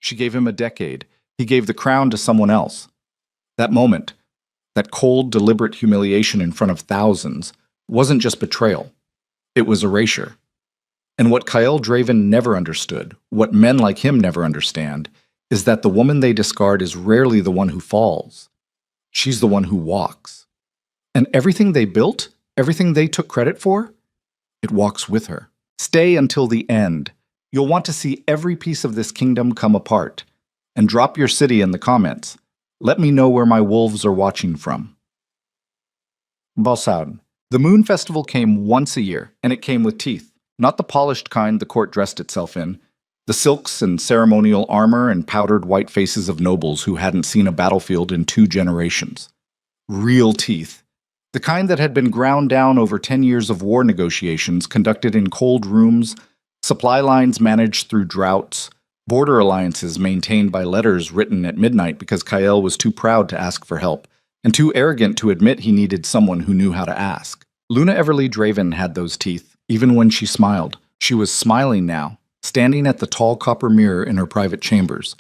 She gave him a decade. He gave the crown to someone else. That moment, that cold, deliberate humiliation in front of thousands, wasn't just betrayal. It was erasure. And what Kyle Draven never understood, what men like him never understand, is that the woman they discard is rarely the one who falls. She's the one who walks. And everything they built, everything they took credit for, it walks with her. Stay until the end. You'll want to see every piece of this kingdom come apart. And drop your city in the comments. Let me know where my wolves are watching from. Balsaud. The Moon Festival came once a year, and it came with teeth. Not the polished kind the court dressed itself in. The silks and ceremonial armor and powdered white faces of nobles who hadn't seen a battlefield in 2 generations. Real teeth. The kind that had been ground down over 10 years of war negotiations conducted in cold rooms, supply lines managed through droughts, border alliances maintained by letters written at midnight because Kyle was too proud to ask for help, and too arrogant to admit he needed someone who knew how to ask. Luna Everly Draven had those teeth, even when she smiled. She was smiling now, standing at the tall copper mirror in her private chambers,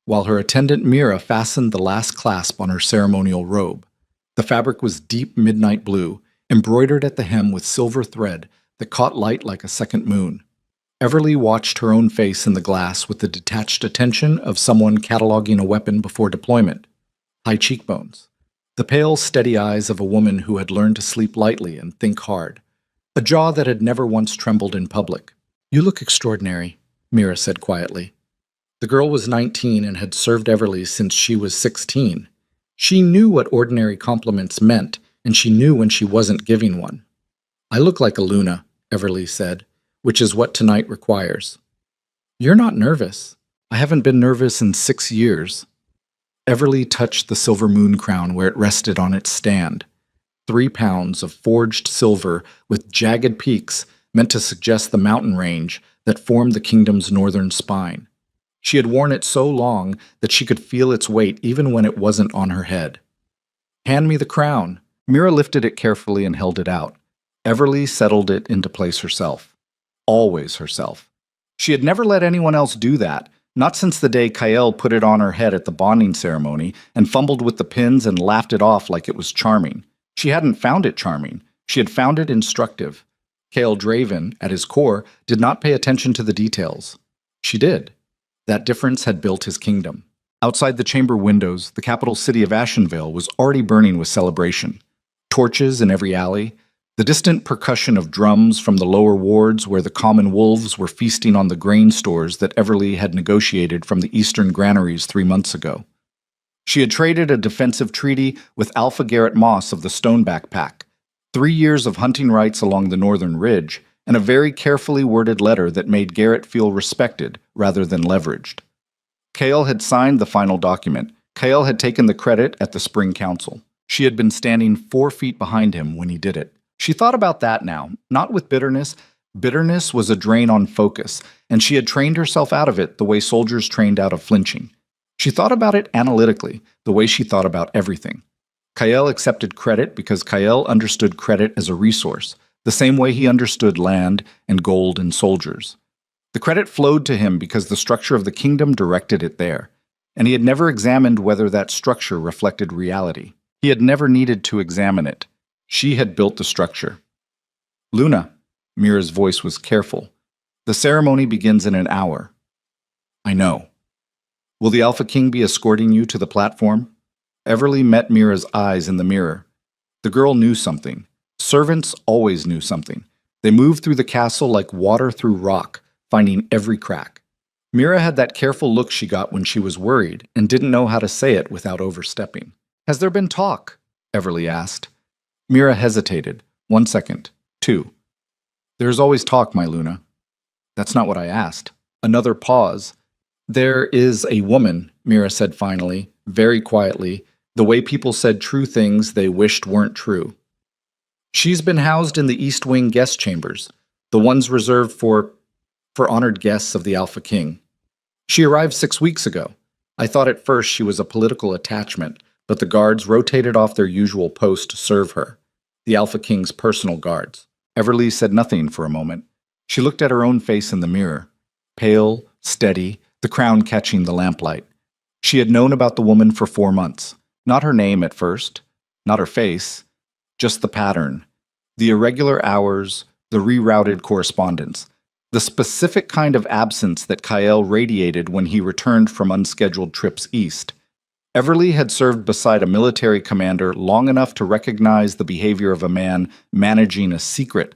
while her attendant Mira fastened the last clasp on her ceremonial robe. The fabric was deep midnight blue, embroidered at the hem with silver thread that caught light like a second moon. Everly watched her own face in the glass with the detached attention of someone cataloging a weapon before deployment. High cheekbones. The pale, steady eyes of a woman who had learned to sleep lightly and think hard. A jaw that had never once trembled in public. "You look extraordinary," Mira said quietly. The girl was 19 and had served Everly since she was 16. She knew what ordinary compliments meant, and she knew when she wasn't giving one. "I look like a Luna," Everly said, "which is what tonight requires." "You're not nervous." "I haven't been nervous in 6 years." Everly touched the silver moon crown where it rested on its stand. 3 pounds of forged silver with jagged peaks meant to suggest the mountain range that formed the kingdom's northern spine. She had worn it so long that she could feel its weight even when it wasn't on her head. "Hand me the crown." Mira lifted it carefully and held it out. Everly settled it into place herself. Always herself. She had never let anyone else do that, not since the day Kyle put it on her head at the bonding ceremony and fumbled with the pins and laughed it off like it was charming. She hadn't found it charming. She had found it instructive. Kyle Draven, at his core, did not pay attention to the details. She did. That difference had built his kingdom. Outside the chamber windows, the capital city of Ashenvale was already burning with celebration. Torches in every alley, the distant percussion of drums from the lower wards where the common wolves were feasting on the grain stores that Everly had negotiated from the eastern granaries 3 months ago. She had traded a defensive treaty with Alpha Garrett Moss of the Stoneback Pack, 3 years of hunting rights along the northern ridge, and a very carefully worded letter that made Garrett feel respected rather than leveraged. Kale had signed the final document. Kale had taken the credit at the Spring Council. She had been standing 4 feet behind him when he did it. She thought about that now, not with bitterness. Bitterness was a drain on focus, and she had trained herself out of it the way soldiers trained out of flinching. She thought about it analytically, the way she thought about everything. Kyle accepted credit because Kyle understood credit as a resource, the same way he understood land and gold and soldiers. The credit flowed to him because the structure of the kingdom directed it there, and he had never examined whether that structure reflected reality. He had never needed to examine it. She had built the structure. "Luna," Mira's voice was careful. "The ceremony begins in an hour." "I know." "Will the Alpha King be escorting you to the platform?" Everly met Mira's eyes in the mirror. The girl knew something. Servants always knew something. They moved through the castle like water through rock, finding every crack. Mira had that careful look she got when she was worried and didn't know how to say it without overstepping. "Has there been talk?" Everly asked. Mira hesitated. 1 second. 2. "There's always talk, my Luna." "That's not what I asked." Another pause. "There is a woman," Mira said finally, very quietly, the way people said true things they wished weren't true. "She's been housed in the East Wing guest chambers, the ones reserved for honored guests of the Alpha King. She arrived 6 weeks ago. I thought at first she was a political attachment, but the guards rotated off their usual post to serve her. The Alpha King's personal guards." Everly said nothing for a moment. She looked at her own face in the mirror. Pale, steady, the crown catching the lamplight. She had known about the woman for 4 months. Not her name at first, not her face, just the pattern, the irregular hours, the rerouted correspondence, the specific kind of absence that Kyle radiated when he returned from unscheduled trips east. Everly had served beside a military commander long enough to recognize the behavior of a man managing a secret,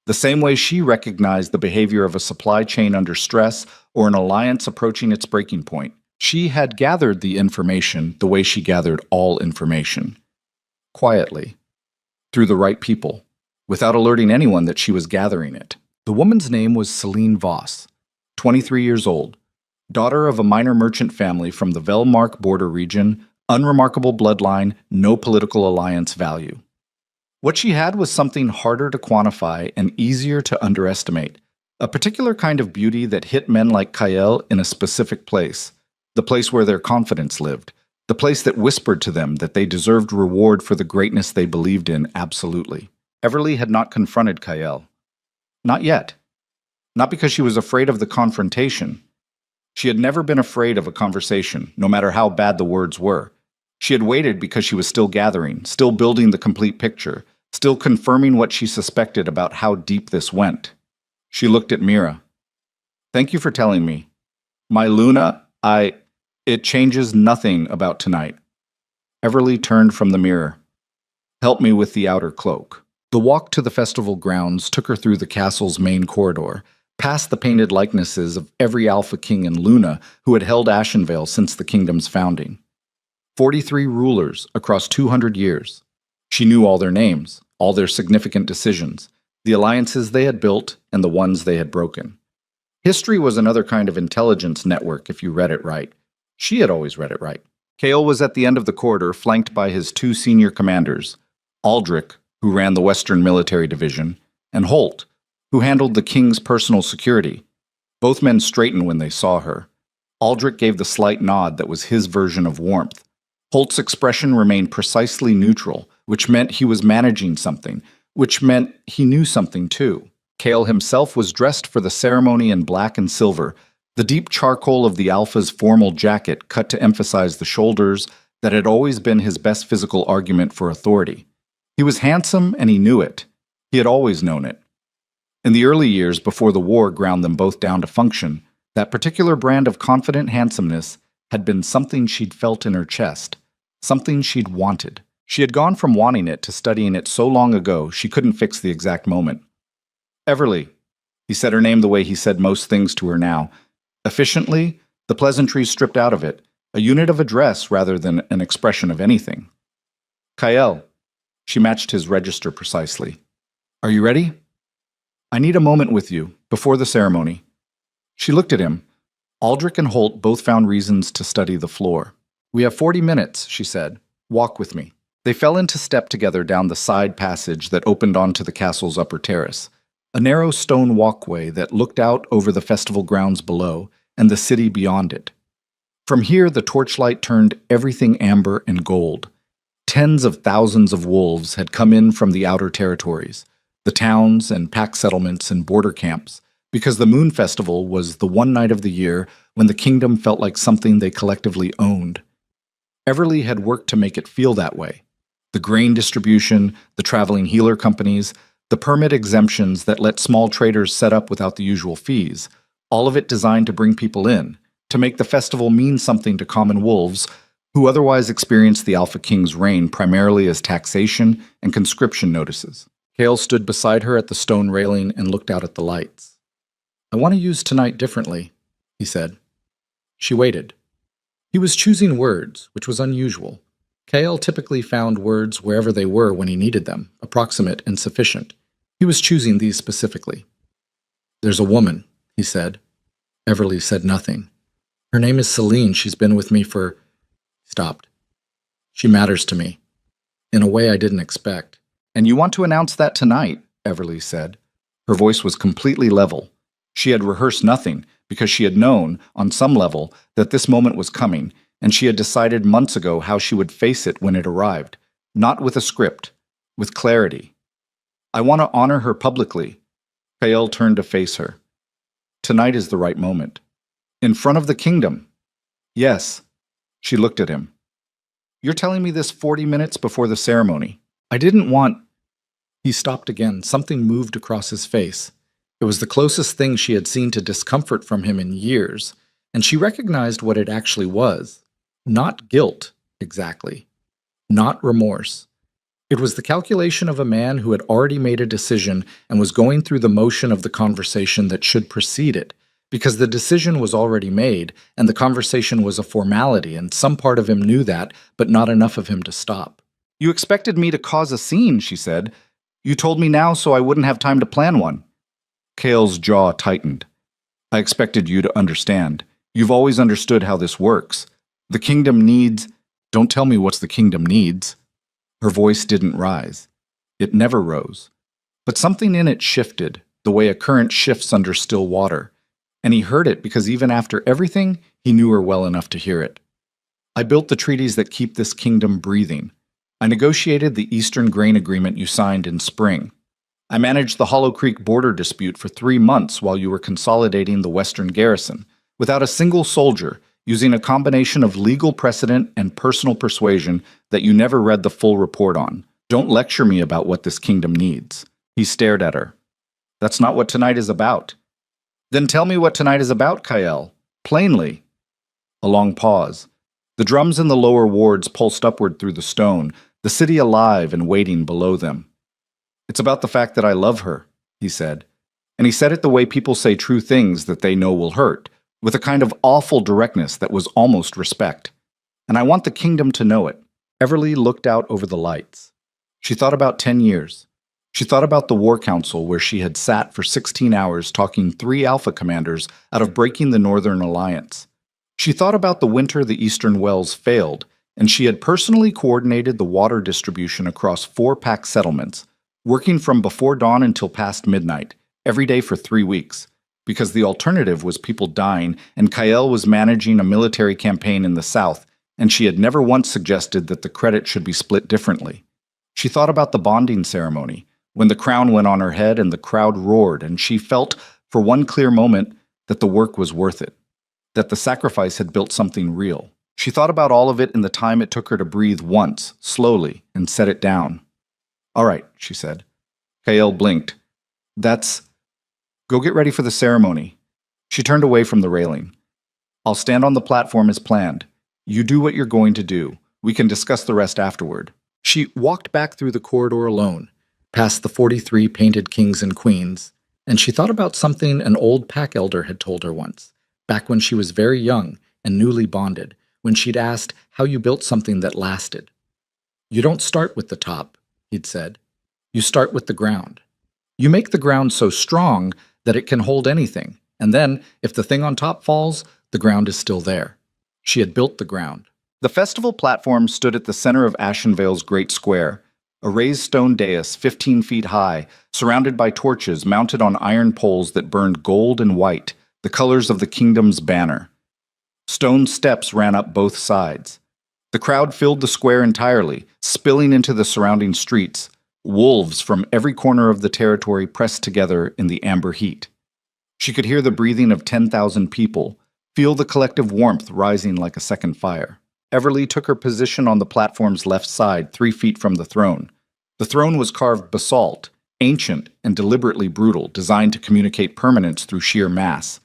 the same way she recognized the behavior of a supply chain under stress or an alliance approaching its breaking point. She had gathered the information the way she gathered all information. Quietly, through the right people, without alerting anyone that she was gathering it. The woman's name was Celine Voss, 23 years old, daughter of a minor merchant family from the Velmark border region, unremarkable bloodline, no political alliance value. What she had was something harder to quantify and easier to underestimate, a particular kind of beauty that hit men like Kyle in a specific place, the place where their confidence lived, the place that whispered to them that they deserved reward for the greatness they believed in absolutely. Everly had not confronted Kyle. Not yet. Not because she was afraid of the confrontation. She had never been afraid of a conversation, no matter how bad the words were. She had waited because she was still gathering, still building the complete picture, still confirming what she suspected about how deep this went. She looked at Mira. Thank you for telling me. My Luna, it changes nothing about tonight. Everly turned from the mirror. Help me with the outer cloak. The walk to the festival grounds took her through the castle's main corridor, past the painted likenesses of every Alpha King and Luna who had held Ashenvale since the kingdom's founding. 43 rulers across 200 years. She knew all their names, all their significant decisions, the alliances they had built and the ones they had broken. History was another kind of intelligence network if you read it right. She had always read it right. Kale was at the end of the corridor, flanked by his 2 senior commanders, Aldrich, who ran the Western Military Division, and Holt, who handled the king's personal security. Both men straightened when they saw her. Aldrich gave the slight nod that was his version of warmth. Holt's expression remained precisely neutral, which meant he was managing something, which meant he knew something too. Kale himself was dressed for the ceremony in black and silver, the deep charcoal of the Alpha's formal jacket cut to emphasize the shoulders that had always been his best physical argument for authority. He was handsome and he knew it. He had always known it. In the early years before the war ground them both down to function, that particular brand of confident handsomeness had been something she'd felt in her chest, something she'd wanted. She had gone from wanting it to studying it so long ago she couldn't fix the exact moment. Everly. He said her name the way he said most things to her now. Efficiently, the pleasantries stripped out of it, a unit of address rather than an expression of anything. Kyle. She matched his register precisely. Are you ready? I need a moment with you, before the ceremony. She looked at him. Aldrich and Holt both found reasons to study the floor. We have 40 minutes, she said. Walk with me. They fell into step together down the side passage that opened onto the castle's upper terrace, a narrow stone walkway that looked out over the festival grounds below and the city beyond it. From here, the torchlight turned everything amber and gold. Tens of thousands of wolves had come in from the outer territories, the towns and pack settlements and border camps, because the Moon Festival was the one night of the year when the kingdom felt like something they collectively owned. Everly had worked to make it feel that way. The grain distribution, the traveling healer companies, the permit exemptions that let small traders set up without the usual fees, all of it designed to bring people in, to make the festival mean something to common wolves who otherwise experienced the Alpha King's reign primarily as taxation and conscription notices. Kale stood beside her at the stone railing and looked out at the lights. I want to use tonight differently, he said. She waited. He was choosing words, which was unusual. Kale typically found words wherever they were when he needed them, approximate and sufficient. He was choosing these specifically. There's a woman, he said. Everly said nothing. Her name is Celine. She's been with me for... Stopped. She matters to me, in a way I didn't expect. And you want to announce that tonight, Everly said. Her voice was completely level. She had rehearsed nothing, because she had known, on some level, that this moment was coming, and she had decided months ago how she would face it when it arrived, not with a script, with clarity. I want to honor her publicly. Kale turned to face her. Tonight is the right moment. In front of the kingdom. Yes. She looked at him. You're telling me this 40 minutes before the ceremony. I didn't want. He stopped again. Something moved across his face. It was the closest thing she had seen to discomfort from him in years, and she recognized what it actually was. Not guilt, exactly. Not remorse. It was the calculation of a man who had already made a decision and was going through the motion of the conversation that should precede it, because the decision was already made, and the conversation was a formality, and some part of him knew that, but not enough of him to stop. You expected me to cause a scene, she said. You told me now so I wouldn't have time to plan one. Kale's jaw tightened. I expected you to understand. You've always understood how this works. The kingdom needs... Don't tell me what's the kingdom needs. Her voice didn't rise. It never rose. But something in it shifted, the way a current shifts under still water. And he heard it because even after everything, he knew her well enough to hear it. I built the treaties that keep this kingdom breathing. I negotiated the Eastern Grain Agreement you signed in spring. I managed the Hollow Creek border dispute for 3 months while you were consolidating the Western garrison, without a single soldier, using a combination of legal precedent and personal persuasion that you never read the full report on. Don't lecture me about what this kingdom needs. He stared at her. That's not what tonight is about. Then tell me what tonight is about, Kael. Plainly. A long pause. The drums in the lower wards pulsed upward through the stone, the city alive and waiting below them. It's about the fact that I love her, he said. And he said it the way people say true things that they know will hurt, with a kind of awful directness that was almost respect. And I want the kingdom to know it. Everly looked out over the lights. She thought about 10 years. She thought about the War Council where she had sat for 16 hours talking 3 Alpha commanders out of breaking the Northern Alliance. She thought about the winter the Eastern Wells failed, and she had personally coordinated the water distribution across 4 pack settlements, working from before dawn until past midnight, every day for 3 weeks, because the alternative was people dying, and Kael was managing a military campaign in the south, and she had never once suggested that the credit should be split differently. She thought about the bonding ceremony, when the crown went on her head and the crowd roared, and she felt, for one clear moment, that the work was worth it, that the sacrifice had built something real. She thought about all of it in the time it took her to breathe once, slowly, and set it down. All right, she said. Kael blinked. Go get ready for the ceremony. She turned away from the railing. I'll stand on the platform as planned. You do what you're going to do. We can discuss the rest afterward. She walked back through the corridor alone, past the 43 painted kings and queens, and she thought about something an old pack elder had told her once, back when she was very young and newly bonded, when she'd asked how you built something that lasted. You don't start with the top, he'd said. You start with the ground. You make the ground so strong that it can hold anything, and then, if the thing on top falls, the ground is still there. She had built the ground. The festival platform stood at the center of Ashenvale's great square, a raised stone dais 15 feet high, surrounded by torches mounted on iron poles that burned gold and white, the colors of the kingdom's banner. Stone steps ran up both sides. The crowd filled the square entirely, spilling into the surrounding streets, wolves from every corner of the territory pressed together in the amber heat. She could hear the breathing of 10,000 people, feel the collective warmth rising like a second fire. Everly took her position on the platform's left side, 3 feet from the throne. The throne was carved basalt, ancient and deliberately brutal, designed to communicate permanence through sheer mass.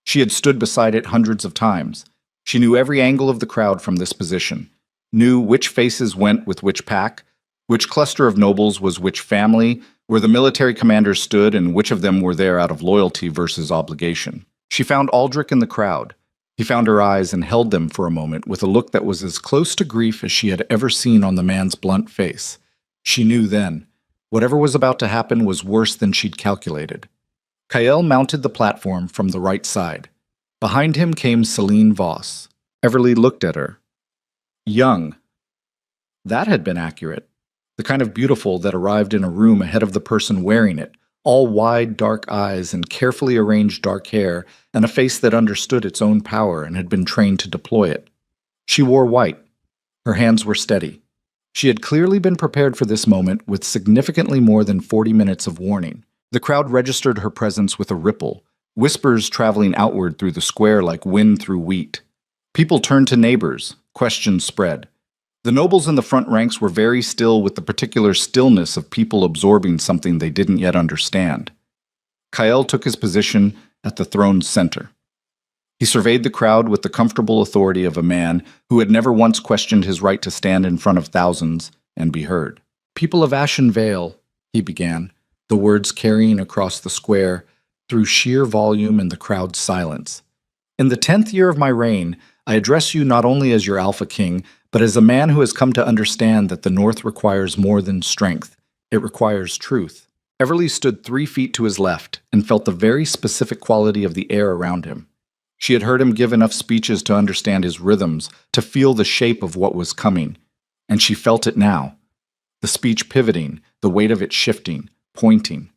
She had stood beside it hundreds of times. She knew every angle of the crowd from this position, knew which faces went with which pack, which cluster of nobles was which family, where the military commanders stood, and which of them were there out of loyalty versus obligation. She found Aldrich in the crowd. He found her eyes and held them for a moment with a look that was as close to grief as she had ever seen on the man's blunt face. She knew then. Whatever was about to happen was worse than she'd calculated. Kael mounted the platform from the right side. Behind him came Celine Voss. Everly looked at her. Young. That had been accurate. The kind of beautiful that arrived in a room ahead of the person wearing it, all wide, dark eyes and carefully arranged dark hair, and a face that understood its own power and had been trained to deploy it. She wore white. Her hands were steady. She had clearly been prepared for this moment with significantly more than 40 minutes of warning. The crowd registered her presence with a ripple, whispers traveling outward through the square like wind through wheat. People turned to neighbors, questions spread. The nobles in the front ranks were very still with the particular stillness of people absorbing something they didn't yet understand. Kael took his position at the throne's center. He surveyed the crowd with the comfortable authority of a man who had never once questioned his right to stand in front of thousands and be heard. "People of Ashen Vale," he began, the words carrying across the square through sheer volume and the crowd's silence. "In the 10th year of my reign, I address you not only as your Alpha King, but as a man who has come to understand that the North requires more than strength. It requires truth." Everly stood 3 feet to his left and felt the very specific quality of the air around him. She had heard him give enough speeches to understand his rhythms, to feel the shape of what was coming. And she felt it now. The speech pivoting, the weight of it shifting, pointing.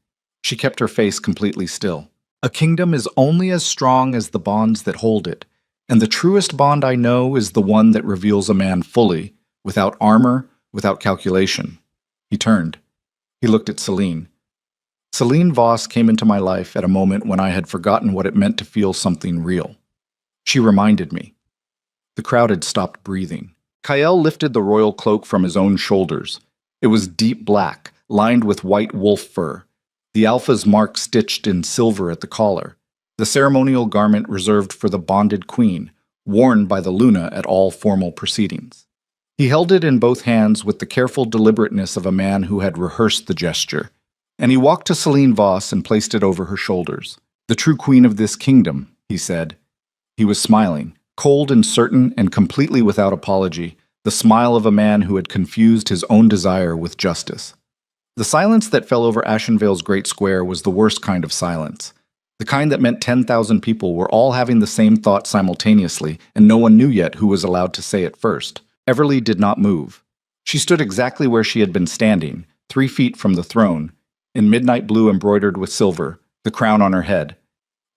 She kept her face completely still. "A kingdom is only as strong as the bonds that hold it, and the truest bond I know is the one that reveals a man fully, without armor, without calculation." He turned. He looked at Celine. Celine Voss came into my life at a moment when I had forgotten what it meant to feel something real. She reminded me. The crowd had stopped breathing. Kael lifted the royal cloak from his own shoulders. It was deep black, lined with white wolf fur, the Alpha's mark stitched in silver at the collar, the ceremonial garment reserved for the bonded queen, worn by the Luna at all formal proceedings. He held it in both hands with the careful deliberateness of a man who had rehearsed the gesture. And he walked to Celine Voss and placed it over her shoulders. "The true queen of this kingdom," he said. He was smiling, cold and certain and completely without apology, the smile of a man who had confused his own desire with justice. The silence that fell over Ashenvale's great square was the worst kind of silence. The kind that meant 10,000 people were all having the same thought simultaneously, and no one knew yet who was allowed to say it first. Everly did not move. She stood exactly where she had been standing, 3 feet from the throne, in midnight blue embroidered with silver, the crown on her head,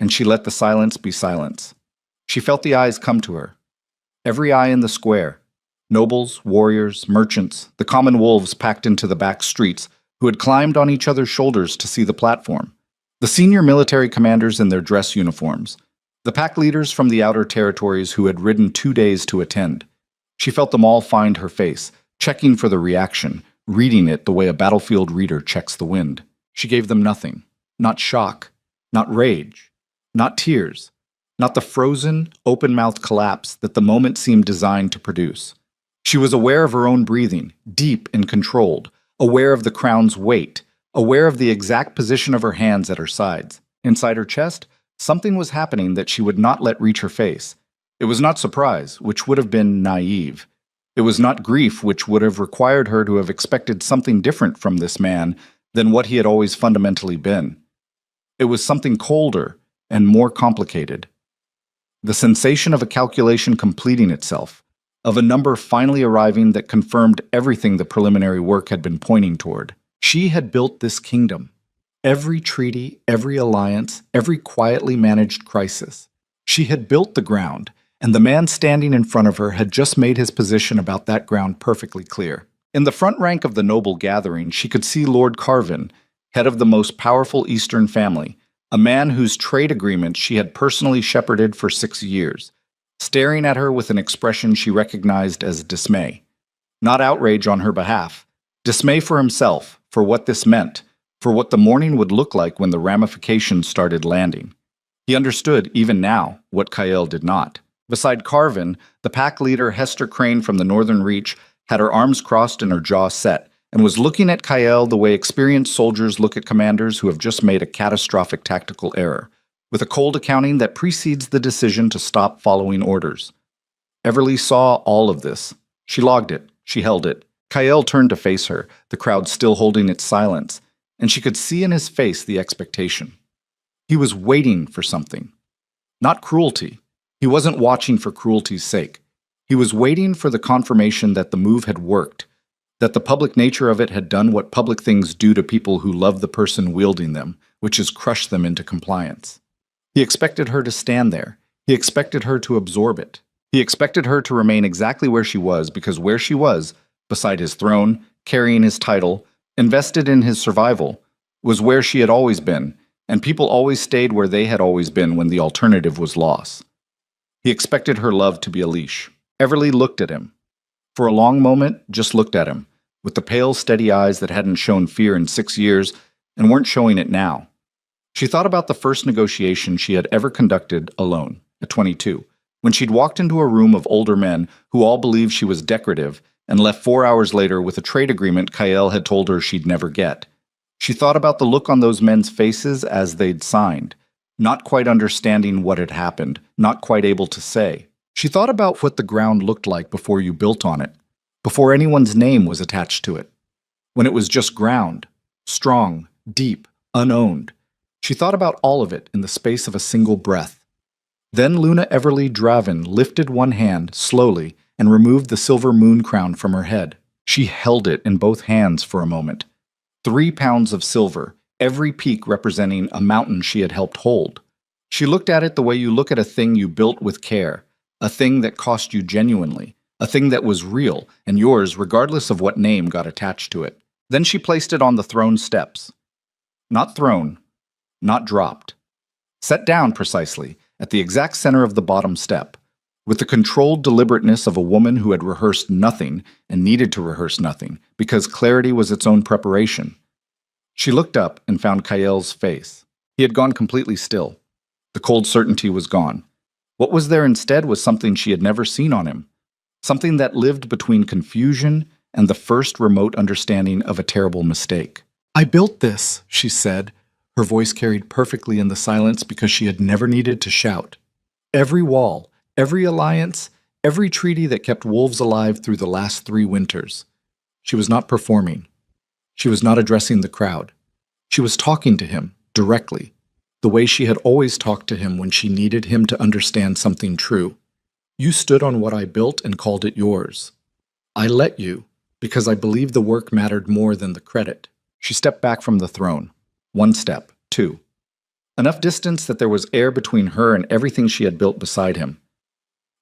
and she let the silence be silence. She felt the eyes come to her. Every eye in the square. Nobles, warriors, merchants, the common wolves packed into the back streets, who had climbed on each other's shoulders to see the platform. The senior military commanders in their dress uniforms. The pack leaders from the outer territories who had ridden 2 days to attend. She felt them all find her face, checking for the reaction, reading it the way a battlefield reader checks the wind. She gave them nothing. Not shock, not rage, not tears, not the frozen, open-mouthed collapse that the moment seemed designed to produce. She was aware of her own breathing, deep and controlled, aware of the crown's weight, aware of the exact position of her hands at her sides. Inside her chest, something was happening that she would not let reach her face. It was not surprise, which would have been naive. It was not grief, which would have required her to have expected something different from this man than what he had always fundamentally been. It was something colder and more complicated. The sensation of a calculation completing itself, of a number finally arriving that confirmed everything the preliminary work had been pointing toward. She had built this kingdom. Every treaty, every alliance, every quietly managed crisis. She had built the ground, and the man standing in front of her had just made his position about that ground perfectly clear. In the front rank of the noble gathering, she could see Lord Carvin, head of the most powerful Eastern family, a man whose trade agreements she had personally shepherded for 6 years, staring at her with an expression she recognized as dismay. Not outrage on her behalf, dismay for himself, for what this meant, for what the morning would look like when the ramifications started landing. He understood, even now, what Kael did not. Beside Carvin, the pack leader Hester Crane from the Northern Reach had her arms crossed and her jaw set, and was looking at Kael the way experienced soldiers look at commanders who have just made a catastrophic tactical error, with a cold accounting that precedes the decision to stop following orders. Everly saw all of this. She logged it. She held it. Kael turned to face her, the crowd still holding its silence, and she could see in his face the expectation. He was waiting for something. Not cruelty. He wasn't watching for cruelty's sake. He was waiting for the confirmation that the move had worked, that the public nature of it had done what public things do to people who love the person wielding them, which is crush them into compliance. He expected her to stand there. He expected her to absorb it. He expected her to remain exactly where she was, because where she was, beside his throne, carrying his title, invested in his survival, was where she had always been, and people always stayed where they had always been when the alternative was loss. He expected her love to be a leash. Everly looked at him. For a long moment, just looked at him, with the pale, steady eyes that hadn't shown fear in 6 years and weren't showing it now. She thought about the first negotiation she had ever conducted alone, at 22, when she'd walked into a room of older men who all believed she was decorative and left 4 hours later with a trade agreement Kyle had told her she'd never get. She thought about the look on those men's faces as they'd signed, not quite understanding what had happened, not quite able to say. She thought about what the ground looked like before you built on it, before anyone's name was attached to it, when it was just ground, strong, deep, unowned. She thought about all of it in the space of a single breath. Then Luna Everly Draven lifted one hand, slowly, and removed the silver moon crown from her head. She held it in both hands for a moment. 3 pounds of silver, every peak representing a mountain she had helped hold. She looked at it the way you look at a thing you built with care, a thing that cost you genuinely, a thing that was real and yours regardless of what name got attached to it. Then she placed it on the throne steps. Not thrown, not dropped. Set down precisely, at the exact center of the bottom step, with the controlled deliberateness of a woman who had rehearsed nothing and needed to rehearse nothing, because clarity was its own preparation. She looked up and found Kyle's face. He had gone completely still. The cold certainty was gone. What was there instead was something she had never seen on him, something that lived between confusion and the first remote understanding of a terrible mistake. "I built this," she said. Her voice carried perfectly in the silence because she had never needed to shout. Every wall, every alliance, every treaty that kept wolves alive through the last 3 winters. She was not performing. She was not addressing the crowd. She was talking to him, directly, the way she had always talked to him when she needed him to understand something true. "You stood on what I built and called it yours. I let you, because I believed the work mattered more than the credit." She stepped back from the throne. 1 step, 2. Enough distance that there was air between her and everything she had built beside him.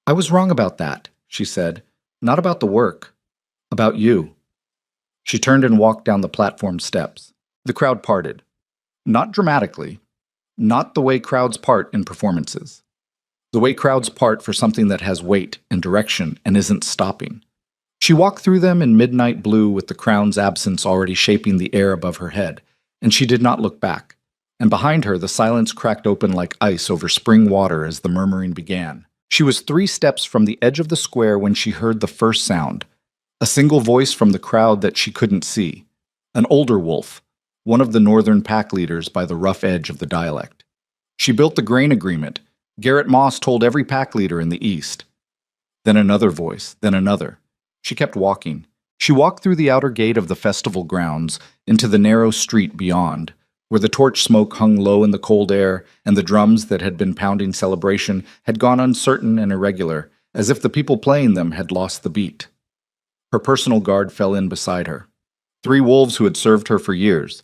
"I was wrong about that," she said. "Not about the work. About you." She turned and walked down the platform steps. The crowd parted. Not dramatically. Not the way crowds part in performances. The way crowds part for something that has weight and direction and isn't stopping. She walked through them in midnight blue with the crown's absence already shaping the air above her head, and she did not look back. And behind her, the silence cracked open like ice over spring water as the murmuring began. She was 3 steps from the edge of the square when she heard the first sound, a single voice from the crowd that she couldn't see, an older wolf, one of the northern pack leaders by the rough edge of the dialect. She built the grain agreement. Garrett Moss told every pack leader in the east. Then another voice, then another. She kept walking. She walked through the outer gate of the festival grounds into the narrow street beyond, where the torch smoke hung low in the cold air and the drums that had been pounding celebration had gone uncertain and irregular, as if the people playing them had lost the beat. Her personal guard fell in beside her. 3 wolves who had served her for years,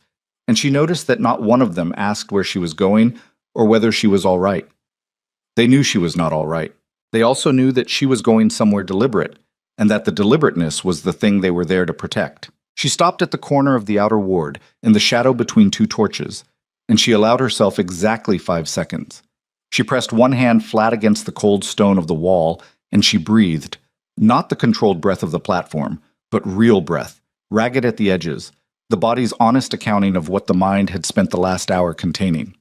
and she noticed that not one of them asked where she was going or whether she was all right. They knew she was not all right. They also knew that she was going somewhere deliberate, and that the deliberateness was the thing they were there to protect. She stopped at the corner of the outer ward, in the shadow between 2 torches, and she allowed herself exactly 5 seconds. She pressed one hand flat against the cold stone of the wall, and she breathed, not the controlled breath of the platform, but real breath, ragged at the edges, the body's honest accounting of what the mind had spent the last hour containing.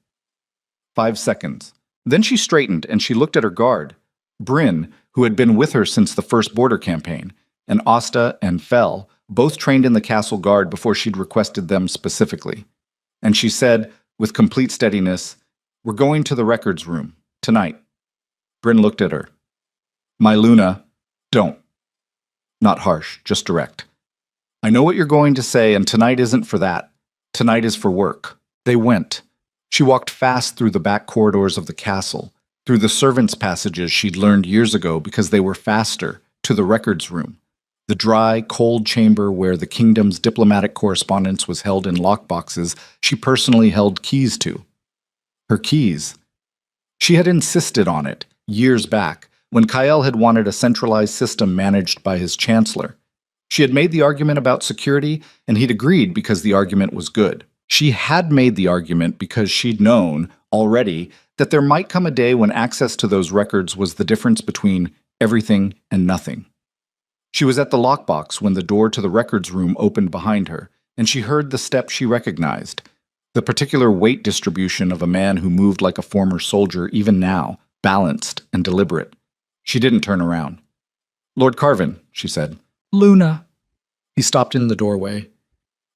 5 seconds. Then she straightened and she looked at her guard, Bryn, who had been with her since the first border campaign, and Asta and Fell, both trained in the castle guard before she'd requested them specifically. And she said, with complete steadiness, "We're going to the records room, tonight." Bryn looked at her. "My Luna, don't." Not harsh, just direct. "I know what you're going to say, and tonight isn't for that. Tonight is for work." They went. She walked fast through the back corridors of the castle, through the servants' passages she'd learned years ago because they were faster, to the records room, the dry, cold chamber where the kingdom's diplomatic correspondence was held in lockboxes she personally held keys to. Her keys. She had insisted on it, years back, when Kyle had wanted a centralized system managed by his chancellor. She had made the argument about security, and he'd agreed because the argument was good. She had made the argument because she'd known already that there might come a day when access to those records was the difference between everything and nothing. She was at the lockbox when the door to the records room opened behind her, and she heard the step she recognized, the particular weight distribution of a man who moved like a former soldier even now, balanced and deliberate. She didn't turn around. "Lord Carvin," she said. "Luna." He stopped in the doorway.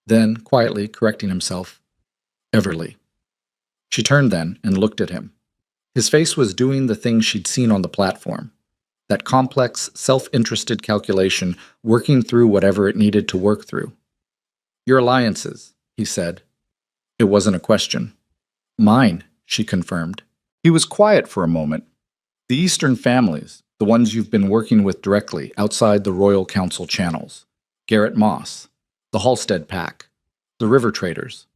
Then, quietly correcting himself, "Everly." She turned then and looked at him. His face was doing the thing she'd seen on the platform. That complex, self-interested calculation working through whatever it needed to work through. "Your alliances," he said. It wasn't a question. "Mine," she confirmed. He was quiet for a moment. "The Eastern families, the ones you've been working with directly, outside the Royal Council channels. Garrett Moss, the Halstead Pack, the River Traders.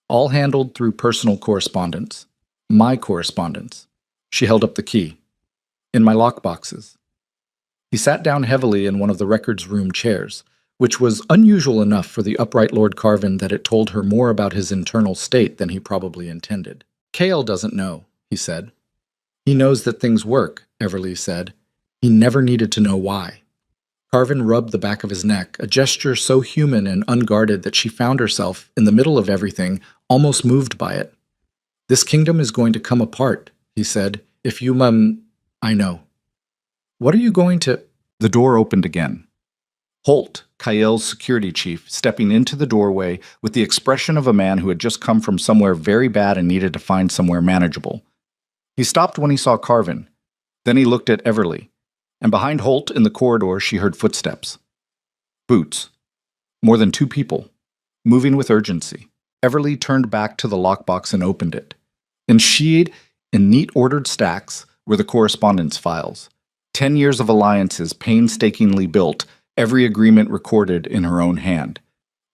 All handled through personal correspondence. My correspondence." She held up the key. "In my lockboxes." He sat down heavily in one of the records room chairs, which was unusual enough for the upright Lord Carvin that it told her more about his internal state than he probably intended. "Kale doesn't know," he said. "He knows that things work," Everly said. "He never needed to know why." Carvin rubbed the back of his neck, a gesture so human and unguarded that she found herself, in the middle of everything, almost moved by it. "This kingdom is going to come apart," he said, "if you, I know." "What are you going to—" The door opened again. Holt, Kael's security chief, stepping into the doorway with the expression of a man who had just come from somewhere very bad and needed to find somewhere manageable. He stopped when he saw Carvin. Then he looked at Everly, and behind Holt in the corridor she heard footsteps. Boots. More than 2 people. Moving with urgency. Everly turned back to the lockbox and opened it. Ensheathed in neat ordered stacks were the correspondence files. 10 years of alliances painstakingly built, every agreement recorded in her own hand.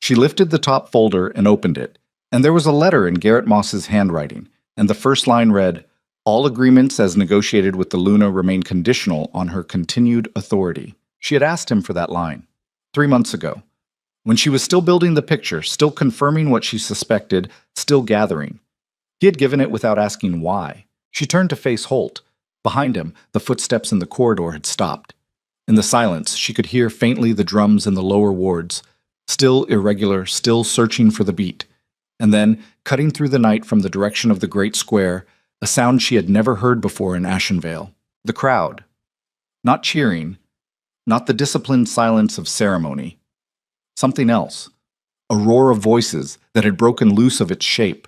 She lifted the top folder and opened it, and there was a letter in Garrett Moss's handwriting, and the first line read, "All agreements as negotiated with the Luna remain conditional on her continued authority." She had asked him for that line 3 months ago, when she was still building the picture, still confirming what she suspected, still gathering. He had given it without asking why. She turned to face Holt. Behind him, the footsteps in the corridor had stopped. In the silence, she could hear faintly the drums in the lower wards, still irregular, still searching for the beat. And then, cutting through the night from the direction of the great square, a sound she had never heard before in Ashenvale. The crowd. Not cheering, not the disciplined silence of ceremony. Something else. A roar of voices that had broken loose of its shape,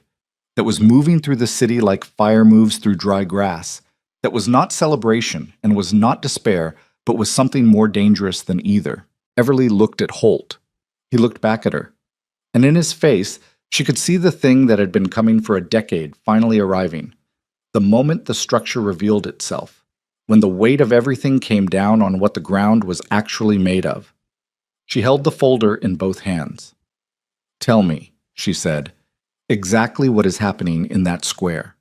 that was moving through the city like fire moves through dry grass, that was not celebration and was not despair, but was something more dangerous than either. Everly looked at Holt. He looked back at her. And in his face, she could see the thing that had been coming for a decade finally arriving. The moment the structure revealed itself, when the weight of everything came down on what the ground was actually made of. She held the folder in both hands. "Tell me," she said, "exactly what is happening in that square."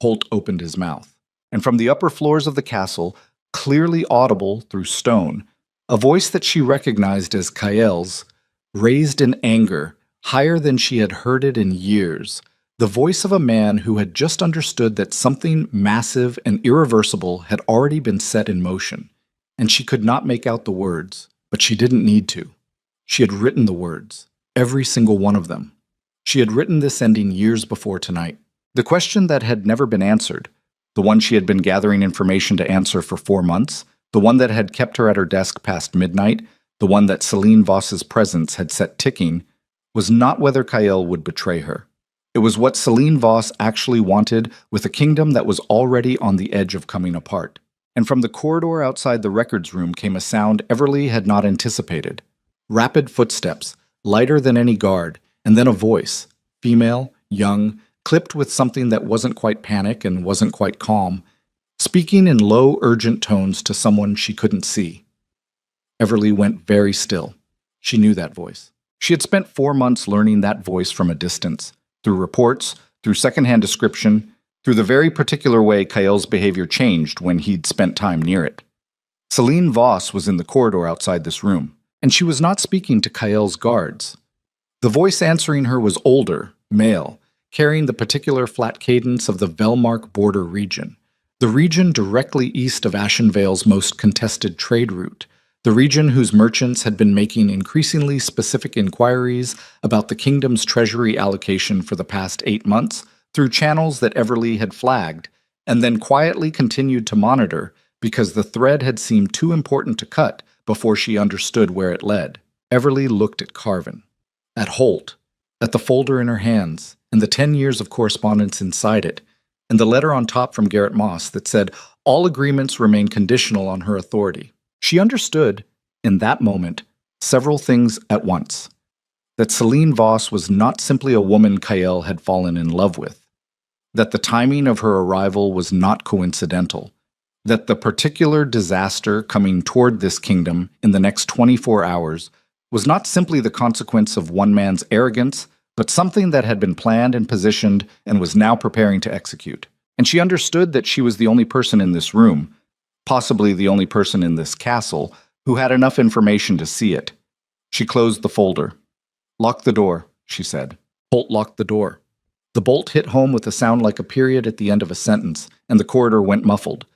Holt opened his mouth, and from the upper floors of the castle, clearly audible through stone, a voice that she recognized as Kael's, raised in anger, higher than she had heard it in years, the voice of a man who had just understood that something massive and irreversible had already been set in motion, and she could not make out the words, but she didn't need to. She had written the words, every single one of them. She had written this ending years before tonight. The question that had never been answered, the one she had been gathering information to answer for 4 months, the one that had kept her at her desk past midnight, the one that Celine Voss's presence had set ticking, was not whether Kael would betray her. It was what Celine Voss actually wanted with a kingdom that was already on the edge of coming apart. And from the corridor outside the records room came a sound Everly had not anticipated. Rapid footsteps, lighter than any guard, and then a voice, female, young, clipped with something that wasn't quite panic and wasn't quite calm, speaking in low, urgent tones to someone she couldn't see. Everly went very still. She knew that voice. She had spent 4 months learning that voice from a distance, through reports, through secondhand description, through the very particular way Kael's behavior changed when he'd spent time near it. Celine Voss was in the corridor outside this room, and she was not speaking to Kael's guards. The voice answering her was older, male, carrying the particular flat cadence of the Velmark border region, the region directly east of Ashenvale's most contested trade route, the region whose merchants had been making increasingly specific inquiries about the kingdom's treasury allocation for the past 8 months through channels that Everly had flagged, and then quietly continued to monitor because the thread had seemed too important to cut before she understood where it led. Everly looked at Carvin, at Holt, at the folder in her hands, and the 10 years of correspondence inside it, and the letter on top from Garrett Moss that said all agreements remain conditional on her authority. She understood, in that moment, several things at once. That Celine Voss was not simply a woman Kael had fallen in love with. That the timing of her arrival was not coincidental. That the particular disaster coming toward this kingdom in the next 24 hours was not simply the consequence of one man's arrogance, but something that had been planned and positioned and was now preparing to execute. And she understood that she was the only person in this room, possibly the only person in this castle, who had enough information to see it. She closed the folder. "Lock the door," she said. Holt locked the door. The bolt hit home with a sound like a period at the end of a sentence, and the corridor went muffled.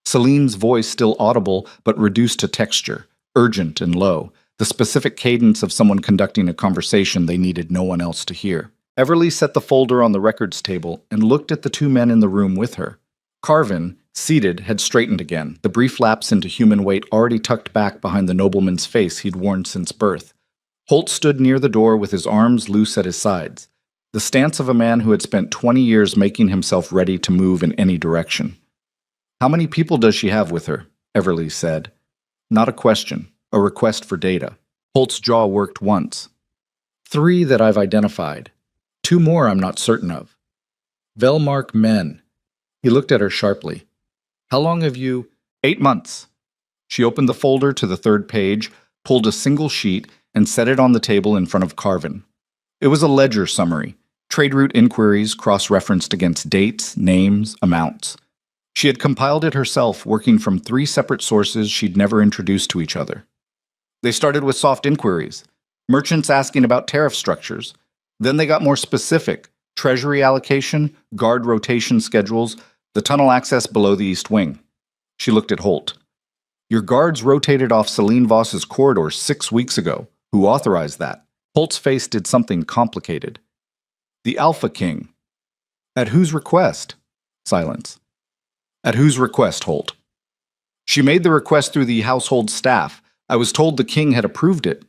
Celine's voice still audible, but reduced to texture, urgent and low, the specific cadence of someone conducting a conversation they needed no one else to hear. Everly set the folder on the records table and looked at the two men in the room with her. Carvin, seated, had straightened again, the brief lapse into human weight already tucked back behind the nobleman's face he'd worn since birth. Holt stood near the door with his arms loose at his sides, the stance of a man who had spent 20 years making himself ready to move in any direction. "How many people does she have with her?" Everly said. Not a question, a request for data. Holt's jaw worked once. "3 that I've identified. 2 more I'm not certain of. Velmark men." He looked at her sharply. "How long have you—" "8 months." She opened the folder to the 3rd page, pulled a single sheet, and set it on the table in front of Carvin. It was a ledger summary, trade route inquiries cross-referenced against dates, names, amounts. She had compiled it herself, working from 3 separate sources she'd never introduced to each other. They started with soft inquiries, merchants asking about tariff structures. Then they got more specific, treasury allocation, guard rotation schedules, the tunnel access below the east wing. She looked at Holt. "Your guards rotated off Celine Voss's corridor 6 weeks ago. Who authorized that?" Holt's face did something complicated. "The Alpha King." "At whose request?" Silence. "At whose request, Holt?" "She made the request through the household staff. I was told the king had approved it."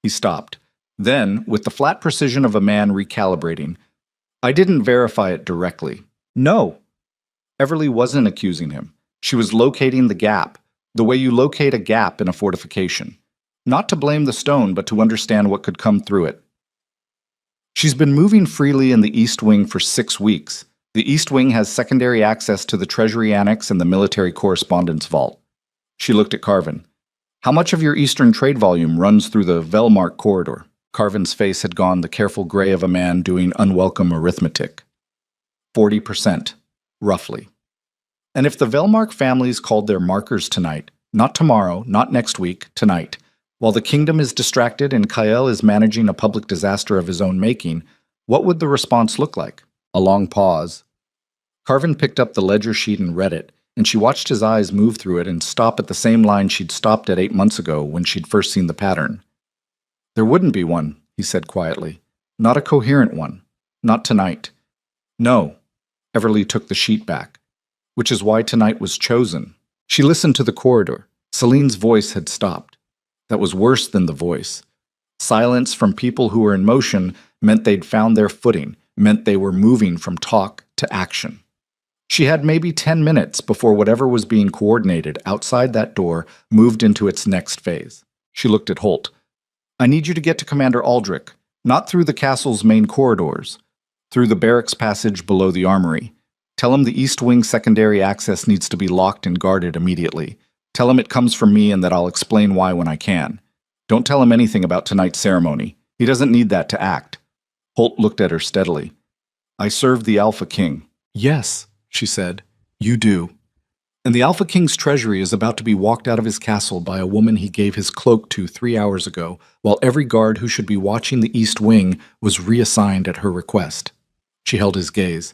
He stopped. Then, with the flat precision of a man recalibrating, "I didn't verify it directly." "No." Everly wasn't accusing him. She was locating the gap, the way you locate a gap in a fortification. Not to blame the stone, but to understand what could come through it. "She's been moving freely in the East Wing for 6 weeks. The East Wing has secondary access to the Treasury Annex and the Military Correspondence Vault." She looked at Carvin. "How much of your Eastern trade volume runs through the Velmark corridor?" Carvin's face had gone the careful gray of a man doing unwelcome arithmetic. 40%, roughly. "And if the Velmark families called their markers tonight, not tomorrow, not next week, tonight, while the kingdom is distracted and Kael is managing a public disaster of his own making, what would the response look like?" A long pause. Carvin picked up the ledger sheet and read it, and she watched his eyes move through it and stop at the same line she'd stopped at 8 months ago when she'd first seen the pattern. "There wouldn't be one," he said quietly. "Not a coherent one. Not tonight." "No." Everly took the sheet back. "Which is why tonight was chosen." She listened to the corridor. Celine's voice had stopped. That was worse than the voice. Silence from people who were in motion meant they'd found their footing, meant they were moving from talk to action. She had maybe 10 minutes before whatever was being coordinated outside that door moved into its next phase. She looked at Holt. "I need you to get to Commander Aldrich, not through the castle's main corridors, through the barracks passage below the armory. Tell him the East Wing secondary access needs to be locked and guarded immediately. Tell him it comes from me and that I'll explain why when I can. Don't tell him anything about tonight's ceremony. He doesn't need that to act." Holt looked at her steadily. "I serve the Alpha King." "Yes," she said. "You do." And the Alpha King's treasury is about to be walked out of his castle by a woman he gave his cloak to 3 hours ago, while every guard who should be watching the East Wing was reassigned at her request. She held his gaze.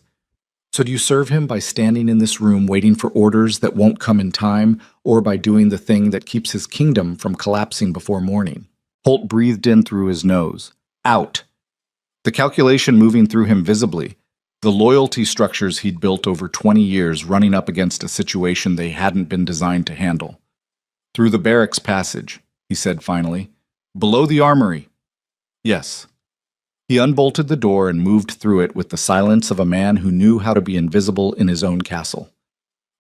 So do you serve him by standing in this room waiting for orders that won't come in time, or by doing the thing that keeps his kingdom from collapsing before morning? Holt breathed in through his nose. Out. The calculation moving through him visibly. The loyalty structures he'd built over 20 years running up against a situation they hadn't been designed to handle. Through the barracks passage, he said finally. Below the armory. Yes. He unbolted the door and moved through it with the silence of a man who knew how to be invisible in his own castle.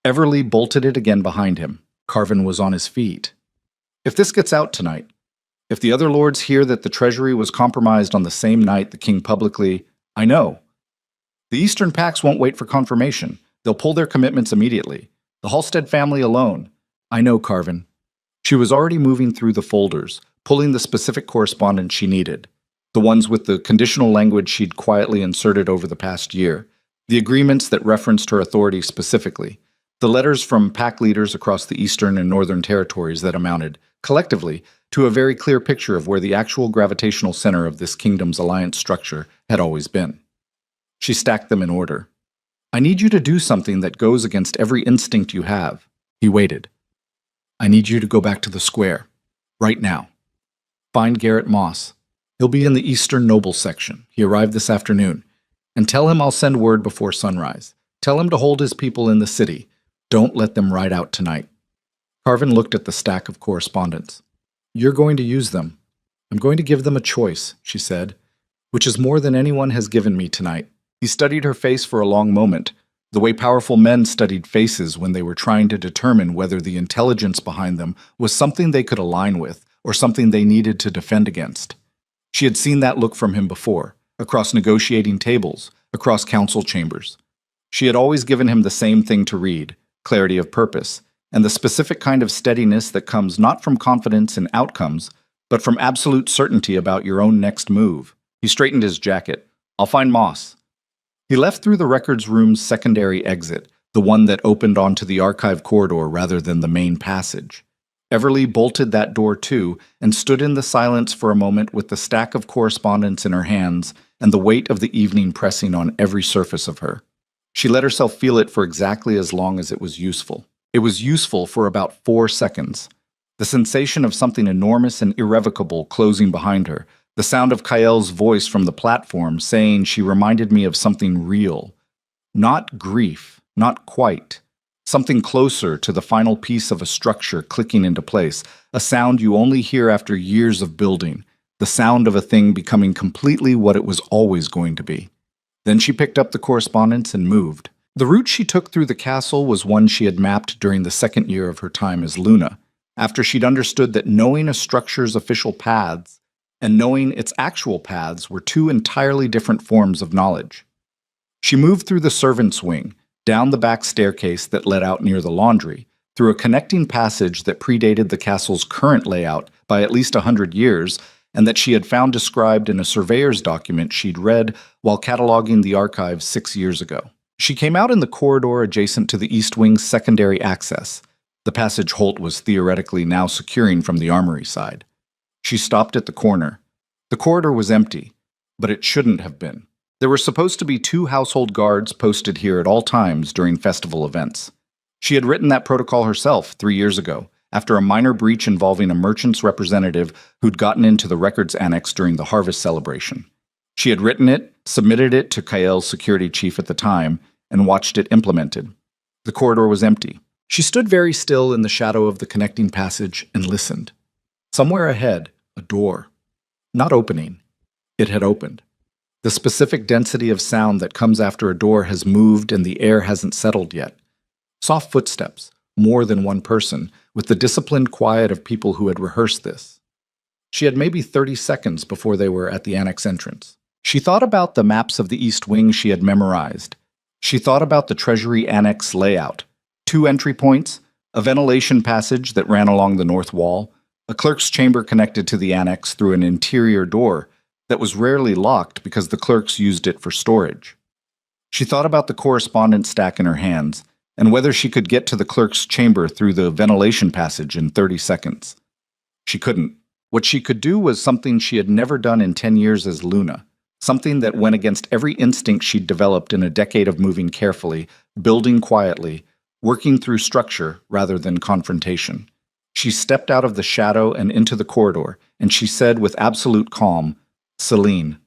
Everly bolted it again behind him. Carvin was on his feet. If this gets out tonight, if the other lords hear that the treasury was compromised on the same night the king publicly, I know. The Eastern Pacts won't wait for confirmation. They'll pull their commitments immediately. The Halstead family alone. I know, Carvin. She was already moving through the folders, pulling the specific correspondence she needed. The ones with the conditional language she'd quietly inserted over the past year. The agreements that referenced her authority specifically. The letters from pack leaders across the Eastern and Northern territories that amounted, collectively, to a very clear picture of where the actual gravitational center of this kingdom's alliance structure had always been. She stacked them in order. I need you to do something that goes against every instinct you have. He waited. I need you to go back to the square. Right now. Find Garrett Moss. He'll be in the Eastern Noble section. He arrived this afternoon. And tell him I'll send word before sunrise. Tell him to hold his people in the city. Don't let them ride out tonight. Carvin looked at the stack of correspondence. You're going to use them. I'm going to give them a choice, she said, which is more than anyone has given me tonight. He studied her face for a long moment, the way powerful men studied faces when they were trying to determine whether the intelligence behind them was something they could align with or something they needed to defend against. She had seen that look from him before, across negotiating tables, across council chambers. She had always given him the same thing to read, clarity of purpose, and the specific kind of steadiness that comes not from confidence in outcomes, but from absolute certainty about your own next move. He straightened his jacket. I'll find Moss. He left through the records room's secondary exit, the one that opened onto the archive corridor rather than the main passage. Everly bolted that door too and stood in the silence for a moment with the stack of correspondence in her hands and the weight of the evening pressing on every surface of her. She let herself feel it for exactly as long as it was useful. It was useful for about 4 seconds. The sensation of something enormous and irrevocable closing behind her, the sound of Kael's voice from the platform saying she reminded me of something real. Not grief, not quite. Something closer to the final piece of a structure clicking into place, a sound you only hear after years of building, the sound of a thing becoming completely what it was always going to be. Then she picked up the correspondence and moved. The route she took through the castle was one she had mapped during the second year of her time as Luna, after she'd understood that knowing a structure's official paths and knowing its actual paths were two entirely different forms of knowledge. She moved through the servants' wing, down the back staircase that led out near the laundry, through a connecting passage that predated the castle's current layout by at least 100 years, and that she had found described in a surveyor's document she'd read while cataloging the archives 6 years ago. She came out in the corridor adjacent to the East Wing's secondary access, the passage Holt was theoretically now securing from the armory side. She stopped at the corner. The corridor was empty, but it shouldn't have been. There were supposed to be 2 household guards posted here at all times during festival events. She had written that protocol herself 3 years ago, after a minor breach involving a merchant's representative who'd gotten into the records annex during the harvest celebration. She had written it, submitted it to Kael's security chief at the time, and watched it implemented. The corridor was empty. She stood very still in the shadow of the connecting passage and listened. Somewhere ahead, a door. Not opening. It had opened. The specific density of sound that comes after a door has moved and the air hasn't settled yet. Soft footsteps, more than one person, with the disciplined quiet of people who had rehearsed this. She had maybe 30 seconds before they were at the annex entrance. She thought about the maps of the East Wing she had memorized. She thought about the Treasury Annex layout. 2 entry points, a ventilation passage that ran along the north wall, a clerk's chamber connected to the annex through an interior door that was rarely locked because the clerks used it for storage. She thought about the correspondence stack in her hands and whether she could get to the clerk's chamber through the ventilation passage in 30 seconds. She couldn't. What she could do was something she had never done in 10 years as Luna, something that went against every instinct she'd developed in a decade of moving carefully, building quietly, working through structure rather than confrontation. She stepped out of the shadow and into the corridor, and she said with absolute calm, "Celine."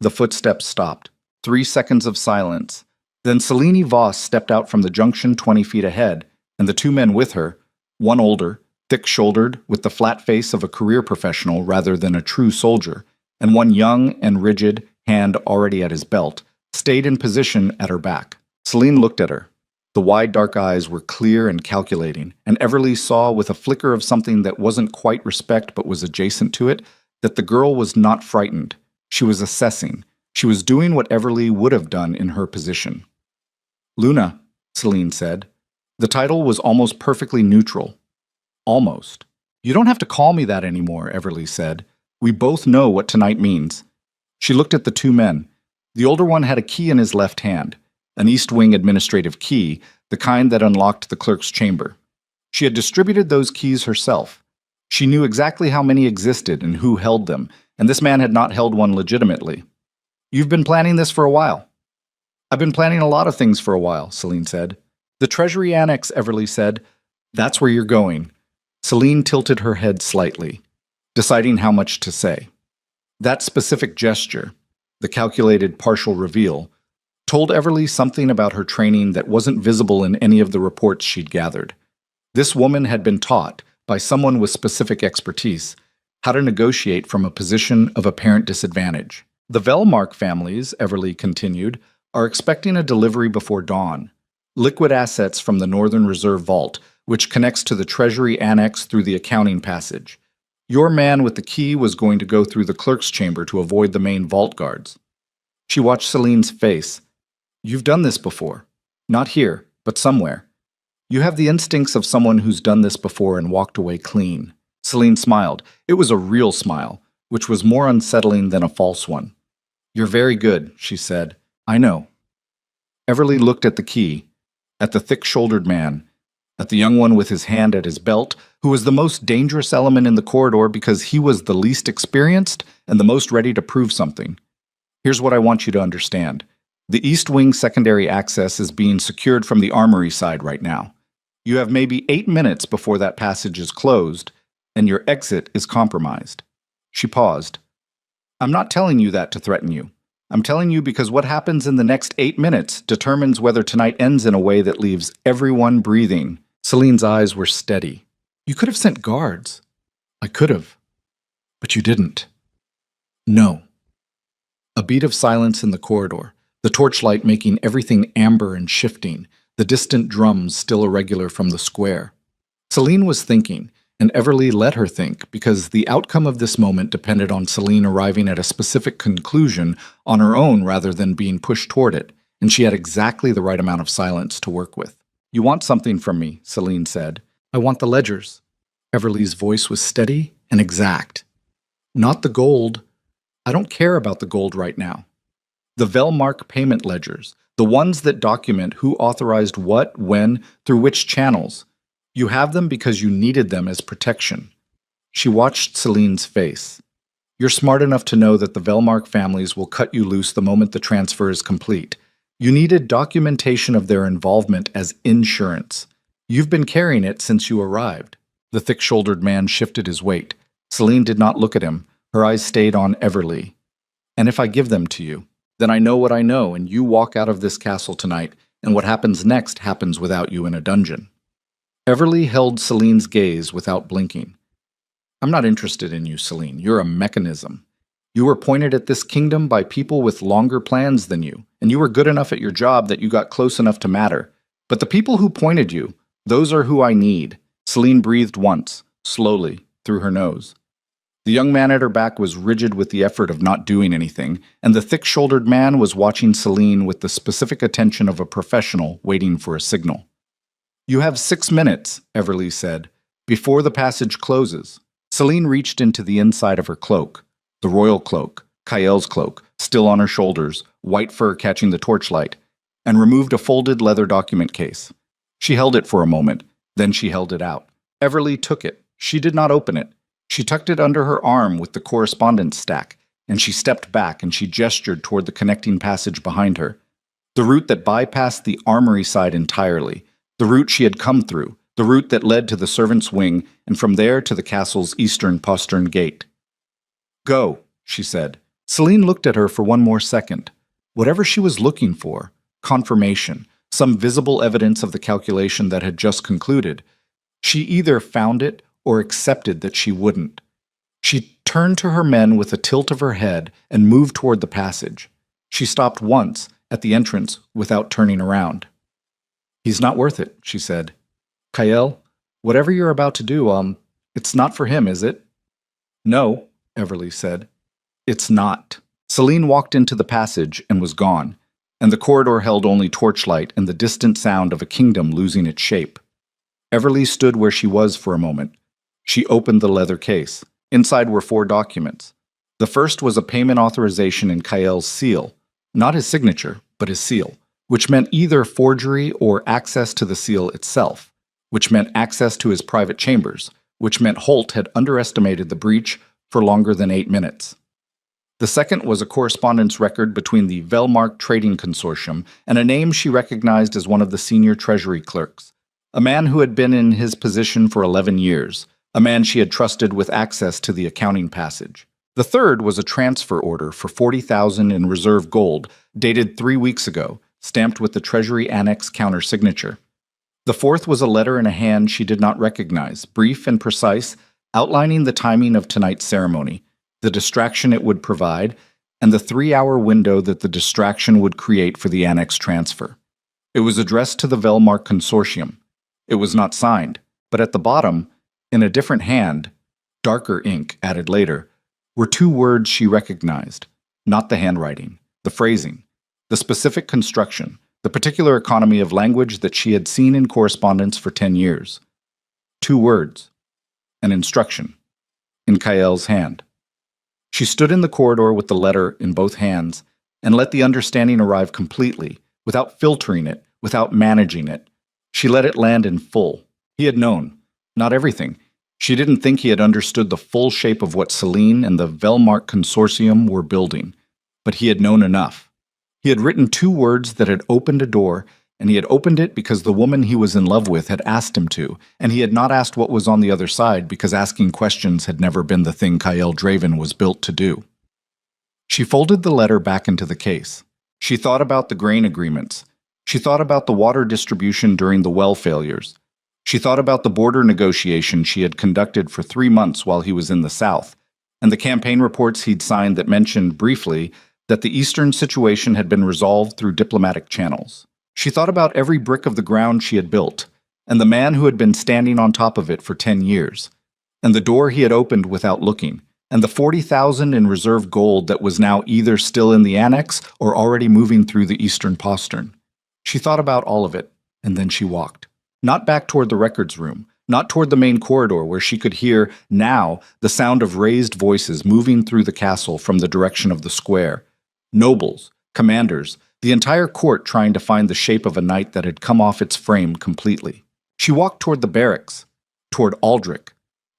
The footsteps stopped. 3 seconds of silence. Then Selene Voss stepped out from the junction 20 feet ahead, and the two men with her, one older, thick-shouldered, with the flat face of a career professional rather than a true soldier, and one young and rigid, hand already at his belt, stayed in position at her back. Celine looked at her. The wide dark eyes were clear and calculating, and Everly saw with a flicker of something that wasn't quite respect but was adjacent to it, that the girl was not frightened. She was assessing. She was doing what Everly would have done in her position. "Luna," Celine said. The title was almost perfectly neutral. Almost. "You don't have to call me that anymore," Everly said. "We both know what tonight means." She looked at the two men. The older one had a key in his left hand, an East Wing administrative key, the kind that unlocked the clerk's chamber. She had distributed those keys herself. She knew exactly how many existed and who held them, and this man had not held one legitimately. "You've been planning this for a while." "I've been planning a lot of things for a while," Celine said. "The Treasury Annex," Everly said. "That's where you're going." Celine tilted her head slightly, deciding how much to say. That specific gesture, the calculated partial reveal, told Everly something about her training that wasn't visible in any of the reports she'd gathered. This woman had been taught, by someone with specific expertise, how to negotiate from a position of apparent disadvantage. "The Velmark families," Everly continued, "are expecting a delivery before dawn. Liquid assets from the Northern Reserve Vault, which connects to the Treasury Annex through the accounting passage. Your man with the key was going to go through the clerk's chamber to avoid the main vault guards." She watched Celine's face. "You've done this before. Not here, but somewhere. You have the instincts of someone who's done this before and walked away clean." Celine smiled. It was a real smile, which was more unsettling than a false one. "You're very good," she said. "I know." Everly looked at the key, at the thick-shouldered man, at the young one with his hand at his belt, who was the most dangerous element in the corridor because he was the least experienced and the most ready to prove something. "Here's what I want you to understand. The East Wing secondary access is being secured from the armory side right now. You have maybe 8 minutes before that passage is closed, and your exit is compromised." She paused. "I'm not telling you that to threaten you. I'm telling you because what happens in the next 8 minutes determines whether tonight ends in a way that leaves everyone breathing." Celine's eyes were steady. "You could have sent guards." "I could have. But you didn't." "No." A beat of silence in the corridor, the torchlight making everything amber and shifting, the distant drums still irregular from the square. Celine was thinking, and Everly let her think, because the outcome of this moment depended on Celine arriving at a specific conclusion on her own rather than being pushed toward it, and she had exactly the right amount of silence to work with. "You want something from me," Celine said. "I want the ledgers." Everly's voice was steady and exact. "Not the gold. I don't care about the gold right now. The Velmark payment ledgers, the ones that document who authorized what, when, through which channels. You have them because you needed them as protection." She watched Celine's face. "You're smart enough to know that the Velmark families will cut you loose the moment the transfer is complete. You needed documentation of their involvement as insurance. You've been carrying it since you arrived." The thick-shouldered man shifted his weight. Celine did not look at him. Her eyes stayed on Everly. "And if I give them to you, then I know what I know, and you walk out of this castle tonight, and what happens next happens without you in a dungeon." Everly held Celine's gaze without blinking. "I'm not interested in you, Celine. You're a mechanism. You were pointed at this kingdom by people with longer plans than you, and you were good enough at your job that you got close enough to matter. But the people who pointed you, those are who I need." Celine breathed once, slowly, through her nose. The young man at her back was rigid with the effort of not doing anything, and the thick-shouldered man was watching Celine with the specific attention of a professional waiting for a signal. "You have 6 minutes," Everly said, "before the passage closes." Celine reached into the inside of her cloak, the royal cloak, Kael's cloak, still on her shoulders, white fur catching the torchlight, and removed a folded leather document case. She held it for a moment, then she held it out. Everly took it. She did not open it. She tucked it under her arm with the correspondence stack, and she stepped back and she gestured toward the connecting passage behind her. The route that bypassed the armory side entirely, the route she had come through, the route that led to the servants' wing, and from there to the castle's eastern postern gate. "Go," she said. Celine looked at her for one more second. Whatever she was looking for, confirmation, some visible evidence of the calculation that had just concluded, she either found it or accepted that she wouldn't. She turned to her men with a tilt of her head and moved toward the passage. She stopped once, at the entrance, without turning around. "He's not worth it," she said. "Kael, whatever you're about to do, it's not for him, is it?" "No," Everly said. "It's not." Celine walked into the passage and was gone, and the corridor held only torchlight and the distant sound of a kingdom losing its shape. Everly stood where she was for a moment. She opened the leather case. Inside were 4 documents. The first was a payment authorization in Kael's seal, not his signature, but his seal, which meant either forgery or access to the seal itself, which meant access to his private chambers, which meant Holt had underestimated the breach for longer than 8 minutes. The second was a correspondence record between the Velmark Trading Consortium and a name she recognized as one of the senior treasury clerks, a man who had been in his position for 11 years, a man she had trusted with access to the accounting passage. The third was a transfer order for 40,000 in reserve gold, dated 3 weeks ago, stamped with the Treasury Annex counter-signature. The fourth was a letter in a hand she did not recognize, brief and precise, outlining the timing of tonight's ceremony, the distraction it would provide, and the 3-hour window that the distraction would create for the Annex transfer. It was addressed to the Velmark Consortium. It was not signed, but at the bottom, in a different hand, darker ink added later, were 2 words she recognized, not the handwriting, the phrasing, the specific construction, the particular economy of language that she had seen in correspondence for 10 years. 2 words, an instruction, in Kael's hand. She stood in the corridor with the letter in both hands and let the understanding arrive completely, without filtering it, without managing it. She let it land in full. He had known. Not everything. She didn't think he had understood the full shape of what Celine and the Velmark Consortium were building, but he had known enough. He had written 2 words that had opened a door, and he had opened it because the woman he was in love with had asked him to, and he had not asked what was on the other side because asking questions had never been the thing Kael Draven was built to do. She folded the letter back into the case. She thought about the grain agreements. She thought about the water distribution during the well failures. She thought about the border negotiation she had conducted for 3 months while he was in the South, and the campaign reports he'd signed that mentioned briefly that the Eastern situation had been resolved through diplomatic channels. She thought about every brick of the ground she had built, and the man who had been standing on top of it for 10 years, and the door he had opened without looking, and the 40,000 in reserve gold that was now either still in the annex or already moving through the Eastern postern. She thought about all of it, and then she walked. Not back toward the records room, not toward the main corridor where she could hear, now, the sound of raised voices moving through the castle from the direction of the square. Nobles, commanders, the entire court trying to find the shape of a knight that had come off its frame completely. She walked toward the barracks, toward Aldrich,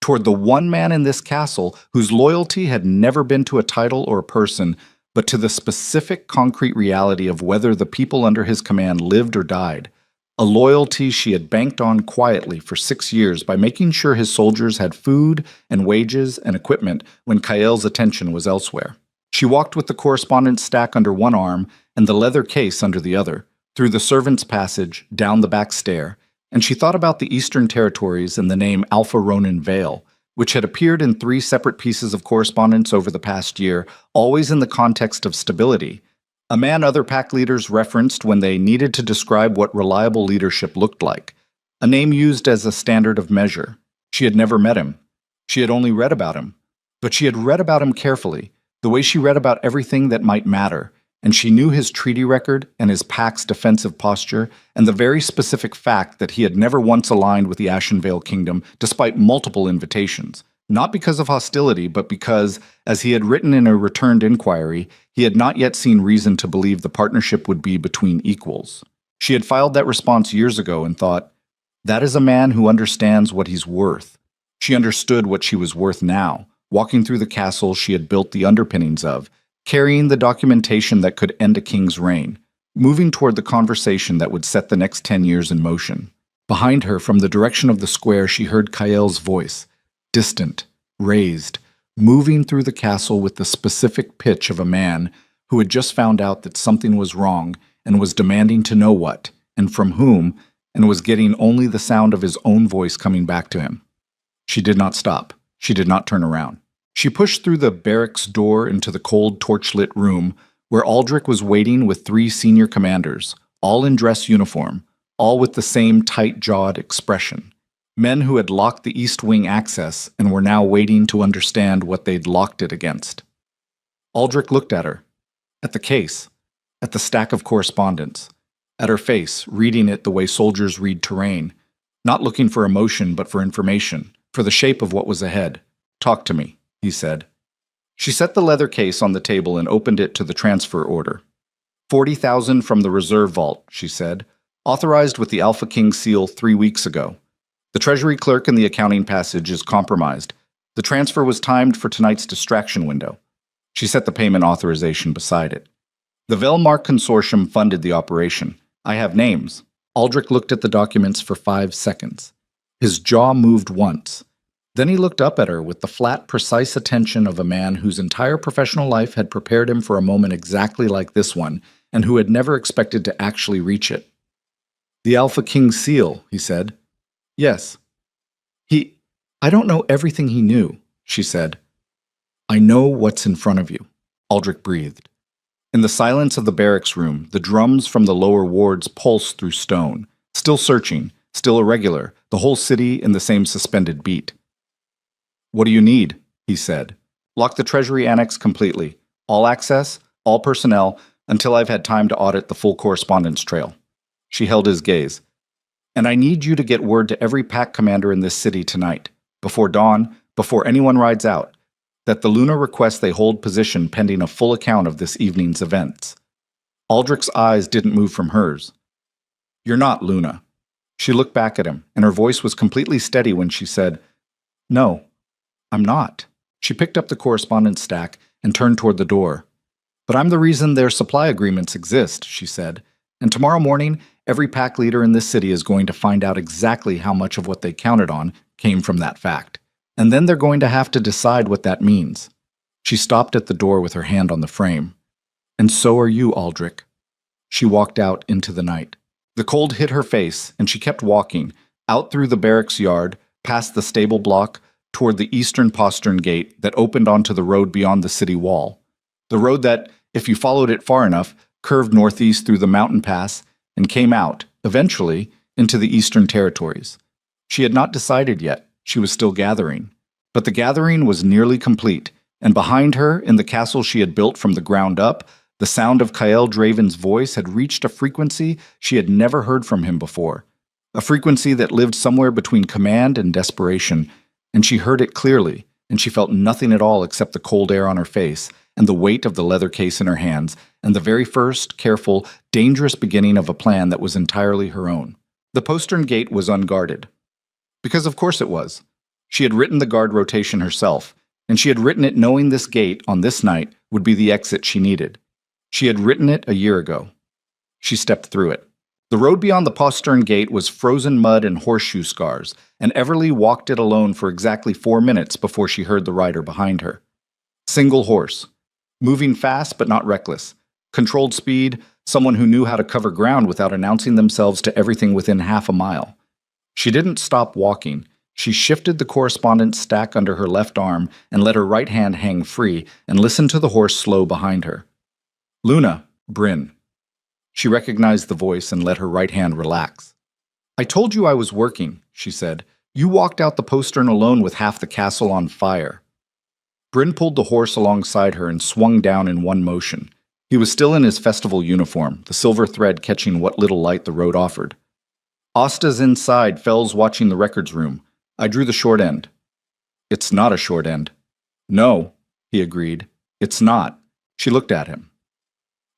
toward the one man in this castle whose loyalty had never been to a title or a person, but to the specific concrete reality of whether the people under his command lived or died. A loyalty she had banked on quietly for 6 years by making sure his soldiers had food and wages and equipment when Kael's attention was elsewhere. She walked with the correspondence stack under one arm and the leather case under the other, through the servants' passage, down the back stair, and she thought about the Eastern Territories and the name Alpha Ronin Vale, which had appeared in 3 separate pieces of correspondence over the past year, always in the context of stability, a man other pack leaders referenced when they needed to describe what reliable leadership looked like, a name used as a standard of measure. She had never met him. She had only read about him. But she had read about him carefully, the way she read about everything that might matter, and she knew his treaty record and his pack's defensive posture, and the very specific fact that he had never once aligned with the Ashenvale Kingdom despite multiple invitations. Not because of hostility, but because, as he had written in a returned inquiry, he had not yet seen reason to believe the partnership would be between equals. She had filed that response years ago and thought, That is a man who understands what he's worth. She understood what she was worth now, walking through the castle she had built the underpinnings of, carrying the documentation that could end a king's reign, moving toward the conversation that would set the next 10 years in motion. Behind her, from the direction of the square, she heard Kael's voice, distant, raised, moving through the castle with the specific pitch of a man who had just found out that something was wrong and was demanding to know what, and from whom, and was getting only the sound of his own voice coming back to him. She did not stop. She did not turn around. She pushed through the barracks door into the cold, torchlit room where Aldrich was waiting with 3 senior commanders, all in dress uniform, all with the same tight-jawed expression. Men who had locked the East Wing access and were now waiting to understand what they'd locked it against. Aldrich looked at her, at the case, at the stack of correspondence, at her face, reading it the way soldiers read terrain, not looking for emotion but for information, for the shape of what was ahead. "Talk to me," he said. She set the leather case on the table and opened it to the transfer order. 40,000 from the reserve vault, she said, authorized with the Alpha King seal 3 weeks ago. The treasury clerk in the accounting passage is compromised. The transfer was timed for tonight's distraction window. She set the payment authorization beside it. The Velmark Consortium funded the operation. I have names. Aldrich looked at the documents for 5 seconds. His jaw moved once. Then he looked up at her with the flat, precise attention of a man whose entire professional life had prepared him for a moment exactly like this one, and who had never expected to actually reach it. "The Alpha King seal," he said. "Yes." I don't know everything he knew," she said. "I know what's in front of you," Aldrich breathed. In the silence of the barracks room, the drums from the lower wards pulsed through stone, still searching, still irregular, the whole city in the same suspended beat. "What do you need?" he said. "Lock the Treasury Annex completely. All access, all personnel, until I've had time to audit the full correspondence trail." She held his gaze. "And I need you to get word to every pack commander in this city tonight, before dawn, before anyone rides out, that the Luna requests they hold position pending a full account of this evening's events." Aldrich's eyes didn't move from hers. "You're not Luna." She looked back at him, and her voice was completely steady when she said, "No, I'm not." She picked up the correspondence stack and turned toward the door. "But I'm the reason their supply agreements exist," she said, "and tomorrow morning, every pack leader in this city is going to find out exactly how much of what they counted on came from that fact. And then they're going to have to decide what that means." She stopped at the door with her hand on the frame. "And so are you, Aldrich." She walked out into the night. The cold hit her face, and she kept walking, out through the barracks yard, past the stable block, toward the eastern postern gate that opened onto the road beyond the city wall. The road that, if you followed it far enough, curved northeast through the mountain pass and came out, eventually, into the eastern territories. She had not decided yet. She was still gathering. But the gathering was nearly complete, and behind her, in the castle she had built from the ground up, the sound of Kael Draven's voice had reached a frequency she had never heard from him before, a frequency that lived somewhere between command and desperation, and she heard it clearly, and she felt nothing at all except the cold air on her face, and the weight of the leather case in her hands, and the very first, careful, dangerous beginning of a plan that was entirely her own. The postern gate was unguarded. Because of course it was. She had written the guard rotation herself, and she had written it knowing this gate, on this night, would be the exit she needed. She had written it a year ago. She stepped through it. The road beyond the postern gate was frozen mud and horseshoe scars, and Everly walked it alone for exactly 4 minutes before she heard the rider behind her. Single horse. Moving fast but not reckless. Controlled speed, someone who knew how to cover ground without announcing themselves to everything within half a mile. She didn't stop walking. She shifted the correspondence stack under her left arm and let her right hand hang free and listened to the horse slow behind her. "Luna, Bryn." She recognized the voice and let her right hand relax. "I told you I was working," she said. "You walked out the postern alone with half the castle on fire." Bryn pulled the horse alongside her and swung down in one motion. He was still in his festival uniform, the silver thread catching what little light the road offered. "Asta's inside, Fell's watching the records room. I drew the short end." "It's not a short end." "No," he agreed. "It's not." She looked at him.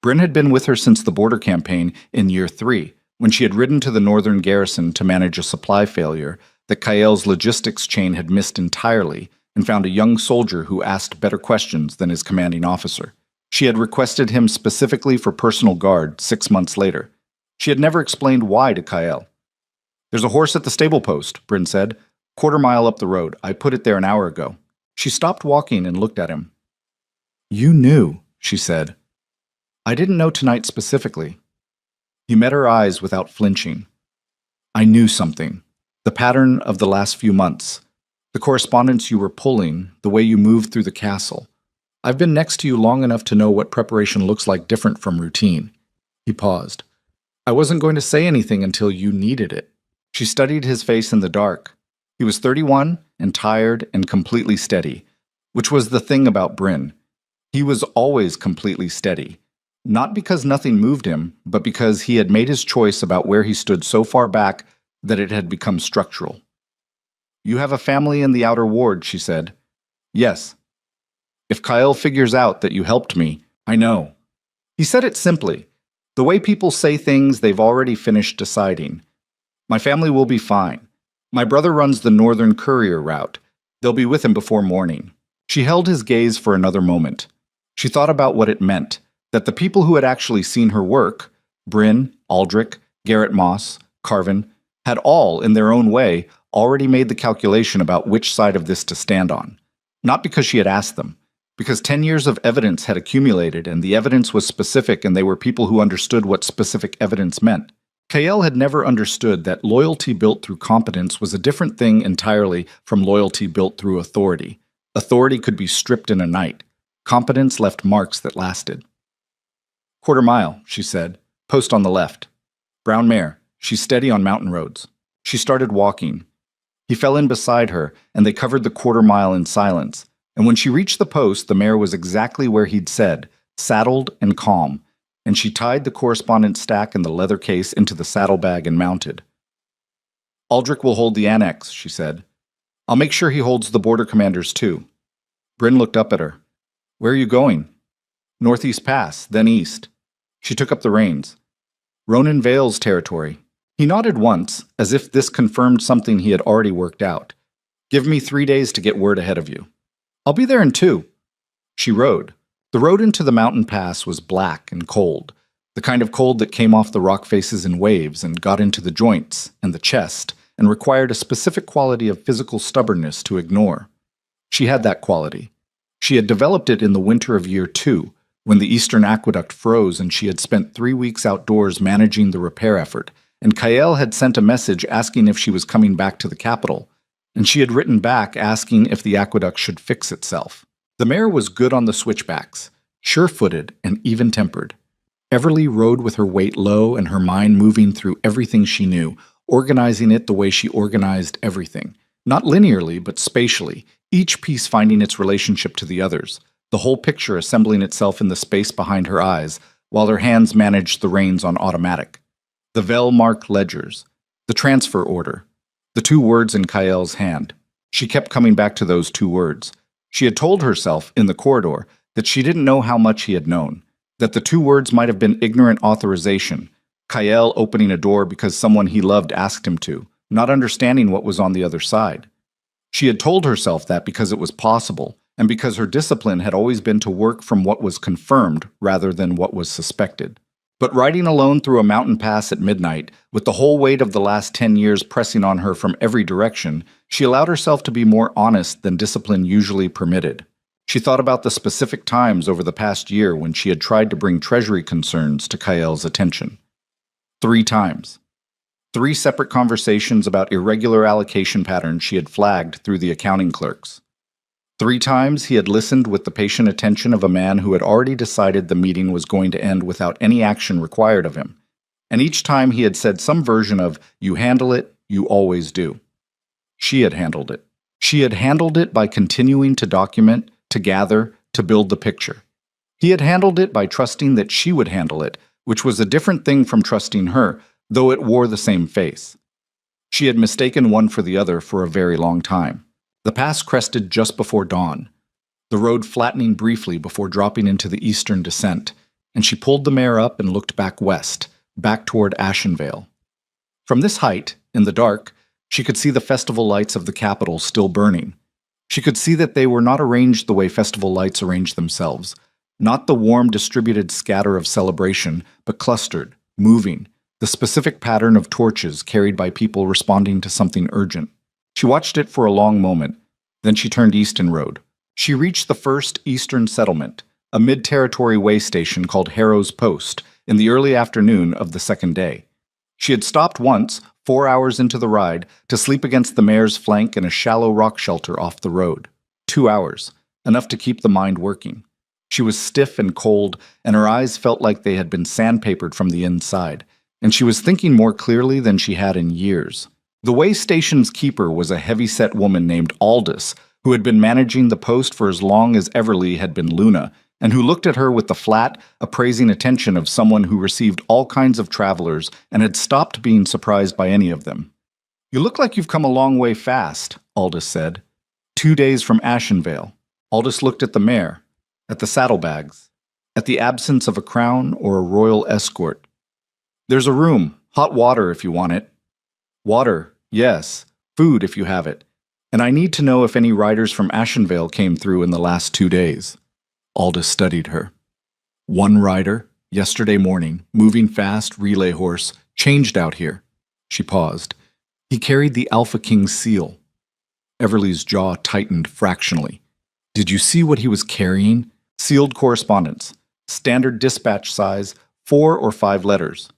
Bryn had been with her since the border campaign in year 3, When she had ridden to the northern garrison to manage a supply failure that Kael's logistics chain had missed entirely, and found a young soldier who asked better questions than his commanding officer. She had requested him specifically for personal guard 6 months later. She had never explained why to Kael. "There's a horse at the stable post," Bryn said. "Quarter-mile up the road. I put it there an hour ago." She stopped walking and looked at him. "You knew," she said. "I didn't know tonight specifically." He met her eyes without flinching. "I knew something. The pattern of the last few months. The correspondence you were pulling, the way you moved through the castle. I've been next to you long enough to know what preparation looks like different from routine." He paused. "I wasn't going to say anything until you needed it." She studied his face in the dark. He was 31 and tired and completely steady, which was the thing about Bryn. He was always completely steady. Not because nothing moved him, but because he had made his choice about where he stood so far back that it had become structural. "You have a family in the outer ward," she said. "Yes. If Kyle figures out that you helped me, I know." He said it simply, the way people say things they've already finished deciding. "My family will be fine. My brother runs the northern courier route. They'll be with him before morning." She held his gaze for another moment. She thought about what it meant, that the people who had actually seen her work, Bryn, Aldrich, Garrett Moss, Carvin, had all, in their own way, already made the calculation about which side of this to stand on. Not because she had asked them, because 10 years of evidence had accumulated and the evidence was specific and they were people who understood what specific evidence meant. Kael had never understood that loyalty built through competence was a different thing entirely from loyalty built through authority. Authority could be stripped in a night. Competence left marks that lasted. "Quarter-mile," she said. "Post on the left. Brown mare. She's steady on mountain roads." She started walking. He fell in beside her, and they covered the quarter-mile in silence. And when she reached the post, the mare was exactly where he'd said, saddled and calm, and she tied the correspondence stack in the leather case into the saddlebag and mounted. "Aldrich will hold the annex," she said. "I'll make sure he holds the border commanders too." Bryn looked up at her. "Where are you going?" "Northeast Pass, then east." She took up the reins. "Ronan Vale's territory." He nodded once, as if this confirmed something he had already worked out. "Give me 3 days to get word ahead of you." "I'll be there in 2. She rode. The road into the mountain pass was black and cold, the kind of cold that came off the rock faces in waves and got into the joints and the chest and required a specific quality of physical stubbornness to ignore. She had that quality. She had developed it in the winter of year 2, when the Eastern Aqueduct froze and she had spent 3 weeks outdoors managing the repair effort, and Kael had sent a message asking if she was coming back to the capital, and she had written back asking if the aqueduct should fix itself. The mare was good on the switchbacks, sure-footed and even-tempered. Everly rode with her weight low and her mind moving through everything she knew, organizing it the way she organized everything. Not linearly, but spatially, each piece finding its relationship to the others, the whole picture assembling itself in the space behind her eyes, while her hands managed the reins on automatic. The Vel-marked ledgers, the transfer order, the 2 words in Kael's hand. She kept coming back to those 2 words. She had told herself, in the corridor, that she didn't know how much he had known, that the 2 words might have been ignorant authorization, Kael opening a door because someone he loved asked him to, not understanding what was on the other side. She had told herself that because it was possible, and because her discipline had always been to work from what was confirmed rather than what was suspected. But riding alone through a mountain pass at midnight, with the whole weight of the last 10 years pressing on her from every direction, she allowed herself to be more honest than discipline usually permitted. She thought about the specific times over the past year when she had tried to bring treasury concerns to Kael's attention. 3 times. 3 separate conversations about irregular allocation patterns she had flagged through the accounting clerks. 3 times he had listened with the patient attention of a man who had already decided the meeting was going to end without any action required of him. And each time he had said some version of, "You handle it, you always do." She had handled it. She had handled it by continuing to document, to gather, to build the picture. He had handled it by trusting that she would handle it, which was a different thing from trusting her, though it wore the same face. She had mistaken one for the other for a very long time. The pass crested just before dawn, the road flattening briefly before dropping into the eastern descent, and she pulled the mare up and looked back west, back toward Ashenvale. From this height, in the dark, she could see the festival lights of the capital still burning. She could see that they were not arranged the way festival lights arrange themselves, not the warm, distributed scatter of celebration, but clustered, moving, the specific pattern of torches carried by people responding to something urgent. She watched it for a long moment, then she turned east and rode. She reached the first eastern settlement, a mid-territory way station called Harrow's Post, in the early afternoon of the second day. She had stopped once, 4 hours into the ride, to sleep against the mare's flank in a shallow rock shelter off the road. 2 hours, enough to keep the mind working. She was stiff and cold, and her eyes felt like they had been sandpapered from the inside, and she was thinking more clearly than she had in years. The way station's keeper was a heavy-set woman named Aldous, who had been managing the post for as long as Everly had been Luna, and who looked at her with the flat, appraising attention of someone who received all kinds of travelers and had stopped being surprised by any of them. "You look like you've come a long way fast," Aldous said. 2 days from Ashenvale. Aldous looked at the mare, at the saddlebags, at the absence of a crown or a royal escort. "There's a room, hot water if you want it." "Water, yes, food if you have it. And I need to know if any riders from Ashenvale came through in the last 2 days. Aldous studied her. "One rider, yesterday morning, moving fast, relay horse, changed out here." She paused. "He carried the Alpha King's seal." Everly's jaw tightened fractionally. "Did you see what he was carrying?" "Sealed correspondence. Standard dispatch size, 4 or 5 letters."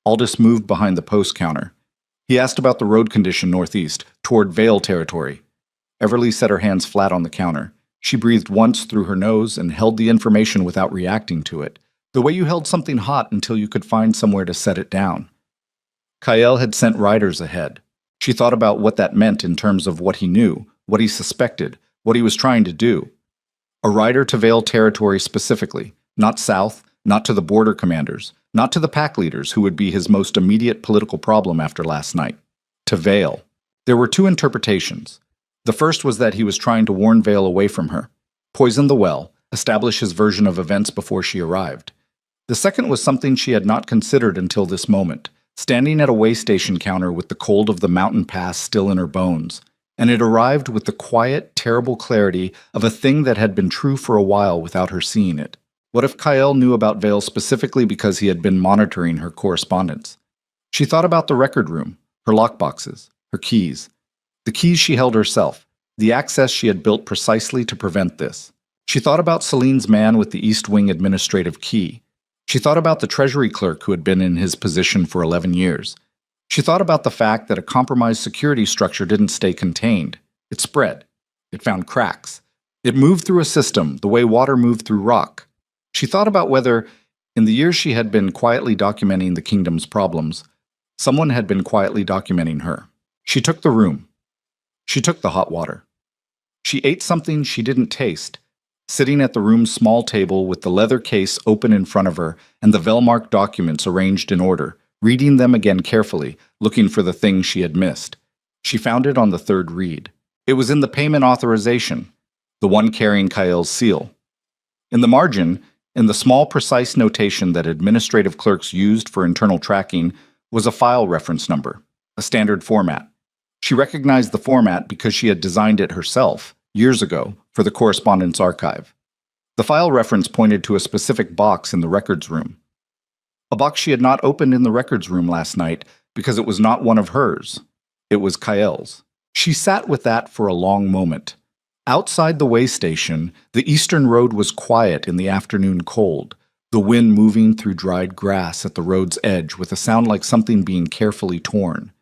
Aldous moved behind the post counter. He asked about the road condition northeast, toward Vale territory. Everly set her hands flat on the counter. She breathed once through her nose and held the information without reacting to it, the way you held something hot until you could find somewhere to set it down. Kyle had sent riders ahead. She thought about what that meant in terms of what he knew, what he suspected, what he was trying to do. A rider to Vale territory specifically, not south, not to the border commanders, not to the pack leaders who would be his most immediate political problem after last night. To Vale. There were 2 interpretations. The first was that he was trying to warn Vale away from her, poison the well, establish his version of events before she arrived. The second was something she had not considered until this moment, standing at a way station counter with the cold of the mountain pass still in her bones. And it arrived with the quiet, terrible clarity of a thing that had been true for a while without her seeing it. What if Kyle knew about Vale specifically because he had been monitoring her correspondence? She thought about the record room, her lockboxes, her keys. The keys she held herself, the access she had built precisely to prevent this. She thought about Celine's man with the East Wing administrative key. She thought about the treasury clerk who had been in his position for 11 years. She thought about the fact that a compromised security structure didn't stay contained. It spread. It found cracks. It moved through a system the way water moved through rock. She thought about whether, in the years she had been quietly documenting the kingdom's problems, someone had been quietly documenting her. She took the room. She took the hot water. She ate something she didn't taste, sitting at the room's small table with the leather case open in front of her and the Velmark documents arranged in order, reading them again carefully, looking for the thing she had missed. She found it on the 3rd read. It was in the payment authorization, the one carrying Kyle's seal. In the margin, in the small precise notation that administrative clerks used for internal tracking, was a file reference number, a standard format. She recognized the format because she had designed it herself, years ago, for the correspondence archive. The file reference pointed to a specific box in the records room. A box she had not opened in the records room last night because it was not one of hers. It was Kyle's. She sat with that for a long moment. Outside the way station, the eastern road was quiet in the afternoon cold, the wind moving through dried grass at the road's edge with a sound like something being carefully torn.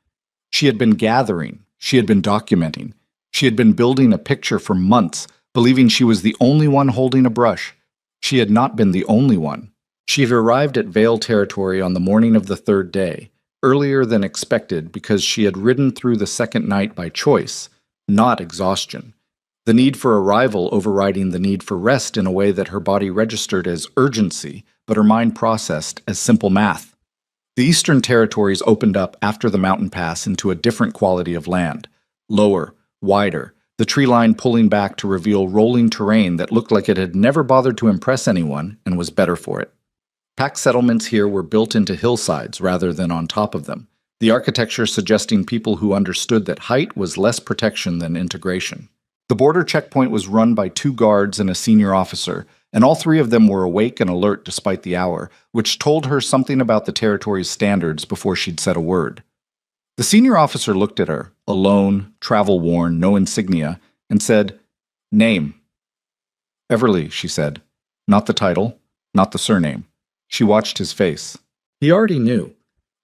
She had been gathering, she had been documenting, she had been building a picture for months, believing she was the only one holding a brush. She had not been the only one. She had arrived at Vale territory on the morning of the 3rd day, earlier than expected because she had ridden through the second night by choice, not exhaustion. The need for arrival overriding the need for rest in a way that her body registered as urgency, but her mind processed as simple math. The eastern territories opened up after the mountain pass into a different quality of land, lower, wider, the tree line pulling back to reveal rolling terrain that looked like it had never bothered to impress anyone and was better for it. Pack settlements here were built into hillsides rather than on top of them, the architecture suggesting people who understood that height was less protection than integration. The border checkpoint was run by 2 guards and a senior officer, and all 3 of them were awake and alert despite the hour, which told her something about the territory's standards before she'd said a word. The senior officer looked at her, alone, travel-worn, no insignia, and said, "Name." "Everly," she said. Not the title, not the surname. She watched his face. He already knew.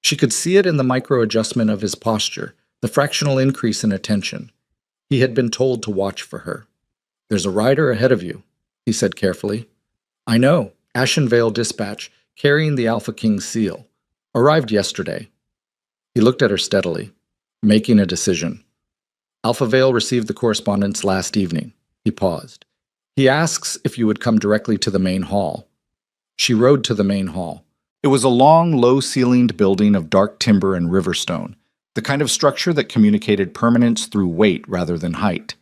She could see it in the micro-adjustment of his posture, the fractional increase in attention. He had been told to watch for her. "There's a rider ahead of you," he said carefully. "I know. Ashenvale Dispatch, carrying the Alpha King seal. Arrived yesterday." He looked at her steadily, making a decision. "Alpha Vale received the correspondence last evening." He paused. "He asks if you would come directly to the main hall." She rode to the main hall. It was a long, low-ceilinged building of dark timber and riverstone, the kind of structure that communicated permanence through weight rather than height.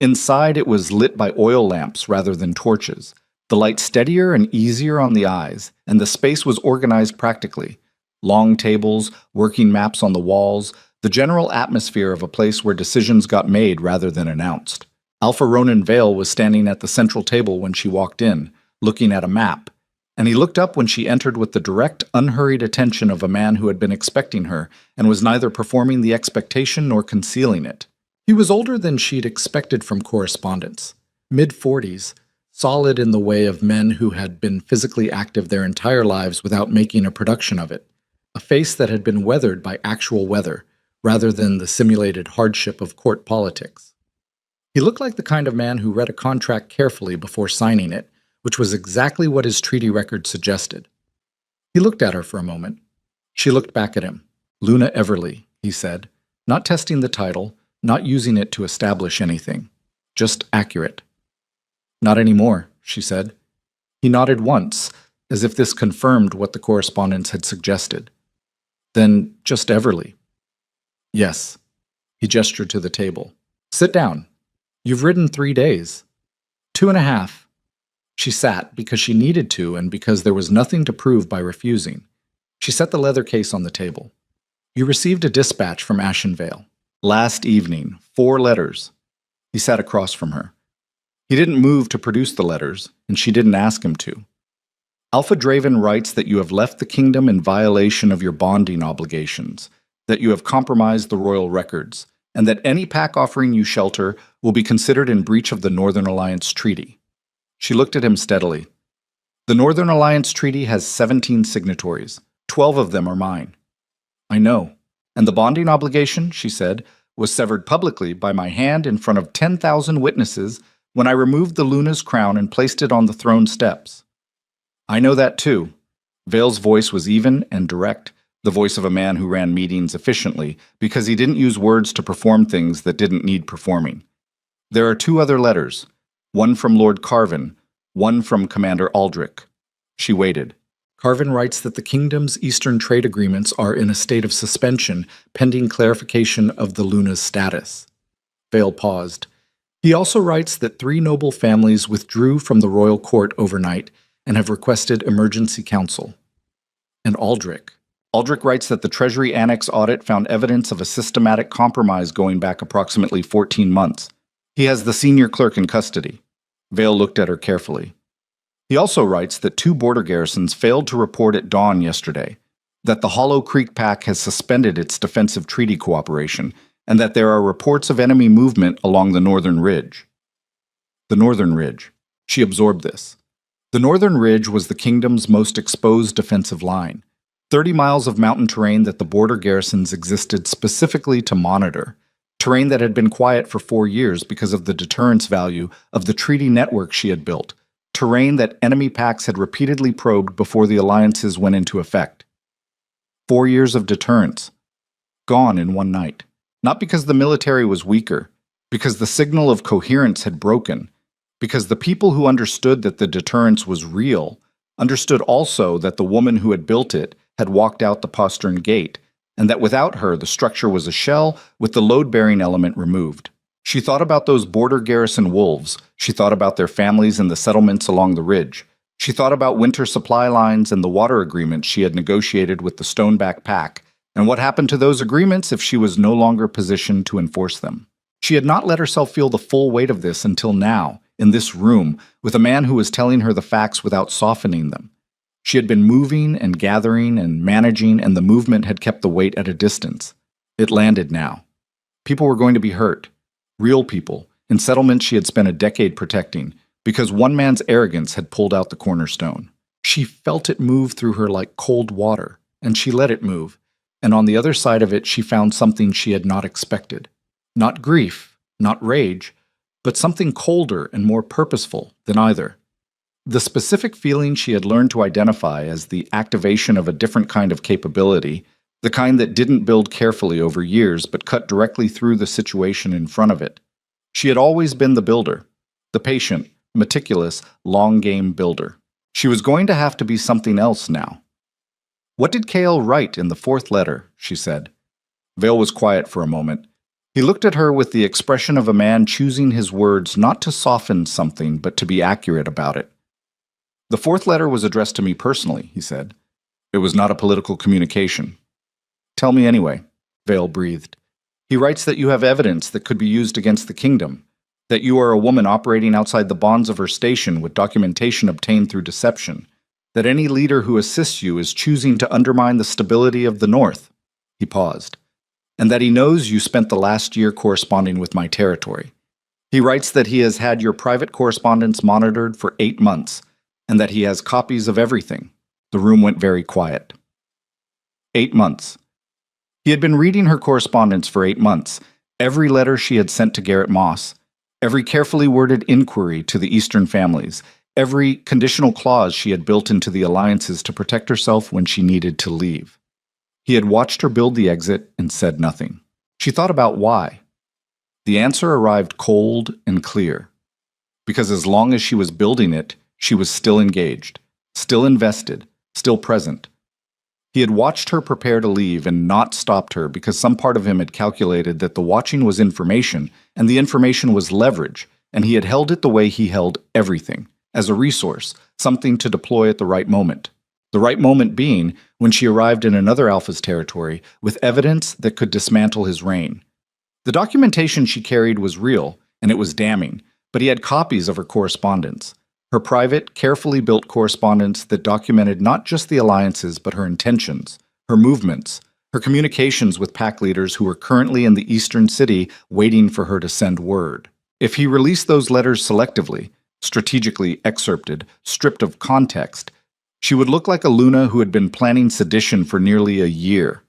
Inside, it was lit by oil lamps rather than torches, the light steadier and easier on the eyes, and the space was organized practically. Long tables, working maps on the walls, the general atmosphere of a place where decisions got made rather than announced. Alpha Ronan Vale was standing at the central table when she walked in, looking at a map, and he looked up when she entered with the direct, unhurried attention of a man who had been expecting her and was neither performing the expectation nor concealing it. He was older than she'd expected from correspondence, mid-40s, solid in the way of men who had been physically active their entire lives without making a production of it, a face that had been weathered by actual weather, rather than the simulated hardship of court politics. He looked like the kind of man who read a contract carefully before signing it, which was exactly what his treaty record suggested. He looked at her for a moment. She looked back at him. "Luna Everly," he said, not testing the title, not using it to establish anything. Just accurate. "Not anymore," she said. He nodded once, as if this confirmed what the correspondence had suggested. "Then just Everly." "Yes." He gestured to the table. "Sit down. You've ridden 3 days." 2.5. She sat because she needed to and because there was nothing to prove by refusing. She set the leather case on the table. "You received a dispatch from Ashenvale. Last evening, 4 letters. He sat across from her. He didn't move to produce the letters, and she didn't ask him to. "Alpha Draven writes that you have left the kingdom in violation of your bonding obligations, that you have compromised the royal records, and that any pack offering you shelter will be considered in breach of the Northern Alliance Treaty." She looked at him steadily. "The Northern Alliance Treaty has 17 signatories. 12 of them are mine." "I know. And the bonding obligation," she said, "was severed publicly by my hand in front of 10,000 witnesses when I removed the Luna's crown and placed it on the throne steps." "I know that too." Vale's voice was even and direct, the voice of a man who ran meetings efficiently because he didn't use words to perform things that didn't need performing. "There are 2 other letters, one from Lord Carvin, one from Commander Aldrich." She waited. "Carvin writes that the kingdom's eastern trade agreements are in a state of suspension pending clarification of the Luna's status." Vale paused. "He also writes that 3 noble families withdrew from the royal court overnight and have requested emergency counsel." "And Aldrich." "Aldrich writes that the Treasury Annex audit found evidence of a systematic compromise going back approximately 14 months. He has the senior clerk in custody." Vale looked at her carefully. "He also writes that 2 border garrisons failed to report at dawn yesterday, that the Hollow Creek Pack has suspended its defensive treaty cooperation, and that there are reports of enemy movement along the Northern Ridge." The Northern Ridge. She absorbed this. The Northern Ridge was the kingdom's most exposed defensive line, 30 miles of mountain terrain that the border garrisons existed specifically to monitor, terrain that had been quiet for 4 years because of the deterrence value of the treaty network she had built, terrain that enemy packs had repeatedly probed before the alliances went into effect. 4 years of deterrence. Gone in one night. Not because the military was weaker, because the signal of coherence had broken, because the people who understood that the deterrence was real understood also that the woman who had built it had walked out the postern gate, and that without her the structure was a shell with the load-bearing element removed. She thought about those border garrison wolves. She thought about their families in the settlements along the ridge. She thought about winter supply lines and the water agreements she had negotiated with the Stoneback Pack, and what happened to those agreements if she was no longer positioned to enforce them. She had not let herself feel the full weight of this until now, in this room, with a man who was telling her the facts without softening them. She had been moving and gathering and managing, and the movement had kept the weight at a distance. It landed now. People were going to be hurt. Real people, in settlements she had spent a decade protecting, because one man's arrogance had pulled out the cornerstone. She felt it move through her like cold water, and she let it move, and on the other side of it she found something she had not expected. Not grief, not rage, but something colder and more purposeful than either. The specific feeling she had learned to identify as the activation of a different kind of capability, the kind that didn't build carefully over years but cut directly through the situation in front of it. She had always been the builder, the patient, meticulous, long-game builder. She was going to have to be something else now. "What did Kale write in the fourth letter?" she said. Vale was quiet for a moment. He looked at her with the expression of a man choosing his words not to soften something, but to be accurate about it. "The fourth letter was addressed to me personally," he said. "It was not a political communication." "Tell me anyway," Vale breathed. "He writes that you have evidence that could be used against the kingdom, that you are a woman operating outside the bonds of her station with documentation obtained through deception, that any leader who assists you is choosing to undermine the stability of the North." He paused. "And that he knows you spent the last year corresponding with my territory. He writes that he has had your private correspondence monitored for 8 months, and that he has copies of everything." The room went very quiet. 8 months. He had been reading her correspondence for 8 months, every letter she had sent to Garrett Moss, every carefully worded inquiry to the Eastern families, every conditional clause she had built into the alliances to protect herself when she needed to leave. He had watched her build the exit and said nothing. She thought about why. The answer arrived cold and clear. Because as long as she was building it, she was still engaged, still invested, still present. He had watched her prepare to leave and not stopped her because some part of him had calculated that the watching was information and the information was leverage, and he had held it the way he held everything, as a resource, something to deploy at the right moment. The right moment being when she arrived in another Alpha's territory with evidence that could dismantle his reign. The documentation she carried was real, and it was damning, but he had copies of her correspondence. Her private, carefully built correspondence that documented not just the alliances but her intentions, her movements, her communications with pack leaders who were currently in the eastern city waiting for her to send word. If he released those letters selectively, strategically excerpted, stripped of context, she would look like a Luna who had been planning sedition for nearly a year.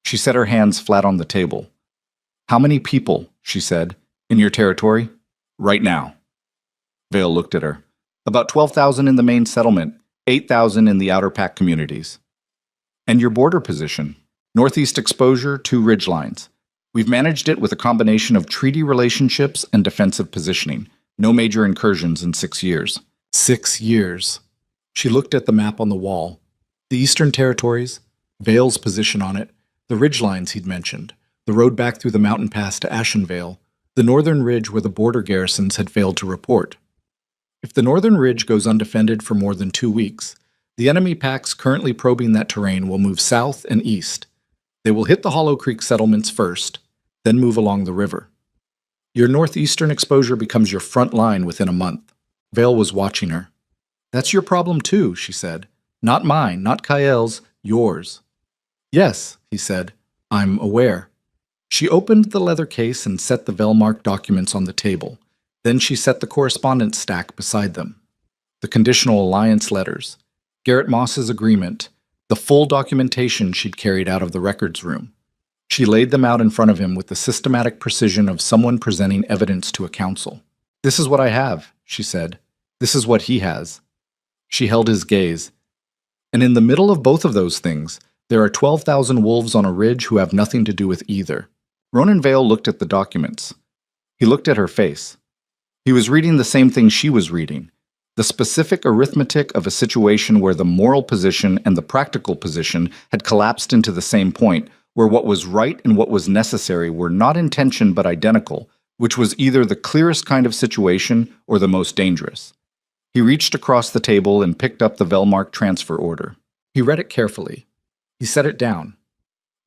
She set her hands flat on the table. "How many people," she said, "in your territory? Right now?" Vale looked at her. "About 12,000 in the main settlement, 8,000 in the outer pack communities." "And your border position? Northeast exposure, 2 ridgelines. We've managed it with a combination of treaty relationships and defensive positioning. No major incursions in 6 years." 6 years. She looked at the map on the wall. The Eastern Territories, Vale's position on it, the ridgelines he'd mentioned, the road back through the mountain pass to Ashenvale, the northern ridge where the border garrisons had failed to report. If the northern ridge goes undefended for more than 2 weeks, the enemy packs currently probing that terrain will move south and east. They will hit the Hollow Creek settlements first, then move along the river. Your northeastern exposure becomes your front line within a month. Vale was watching her. "That's your problem too," she said. "Not mine, not Kael's, yours." "Yes," he said. "I'm aware." She opened the leather case and set the Velmark documents on the table. Then she set the correspondence stack beside them. The conditional alliance letters, Garrett Moss's agreement, the full documentation she'd carried out of the records room. She laid them out in front of him with the systematic precision of someone presenting evidence to a council. "This is what I have," she said. "This is what he has." She held his gaze. "And in the middle of both of those things, there are 12,000 wolves on a ridge who have nothing to do with either." Ronan Vale looked at the documents. He looked at her face. He was reading the same thing she was reading, the specific arithmetic of a situation where the moral position and the practical position had collapsed into the same point, where what was right and what was necessary were not in tension but identical, which was either the clearest kind of situation or the most dangerous. He reached across the table and picked up the Velmark transfer order. He read it carefully. He set it down.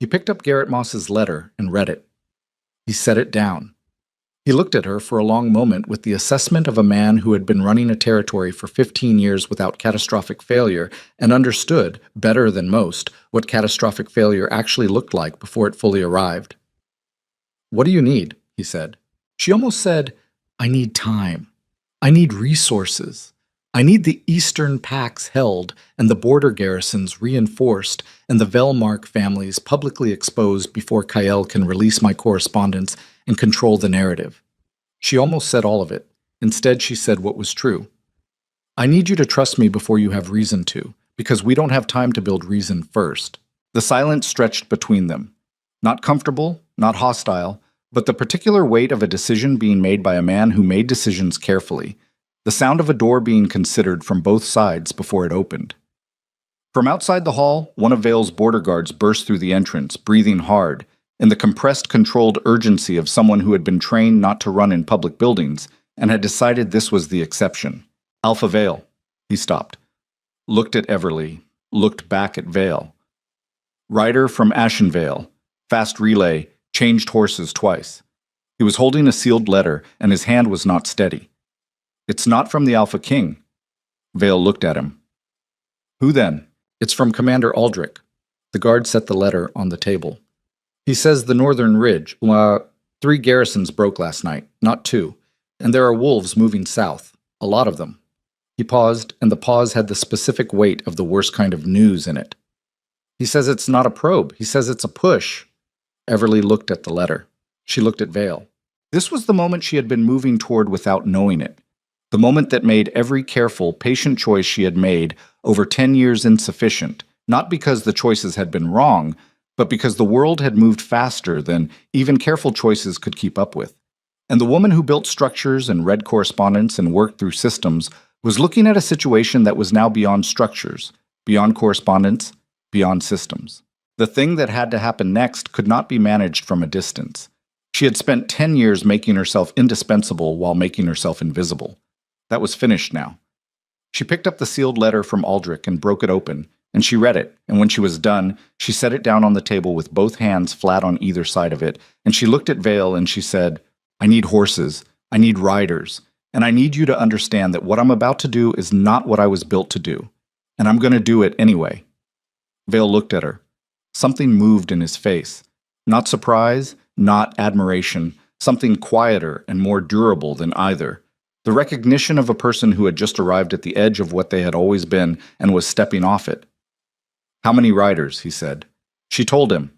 He picked up Garrett Moss's letter and read it. He set it down. He looked at her for a long moment with the assessment of a man who had been running a territory for 15 years without catastrophic failure and understood, better than most, what catastrophic failure actually looked like before it fully arrived. "What do you need?" he said. She almost said, "I need time. I need resources. I need the eastern pacts held and the border garrisons reinforced and the Velmark families publicly exposed before Kael can release my correspondence and control the narrative." She almost said all of it. Instead, she said what was true. "I need you to trust me before you have reason to, because we don't have time to build reason first." The silence stretched between them. Not comfortable, not hostile, but the particular weight of a decision being made by a man who made decisions carefully. The sound of a door being considered from both sides before it opened. From outside the hall, one of Vale's border guards burst through the entrance, breathing hard, in the compressed, controlled urgency of someone who had been trained not to run in public buildings and had decided this was the exception. "Alpha Vale." He stopped, looked at Everly, looked back at Vale. "Rider from Ashenvale, fast relay, changed horses twice." He was holding a sealed letter, and his hand was not steady. "It's not from the Alpha King." Vale looked at him. "Who then?" "It's from Commander Aldrich." The guard set the letter on the table. "He says the Northern Ridge. 3 garrisons broke last night, not 2. And there are wolves moving south. A lot of them." He paused, and the pause had the specific weight of the worst kind of news in it. "He says it's not a probe. He says it's a push." Everly looked at the letter. She looked at Vale. This was the moment she had been moving toward without knowing it. The moment that made every careful, patient choice she had made over 10 years insufficient, not because the choices had been wrong, but because the world had moved faster than even careful choices could keep up with. And the woman who built structures and read correspondence and worked through systems was looking at a situation that was now beyond structures, beyond correspondence, beyond systems. The thing that had to happen next could not be managed from a distance. She had spent 10 years making herself indispensable while making herself invisible. That was finished now. She picked up the sealed letter from Aldrich and broke it open, and she read it, and when she was done, she set it down on the table with both hands flat on either side of it, and she looked at Vale and she said, "I need horses, I need riders, and I need you to understand that what I'm about to do is not what I was built to do, and I'm going to do it anyway." Vale looked at her. Something moved in his face. Not surprise, not admiration, something quieter and more durable than either. The recognition of a person who had just arrived at the edge of what they had always been and was stepping off it. "How many riders?" he said. She told him.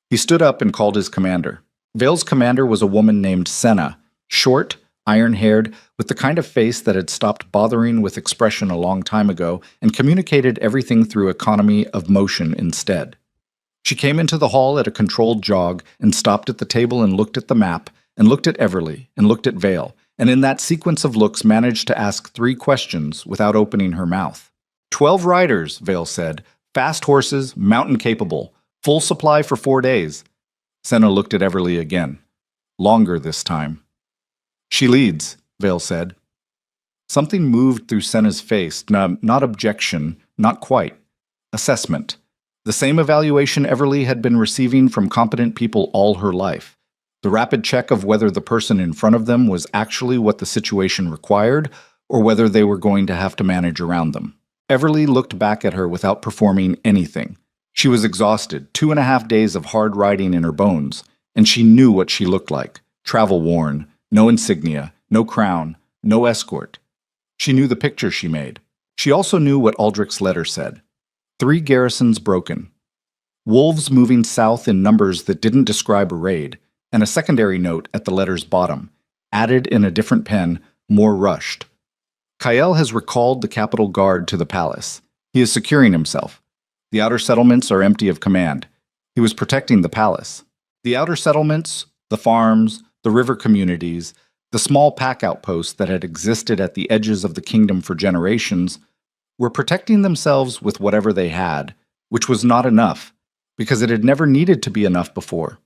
He stood up and called his commander. Vale's commander was a woman named Senna, short, iron-haired, with the kind of face that had stopped bothering with expression a long time ago and communicated everything through economy of motion instead. She came into the hall at a controlled jog and stopped at the table and looked at the map and looked at Everly and looked at Vale, and in that sequence of looks managed to ask 3 questions without opening her mouth. 12 riders, Vale said. Fast horses, mountain-capable. Full supply for 4 days. Senna looked at Everly again. Longer this time. She leads, Vale said. Something moved through Senna's face, not objection, not quite. Assessment. The same evaluation Everly had been receiving from competent people all her life. The rapid check of whether the person in front of them was actually what the situation required, or whether they were going to have to manage around them. Everly looked back at her without performing anything. She was exhausted, 2.5 days of hard riding in her bones, and she knew what she looked like, travel-worn, no insignia, no crown, no escort. She knew the picture she made. She also knew what Aldrich's letter said. 3 garrisons broken. Wolves moving south in numbers that didn't describe a raid, and a secondary note at the letter's bottom, added in a different pen, more rushed. Kael has recalled the Capitol Guard to the palace. He is securing himself. The outer settlements are empty of command. He was protecting the palace. The outer settlements, the farms, the river communities, the small pack outposts that had existed at the edges of the kingdom for generations, were protecting themselves with whatever they had, which was not enough, because it had never needed to be enough before.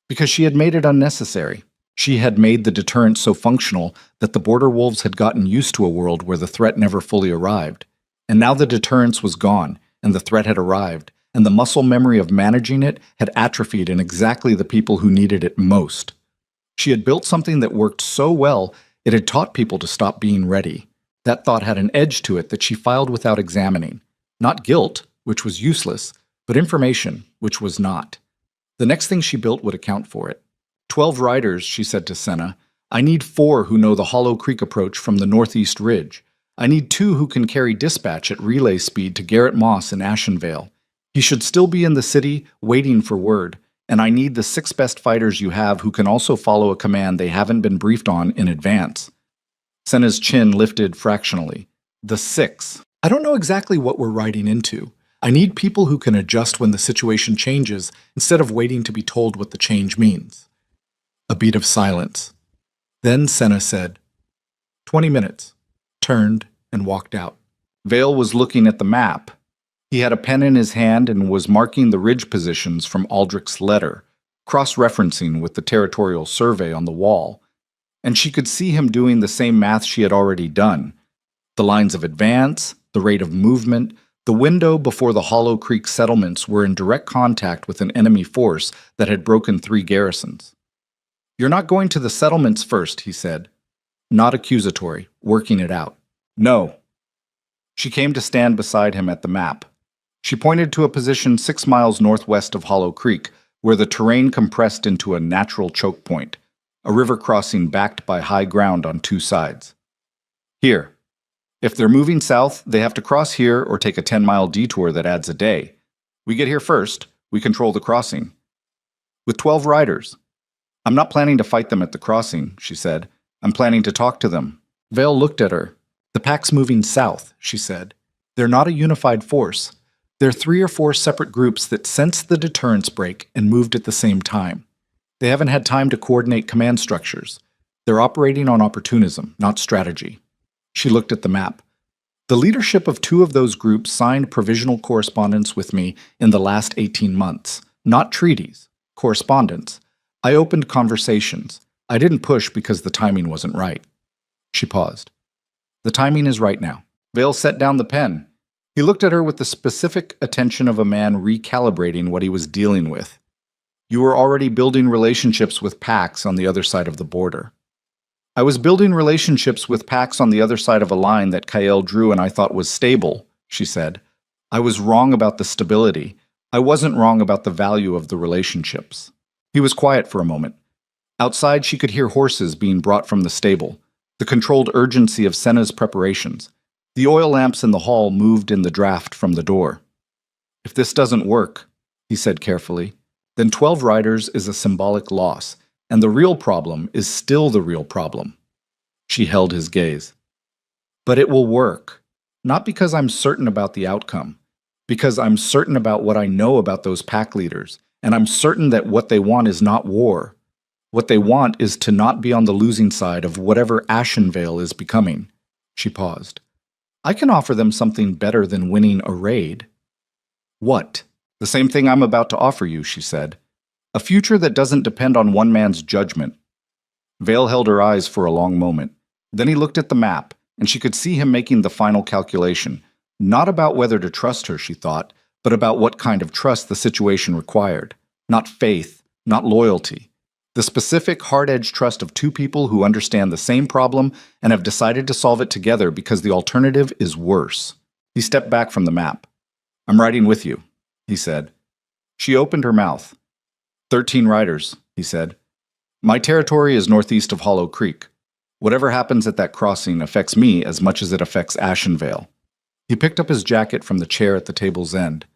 Because she had made it unnecessary. She had made the deterrent so functional that the border wolves had gotten used to a world where the threat never fully arrived. And now the deterrence was gone, and the threat had arrived, and the muscle memory of managing it had atrophied in exactly the people who needed it most. She had built something that worked so well, it had taught people to stop being ready. That thought had an edge to it that she filed without examining. Not guilt, which was useless, but information, which was not. The next thing she built would account for it. 12 riders, she said to Senna. I need 4 who know the Hollow Creek approach from the northeast ridge. I need 2 who can carry dispatch at relay speed to Garrett Moss in Ashenvale. He should still be in the city, waiting for word, and I need the 6 best fighters you have who can also follow a command they haven't been briefed on in advance. Senna's chin lifted fractionally. The 6. I don't know exactly what we're riding into. I need people who can adjust when the situation changes instead of waiting to be told what the change means. A beat of silence. Then Senna said, 20 minutes, turned, and walked out. Vale was looking at the map. He had a pen in his hand and was marking the ridge positions from Aldrich's letter, cross-referencing with the territorial survey on the wall. And she could see him doing the same math she had already done. The lines of advance, the rate of movement, the window before the Hollow Creek settlements were in direct contact with an enemy force that had broken 3 garrisons. You're not going to the settlements first, he said. Not accusatory, working it out. No. She came to stand beside him at the map. She pointed to a position 6 miles northwest of Hollow Creek, where the terrain compressed into a natural choke point, a river crossing backed by high ground on 2 sides. Here. If they're moving south, they have to cross here or take a 10-mile detour that adds a day. We get here first. We control the crossing. With 12 riders. I'm not planning to fight them at the crossing, she said. I'm planning to talk to them. Vale looked at her. The pack's moving south, she said. They're not a unified force. They're 3 or 4 separate groups that sensed the deterrence break and moved at the same time. They haven't had time to coordinate command structures. They're operating on opportunism, not strategy. She looked at the map. The leadership of 2 of those groups signed provisional correspondence with me in the last 18 months. Not treaties, correspondence. I opened conversations. I didn't push because the timing wasn't right. She paused. The timing is right now. Vale set down the pen. He looked at her with the specific attention of a man recalibrating what he was dealing with. You were already building relationships with packs on the other side of the border. I was building relationships with packs on the other side of a line that Kael drew and I thought was stable, she said. I was wrong about the stability. I wasn't wrong about the value of the relationships. He was quiet for a moment. Outside, she could hear horses being brought from the stable, the controlled urgency of Senna's preparations. The oil lamps in the hall moved in the draft from the door. If this doesn't work, he said carefully, then 12 riders is a symbolic loss, and the real problem is still the real problem. She held his gaze. But it will work, not because I'm certain about the outcome, because I'm certain about what I know about those pack leaders, and I'm certain that what they want is not war. What they want is to not be on the losing side of whatever Ashenvale is becoming. She paused. I can offer them something better than winning a raid. What? The same thing I'm about to offer you, she said. A future that doesn't depend on one man's judgment. Vale held her eyes for a long moment. Then he looked at the map, and she could see him making the final calculation. Not about whether to trust her, she thought, but about what kind of trust the situation required. Not faith, not loyalty. The specific, hard-edged trust of 2 people who understand the same problem and have decided to solve it together because the alternative is worse. He stepped back from the map. I'm riding with you, he said. She opened her mouth. 13 riders, he said. My territory is northeast of Hollow Creek. Whatever happens at that crossing affects me as much as it affects Ashenvale. He picked up his jacket from the chair at the table's end.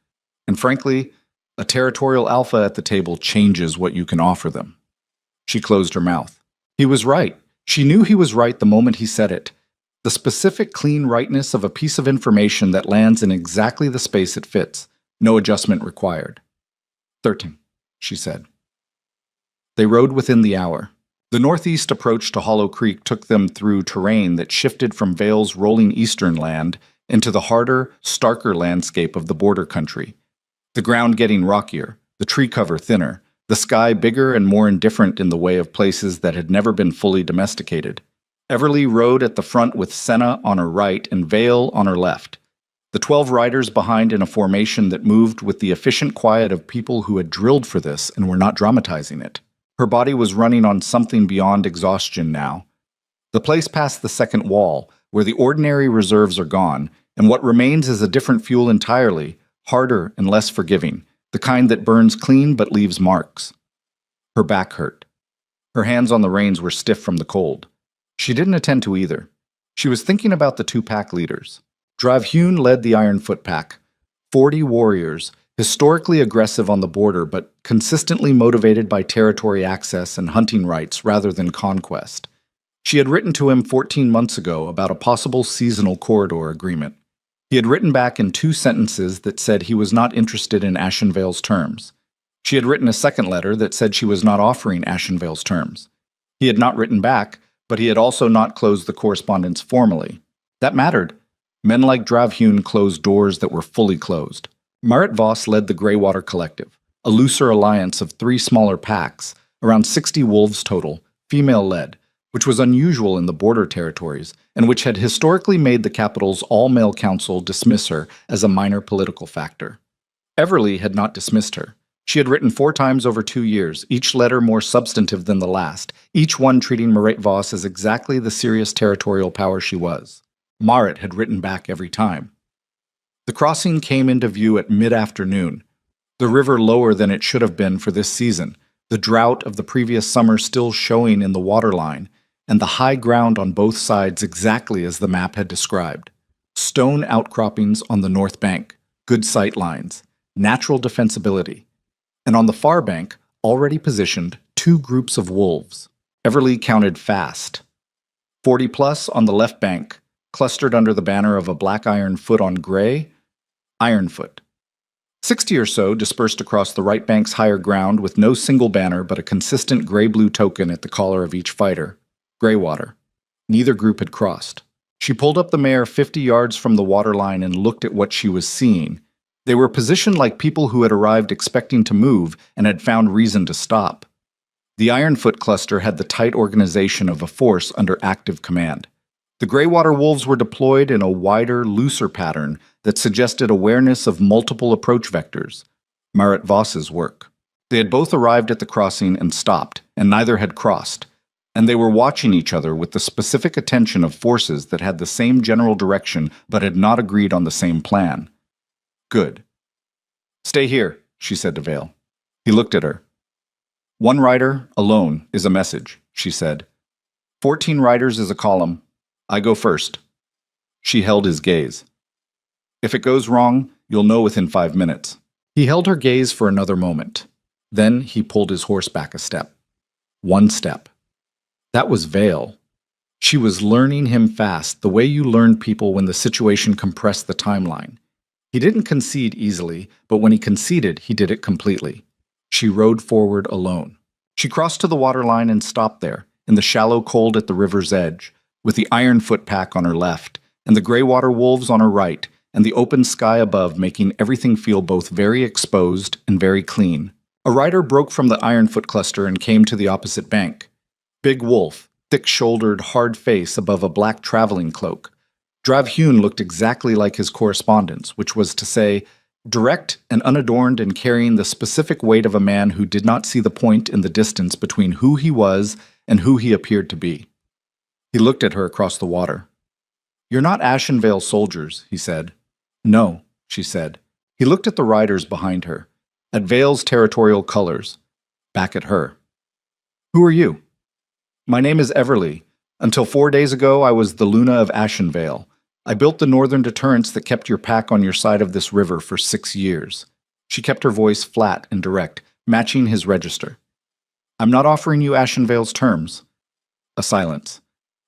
And frankly, a territorial alpha at the table changes what you can offer them. She closed her mouth. He was right. She knew he was right the moment he said it. The specific clean rightness of a piece of information that lands in exactly the space it fits. No adjustment required. 13. She said. They rode within the hour. The northeast approach to Hollow Creek took them through terrain that shifted from Vale's rolling eastern land into the harder, starker landscape of the border country. The ground getting rockier, the tree cover thinner, The sky bigger and more indifferent in the way of places that had never been fully domesticated. Everly rode at the front with Senna on her right and Vale on her left. The 12 riders behind in a formation that moved with the efficient quiet of people who had drilled for this and were not dramatizing it. Her body was running on something beyond exhaustion now. The place passed the second wall, where the ordinary reserves are gone, and what remains is a different fuel entirely, harder and less forgiving, the kind that burns clean but leaves marks. Her back hurt. Her hands on the reins were stiff from the cold. She didn't attend to either. She was thinking about the two pack leaders. Dravhune led the Ironfoot pack, 40 warriors, historically aggressive on the border but consistently motivated by territory access and hunting rights rather than conquest. She had written to him 14 months ago about a possible seasonal corridor agreement. He had written back in 2 sentences that said he was not interested in Ashenvale's terms. She had written a second letter that said she was not offering Ashenvale's terms. He had not written back, but he had also not closed the correspondence formally. That mattered. Men like Dravhune closed doors that were fully closed. Marit Voss led the Greywater Collective, a looser alliance of 3 smaller packs, around 60 wolves total, female-led, which was unusual in the border territories, and which had historically made the capital's all-male council dismiss her as a minor political factor. Everly had not dismissed her. She had written 4 times over 2 years, each letter more substantive than the last, each one treating Marit Voss as exactly the serious territorial power she was. Marit had written back every time. The crossing came into view at mid-afternoon, the river lower than it should have been for this season, the drought of the previous summer still showing in the waterline, and the high ground on both sides exactly as the map had described. Stone outcroppings on the north bank, good sight lines, natural defensibility. And on the far bank, already positioned, 2 groups of wolves. Everly counted fast. 40 plus on the left bank, clustered under the banner of a black iron foot on gray, Ironfoot. 60 or so dispersed across the right bank's higher ground with no single banner but a consistent gray-blue token at the collar of each fighter. Greywater. Neither group had crossed. She pulled up the mare 50 yards from the waterline and looked at what she was seeing. They were positioned like people who had arrived expecting to move and had found reason to stop. The Ironfoot cluster had the tight organization of a force under active command. The Greywater wolves were deployed in a wider, looser pattern that suggested awareness of multiple approach vectors. Marit Voss's work. They had both arrived at the crossing and stopped, and neither had crossed. And they were watching each other with the specific attention of forces that had the same general direction but had not agreed on the same plan. Good. Stay here, she said to Vale. He looked at her. 1 rider, alone, is a message, she said. 14 riders is a column. I go first. She held his gaze. If it goes wrong, you'll know within 5 minutes. He held her gaze for another moment. Then he pulled his horse back a step. 1 step. That was Vale. She was learning him fast, the way you learn people when the situation compressed the timeline. He didn't concede easily, but when he conceded, he did it completely. She rode forward alone. She crossed to the waterline and stopped there, in the shallow cold at the river's edge, with the Ironfoot pack on her left, and the Greywater wolves on her right, and the open sky above making everything feel both very exposed and very clean. A rider broke from the Ironfoot cluster and came to the opposite bank. Big wolf, thick-shouldered, hard face above a black traveling cloak. Dravhune looked exactly like his correspondence, which was to say, direct and unadorned and carrying the specific weight of a man who did not see the point in the distance between who he was and who he appeared to be. He looked at her across the water. You're not Ashenvale soldiers, he said. No, she said. He looked at the riders behind her, at Vale's territorial colors, back at her. Who are you? My name is Everly. Until 4 days ago, I was the Luna of Ashenvale. I built the northern deterrence that kept your pack on your side of this river for 6 years. She kept her voice flat and direct, matching his register. I'm not offering you Ashenvale's terms. A silence.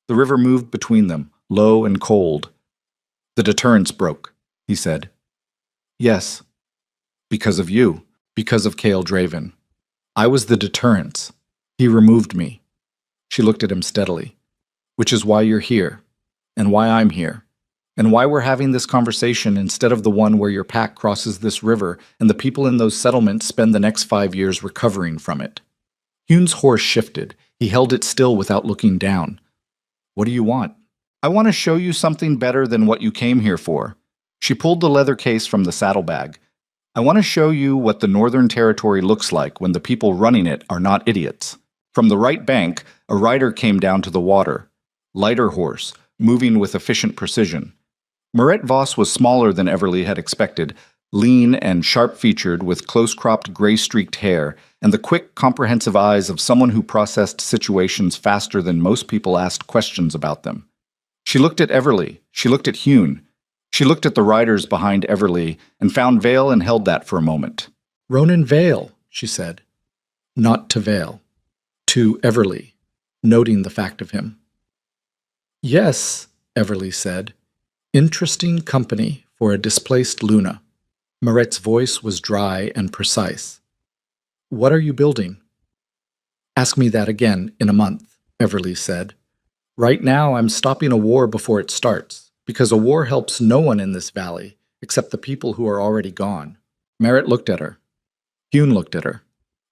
The river moved between them, low and cold. The deterrence broke, he said. Yes. Because of you. Because of Cale Draven. I was the deterrence. He removed me. She looked at him steadily. Which is why you're here, and why I'm here. and why we're having this conversation instead of the one where your pack crosses this river and the people in those settlements spend the next 5 years recovering from it. Hune's horse shifted. He held it still without looking down. What do you want? I want to show you something better than what you came here for. She pulled the leather case from the saddlebag. I want to show you what the Northern Territory looks like when the people running it are not idiots. From the right bank, a rider came down to the water. Lighter horse, moving with efficient precision. Moret Voss was smaller than Everly had expected, lean and sharp-featured with close-cropped gray-streaked hair and the quick, comprehensive eyes of someone who processed situations faster than most people asked questions about them. She looked at Everly. She looked at Hune. She looked at the riders behind Everly and found Vale and held that for a moment. Ronan Vale, she said. Not to Vale. To Everly, noting the fact of him. Yes, Everly said. Interesting company for a displaced Luna. Moret's voice was dry and precise. What are you building? Ask me that again in a month, Everly said. Right now I'm stopping a war before it starts, because a war helps no one in this valley except the people who are already gone. Merritt looked at her. Hune looked at her.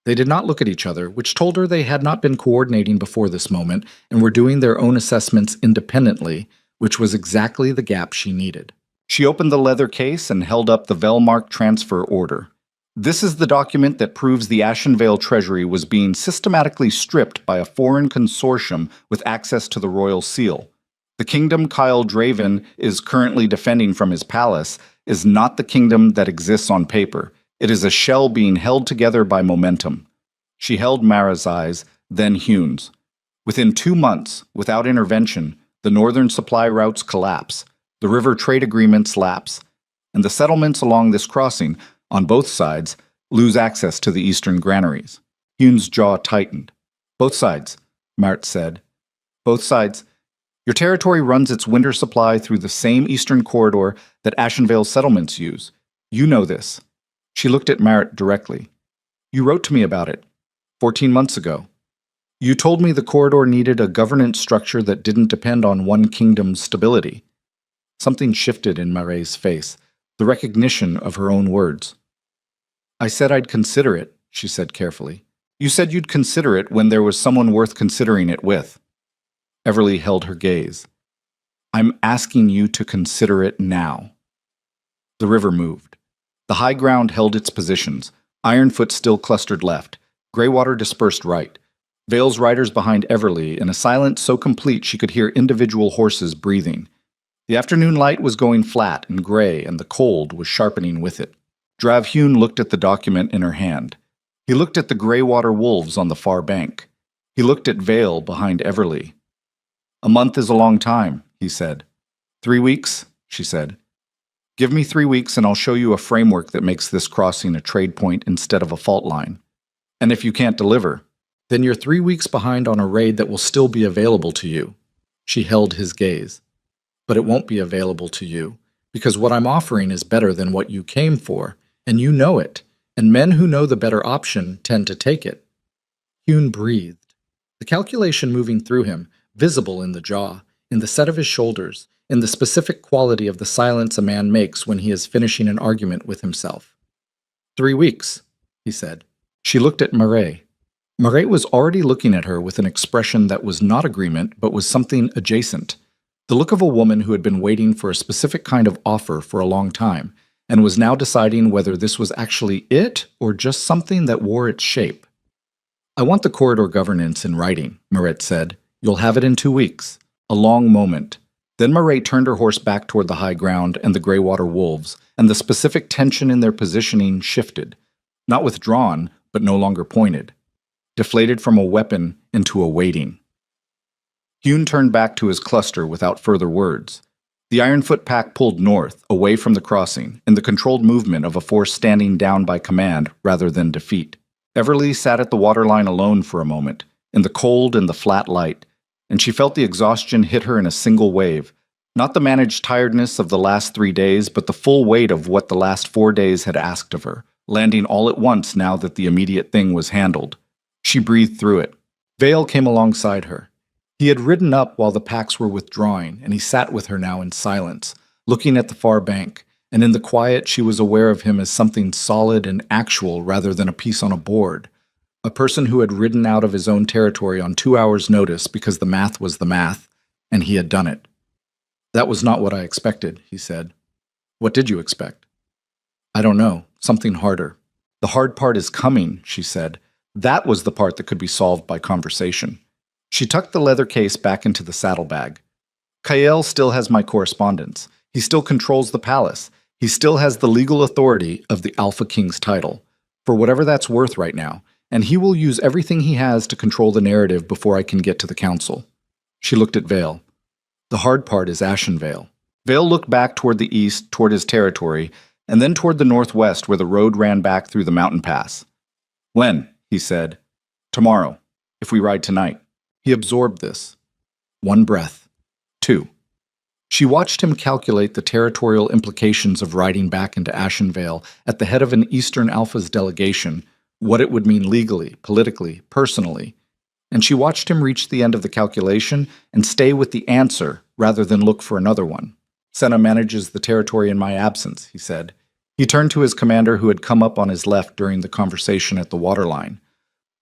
They did not look at each other, which told her they had not been coordinating before this moment and were doing their own assessments independently, which was exactly the gap she needed. She opened the leather case and held up the Velmark transfer order. This is the document that proves the Ashenvale treasury was being systematically stripped by a foreign consortium with access to the royal seal. The kingdom Kyle Draven is currently defending from his palace is not the kingdom that exists on paper. It is a shell being held together by momentum. She held Mara's eyes, then Hune's. Within 2 months, without intervention, the northern supply routes collapse, the river trade agreements lapse, and the settlements along this crossing, on both sides, lose access to the eastern granaries. Hune's jaw tightened. Both sides, Mart said. Both sides. Your territory runs its winter supply through the same eastern corridor that Ashenvale settlements use. You know this. She looked at Merritt directly. You wrote to me about it 14 months ago. You told me the corridor needed a governance structure that didn't depend on one kingdom's stability. Something shifted in Maret's face, the recognition of her own words. I said I'd consider it, she said carefully. You said you'd consider it when there was someone worth considering it with. Everly held her gaze. I'm asking you to consider it now. The river moved. The high ground held its positions. Ironfoot still clustered left. Greywater dispersed right. Vale's riders behind Everly in a silence so complete she could hear individual horses breathing. The afternoon light was going flat and gray, and the cold was sharpening with it. Drav Hune looked at the document in her hand. He looked at the Greywater wolves on the far bank. He looked at Vale behind Everly. A month is a long time, he said. 3 weeks, she said. Give me 3 weeks and I'll show you a framework that makes this crossing a trade point instead of a fault line. And if you can't deliver, then you're 3 weeks behind on a raid that will still be available to you. She held his gaze. But it won't be available to you, because what I'm offering is better than what you came for, and you know it, and men who know the better option tend to take it. Hune breathed. The calculation moving through him, visible in the jaw, in the set of his shoulders, in the specific quality of the silence a man makes when he is finishing an argument with himself. 3 weeks, he said. She looked at Maret. Maret was already looking at her with an expression that was not agreement, but was something adjacent. The look of a woman who had been waiting for a specific kind of offer for a long time, and was now deciding whether this was actually it or just something that wore its shape. I want the corridor governance in writing, Maret said. You'll have it in 2 weeks. A long moment. Then Maret turned her horse back toward the high ground and the Greywater wolves, and the specific tension in their positioning shifted. Not withdrawn, but no longer pointed. Deflated from a weapon into a waiting. Hune turned back to his cluster without further words. The Ironfoot pack pulled north, away from the crossing, in the controlled movement of a force standing down by command rather than defeat. Everly sat at the waterline alone for a moment, in the cold and the flat light, and she felt the exhaustion hit her in a single wave. Not the managed tiredness of the last 3 days, but the full weight of what the last 4 days had asked of her, landing all at once now that the immediate thing was handled. She breathed through it. Vale came alongside her. He had ridden up while the packs were withdrawing, and he sat with her now in silence, looking at the far bank, and in the quiet she was aware of him as something solid and actual rather than a piece on a board. A person who had ridden out of his own territory on 2 hours' notice because the math was the math, and he had done it. "That was not what I expected," he said. "What did you expect?" "I don't know. Something harder." "The hard part is coming," she said. That was the part that could be solved by conversation. She tucked the leather case back into the saddlebag. "Kael still has my correspondence. He still controls the palace. He still has the legal authority of the Alpha King's title, for whatever that's worth right now, and he will use everything he has to control the narrative before I can get to the council." She looked at Vale. "The hard part is Ashenvale." Vale looked back toward the east, toward his territory, and then toward the northwest where the road ran back through the mountain pass. "When?" he said. "Tomorrow, if we ride tonight." He absorbed this. 1 breath. 2. She watched him calculate the territorial implications of riding back into Ashenvale at the head of an Eastern Alpha's delegation, what it would mean legally, politically, personally. And she watched him reach the end of the calculation and stay with the answer rather than look for another one. "Senna manages the territory in my absence," he said. He turned to his commander who had come up on his left during the conversation at the waterline.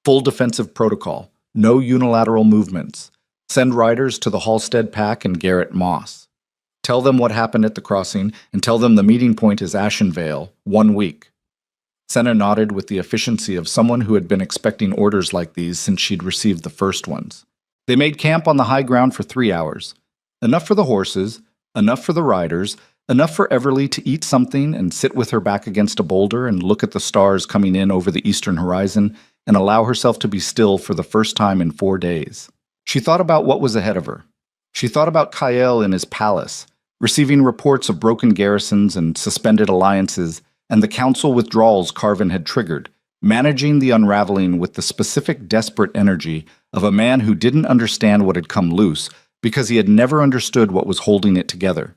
"Full defensive protocol. No unilateral movements. Send riders to the Halstead Pack and Garrett Moss. Tell them what happened at the crossing, and tell them the meeting point is Ashenvale, 1 week." Senna nodded with the efficiency of someone who had been expecting orders like these since she'd received the first ones. They made camp on the high ground for 3 hours. Enough for the horses, enough for the riders, enough for Everly to eat something and sit with her back against a boulder and look at the stars coming in over the eastern horizon and allow herself to be still for the first time in 4 days. She thought about what was ahead of her. She thought about Kael in his palace, receiving reports of broken garrisons and suspended alliances, and the council withdrawals Carvin had triggered, managing the unraveling with the specific desperate energy of a man who didn't understand what had come loose because he had never understood what was holding it together.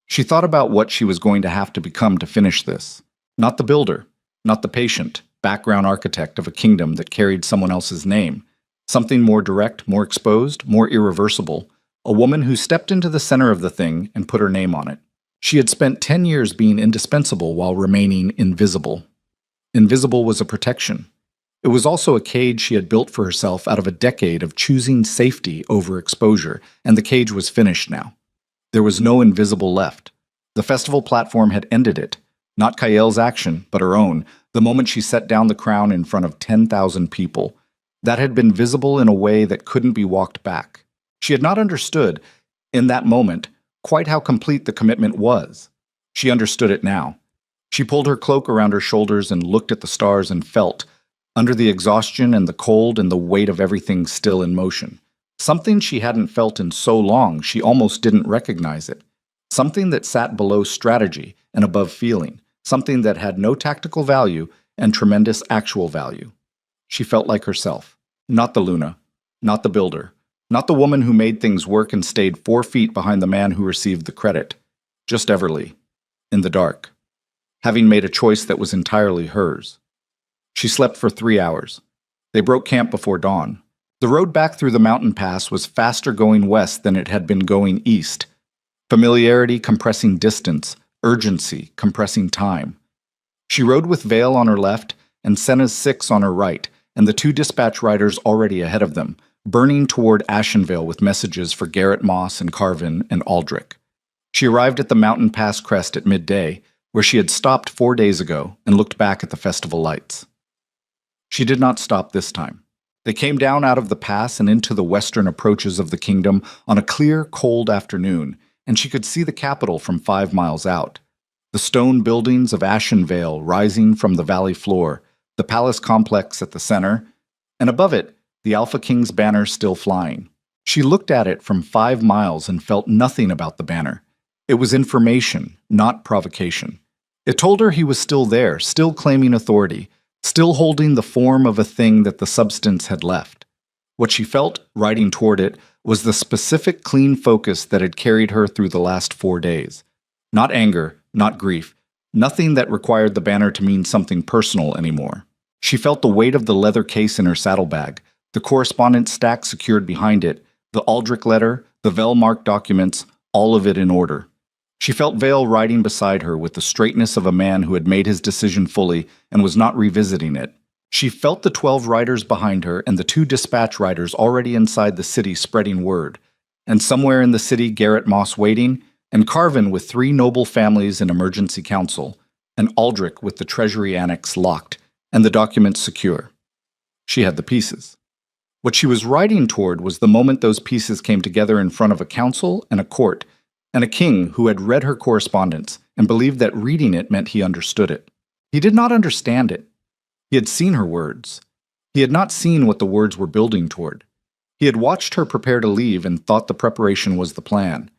She thought about what she was going to have to become to finish this. Not the builder, not the patient, background architect of a kingdom that carried someone else's name. Something more direct, more exposed, more irreversible. A woman who stepped into the center of the thing and put her name on it. She had spent 10 years being indispensable while remaining invisible. Invisible was a protection. It was also a cage she had built for herself out of a decade of choosing safety over exposure, and the cage was finished now. There was no invisible left. The festival platform had ended it. Not Kael's action, but her own, the moment she set down the crown in front of 10,000 people. That had been visible in a way that couldn't be walked back. She had not understood, in that moment, quite how complete the commitment was. She understood it now. She pulled her cloak around her shoulders and looked at the stars and felt, under the exhaustion and the cold and the weight of everything still in motion, something she hadn't felt in so long she almost didn't recognize it. Something that sat below strategy and above feeling, something that had no tactical value and tremendous actual value. She felt like herself, not the Luna, not the builder, not the woman who made things work and stayed 4 feet behind the man who received the credit, just Everly, in the dark, having made a choice that was entirely hers. She slept for 3 hours. They broke camp before dawn. The road back through the mountain pass was faster going west than it had been going east. Familiarity compressing distance, urgency compressing time. She rode with Vale on her left and Senna's 6 on her right, and the 2 dispatch riders already ahead of them, burning toward Ashenvale with messages for Garrett Moss and Carvin and Aldrich. She arrived at the mountain pass crest at midday, where she had stopped 4 days ago and looked back at the festival lights. She did not stop this time. They came down out of the pass and into the western approaches of the kingdom on a clear, cold afternoon, and she could see the capital from 5 miles out. The stone buildings of Ashenvale rising from the valley floor, the palace complex at the center, and above it, the Alpha King's banner still flying. She looked at it from 5 miles and felt nothing about the banner. It was information, not provocation. It told her he was still there, still claiming authority, still holding the form of a thing that the substance had left. What she felt, riding toward it, was the specific clean focus that had carried her through the last 4 days. Not anger, not grief, nothing that required the banner to mean something personal anymore. She felt the weight of the leather case in her saddlebag, the correspondence stack secured behind it, the Aldrich letter, the Vell-marked documents, all of it in order. She felt Vale riding beside her with the straightness of a man who had made his decision fully and was not revisiting it. She felt the 12 riders behind her and the 2 dispatch riders already inside the city spreading word. And somewhere in the city, Garrett Moss waiting, and Carvin with 3 noble families in emergency council, and Aldrich with the Treasury Annex locked, and the documents secure. She had the pieces. What she was riding toward was the moment those pieces came together in front of a council and a court, and a king who had read her correspondence and believed that reading it meant he understood it. He did not understand it. He had seen her words. He had not seen what the words were building toward. He had watched her prepare to leave and thought the preparation was the plan.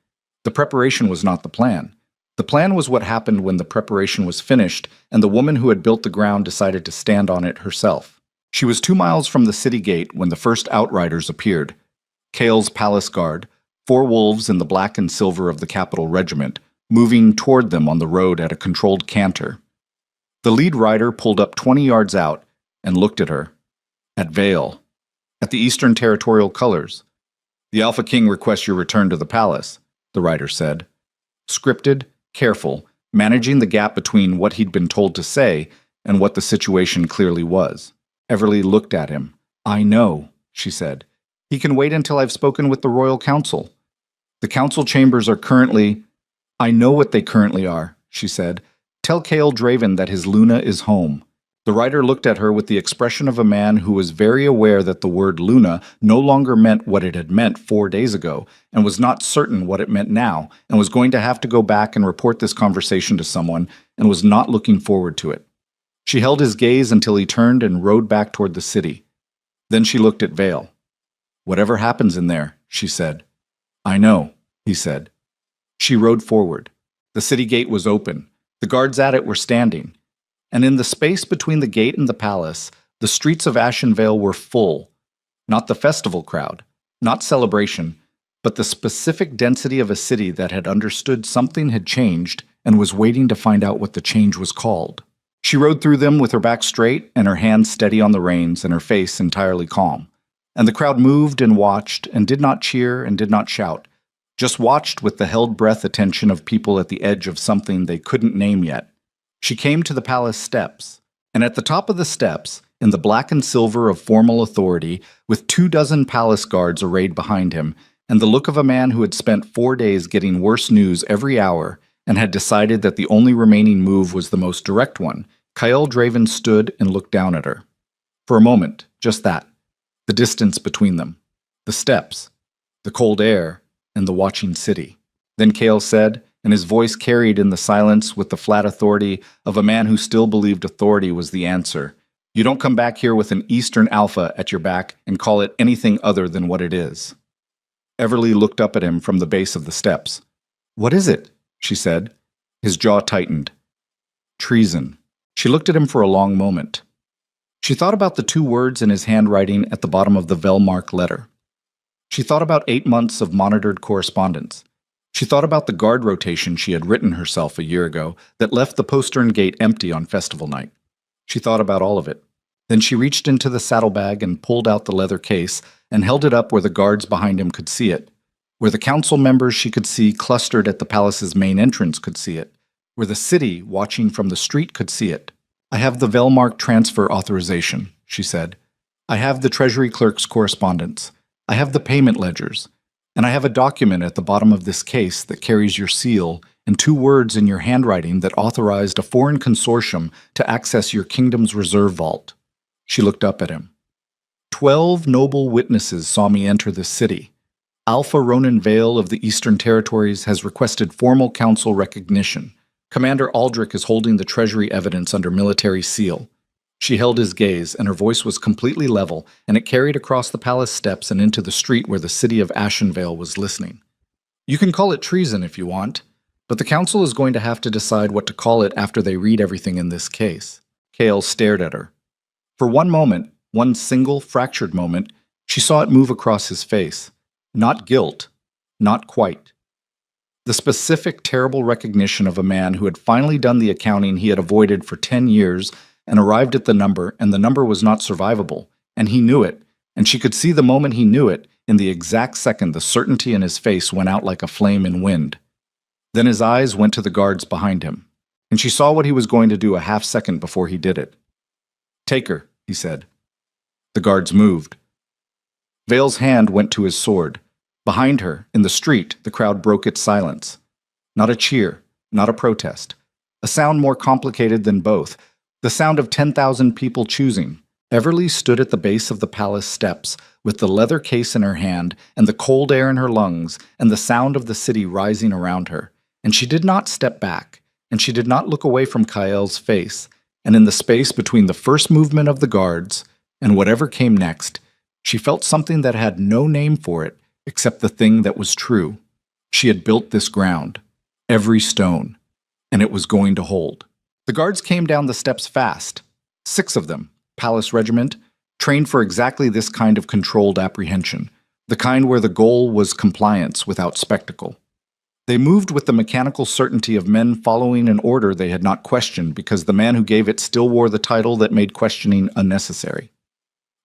The preparation was not the plan. The plan was what happened when the preparation was finished and the woman who had built the ground decided to stand on it herself. She was 2 miles from the city gate when the first outriders appeared. Cale's palace guard, 4 wolves in the black and silver of the capital regiment, moving toward them on the road at a controlled canter. The lead rider pulled up 20 yards out and looked at her, at Vale, at the Eastern Territorial colors. "The Alpha King requests your return to the palace," the rider said. Scripted, careful, managing the gap between what he'd been told to say and what the situation clearly was. Everly looked at him. "I know," she said. "He can wait until I've spoken with the Royal Council. The council chambers are currently—" "I know what they currently are," she said. "Tell Cale Draven that his Luna is home." The rider looked at her with the expression of a man who was very aware that the word Luna no longer meant what it had meant 4 days ago, and was not certain what it meant now, and was going to have to go back and report this conversation to someone, and was not looking forward to it. She held his gaze until he turned and rode back toward the city. Then she looked at Vale. "Whatever happens in there," she said. "I know," he said. She rode forward. The city gate was open. The guards at it were standing. And in the space between the gate and the palace, the streets of Ashenvale were full. Not the festival crowd, not celebration, but the specific density of a city that had understood something had changed and was waiting to find out what the change was called. She rode through them with her back straight and her hands steady on the reins and her face entirely calm. And the crowd moved and watched and did not cheer and did not shout, just watched with the held breath attention of people at the edge of something they couldn't name yet. She came to the palace steps, and at the top of the steps, in the black and silver of formal authority, with 24 palace guards arrayed behind him, and the look of a man who had spent 4 days getting worse news every hour, and had decided that the only remaining move was the most direct one, Cale Draven stood and looked down at her. For a moment, just that. The distance between them. The steps. The cold air. And the watching city. Then Cale said, and his voice carried in the silence with the flat authority of a man who still believed authority was the answer, "You don't come back here with an Eastern Alpha at your back and call it anything other than what it is." Everly looked up at him from the base of the steps. "What is it?" she said. His jaw tightened. "Treason." She looked at him for a long moment. She thought about the 2 words in his handwriting at the bottom of the Velmark letter. She thought about 8 months of monitored correspondence. She thought about the guard rotation she had written herself a year ago that left the postern gate empty on festival night. She thought about all of it. Then she reached into the saddlebag and pulled out the leather case and held it up where the guards behind him could see it, where the council members she could see clustered at the palace's main entrance could see it, where the city, watching from the street, could see it. "I have the Velmark transfer authorization," she said. "I have the Treasury clerk's correspondence. I have the payment ledgers. And I have a document at the bottom of this case that carries your seal and 2 words in your handwriting that authorized a foreign consortium to access your kingdom's reserve vault." She looked up at him. 12 noble witnesses saw me enter this city. Alpha Ronan Vale of the Eastern Territories has requested formal council recognition. Commander Aldrich is holding the treasury evidence under military seal. She held his gaze, and her voice was completely level, and it carried across the palace steps and into the street where the city of Ashenvale was listening. "You can call it treason if you want, but the council is going to have to decide what to call it after they read everything in this case." Cale stared at her. For one moment, one single fractured moment, she saw it move across his face. Not guilt, not quite. The specific, terrible recognition of a man who had finally done the accounting he had avoided for 10 years and arrived at the number, and the number was not survivable, and he knew it, and she could see the moment he knew it, in the exact second the certainty in his face went out like a flame in wind. Then his eyes went to the guards behind him, and she saw what he was going to do a half-second before he did it. "Take her," he said. The guards moved. Vale's hand went to his sword. Behind her, in the street, the crowd broke its silence. Not a cheer, not a protest. A sound more complicated than both. The sound of 10,000 people choosing. Everly stood at the base of the palace steps, with the leather case in her hand, and the cold air in her lungs, and the sound of the city rising around her. And she did not step back, and she did not look away from Kael's face, and in the space between the first movement of the guards and whatever came next, she felt something that had no name for it except the thing that was true. She had built this ground, every stone, and it was going to hold. The guards came down the steps fast, 6 of them, Palace Regiment, trained for exactly this kind of controlled apprehension, the kind where the goal was compliance without spectacle. They moved with the mechanical certainty of men following an order they had not questioned because the man who gave it still wore the title that made questioning unnecessary.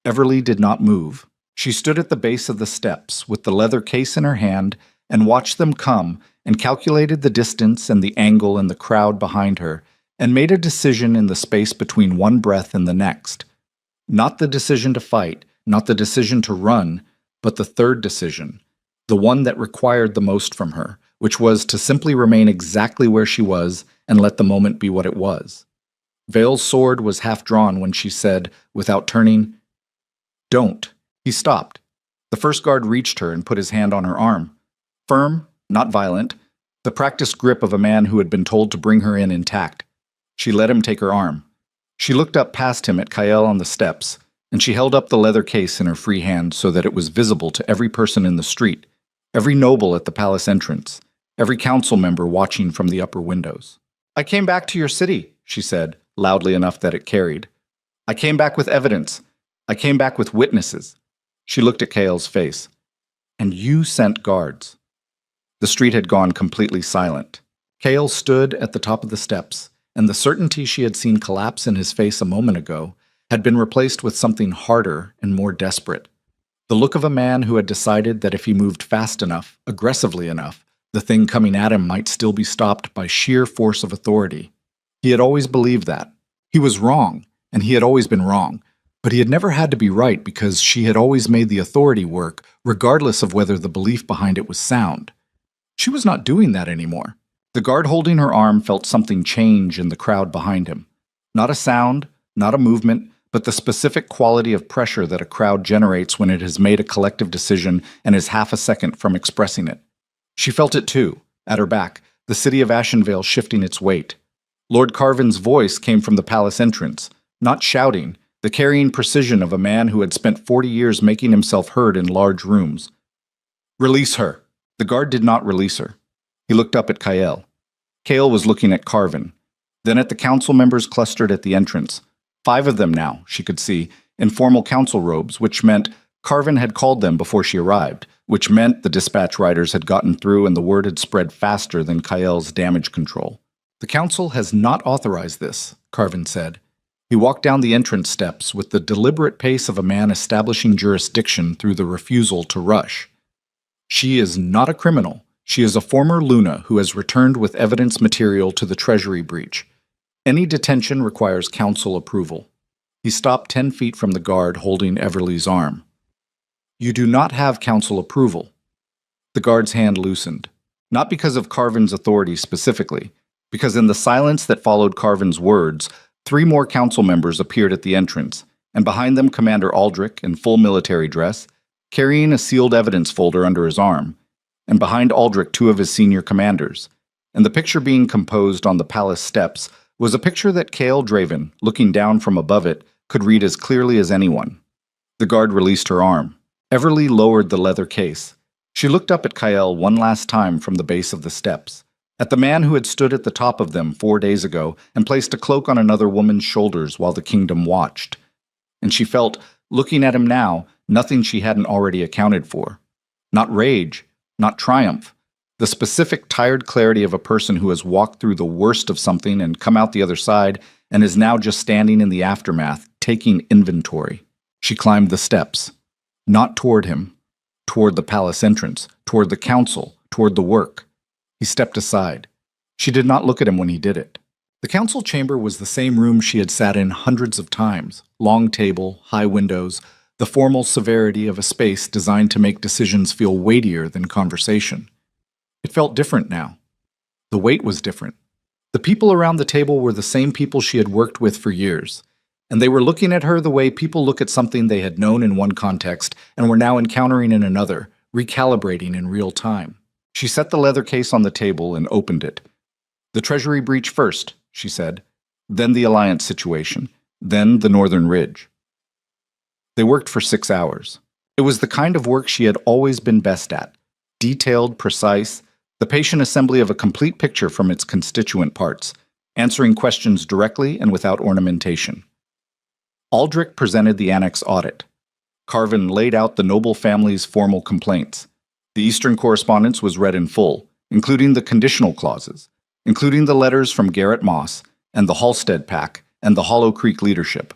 Everly did not move. She stood at the base of the steps with the leather case in her hand and watched them come and calculated the distance and the angle and the crowd behind her and made a decision in the space between one breath and the next. Not the decision to fight, not the decision to run, but the third decision, the one that required the most from her, which was to simply remain exactly where she was and let the moment be what it was. Vale's sword was half drawn when she said, without turning, "Don't." He stopped. The first guard reached her and put his hand on her arm. Firm, not violent, the practiced grip of a man who had been told to bring her in intact. She let him take her arm. She looked up past him at Kael on the steps, and she held up the leather case in her free hand so that it was visible to every person in the street, every noble at the palace entrance, every council member watching from the upper windows. "I came back to your city," she said, loudly enough that it carried. "I came back with evidence. I came back with witnesses." She looked at Kael's face. "And you sent guards." The street had gone completely silent. Kael stood at the top of the steps, and the certainty she had seen collapse in his face a moment ago had been replaced with something harder and more desperate. The look of a man who had decided that if he moved fast enough, aggressively enough, the thing coming at him might still be stopped by sheer force of authority. He had always believed that. He was wrong, and he had always been wrong. But he had never had to be right because she had always made the authority work, regardless of whether the belief behind it was sound. She was not doing that anymore. The guard holding her arm felt something change in the crowd behind him. Not a sound, not a movement, but the specific quality of pressure that a crowd generates when it has made a collective decision and is half a second from expressing it. She felt it too, at her back, the city of Ashenvale shifting its weight. Lord Carvin's voice came from the palace entrance, not shouting, the carrying precision of a man who had spent 40 years making himself heard in large rooms. "Release her." The guard did not release her. He looked up at Kael. Kael was looking at Carvin, then at the council members clustered at the entrance. 5 of them now, she could see, in formal council robes, which meant Carvin had called them before she arrived, which meant the dispatch riders had gotten through and the word had spread faster than Kael's damage control. "The council has not authorized this," Carvin said. He walked down the entrance steps with the deliberate pace of a man establishing jurisdiction through the refusal to rush. "She is not a criminal. She is a former Luna who has returned with evidence material to the Treasury breach. Any detention requires council approval." He stopped 10 feet from the guard holding Everly's arm. "You do not have council approval." The guard's hand loosened, not because of Carvin's authority specifically, because in the silence that followed Carvin's words, 3 more council members appeared at the entrance, and behind them Commander Aldrich in full military dress, carrying a sealed evidence folder under his arm, and behind Aldrich 2 of his senior commanders. And the picture being composed on the palace steps was a picture that Kael Draven, looking down from above it, could read as clearly as anyone. The guard released her arm. Everly lowered the leather case. She looked up at Kael one last time from the base of the steps, at the man who had stood at the top of them 4 days ago and placed a cloak on another woman's shoulders while the kingdom watched. And she felt, looking at him now, nothing she hadn't already accounted for. Not rage, not triumph. The specific tired clarity of a person who has walked through the worst of something and come out the other side and is now just standing in the aftermath, taking inventory. She climbed the steps. Not toward him. Toward the palace entrance. Toward the council. Toward the work. He stepped aside. She did not look at him when he did it. The council chamber was the same room she had sat in hundreds of times. Long table, high windows, the formal severity of a space designed to make decisions feel weightier than conversation. It felt different now. The weight was different. The people around the table were the same people she had worked with for years, and they were looking at her the way people look at something they had known in one context and were now encountering in another, recalibrating in real time. She set the leather case on the table and opened it. "The Treasury breach first," she said, "then the alliance situation, then the Northern Ridge." They worked for 6 hours. It was the kind of work she had always been best at, detailed, precise, the patient assembly of a complete picture from its constituent parts, answering questions directly and without ornamentation. Aldrich presented the annex audit. Carvin laid out the noble family's formal complaints. The Eastern correspondence was read in full, including the conditional clauses, including the letters from Garrett Moss and the Halstead Pack and the Hollow Creek leadership.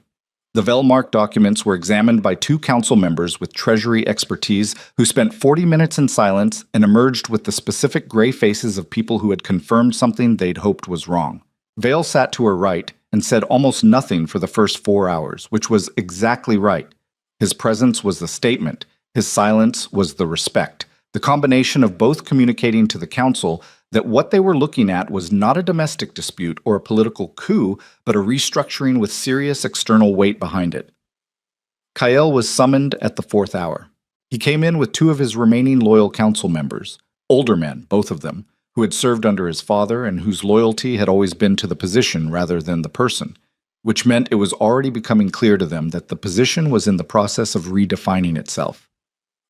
The Velmark documents were examined by 2 council members with Treasury expertise who spent 40 minutes in silence and emerged with the specific gray faces of people who had confirmed something they'd hoped was wrong. Vale sat to her right and said almost nothing for the first 4 hours, which was exactly right. His presence was the statement. His silence was the respect. The combination of both communicating to the council that what they were looking at was not a domestic dispute or a political coup, but a restructuring with serious external weight behind it. Kael was summoned at the 4th hour. He came in with 2 of his remaining loyal council members, older men, both of them, who had served under his father and whose loyalty had always been to the position rather than the person, which meant it was already becoming clear to them that the position was in the process of redefining itself.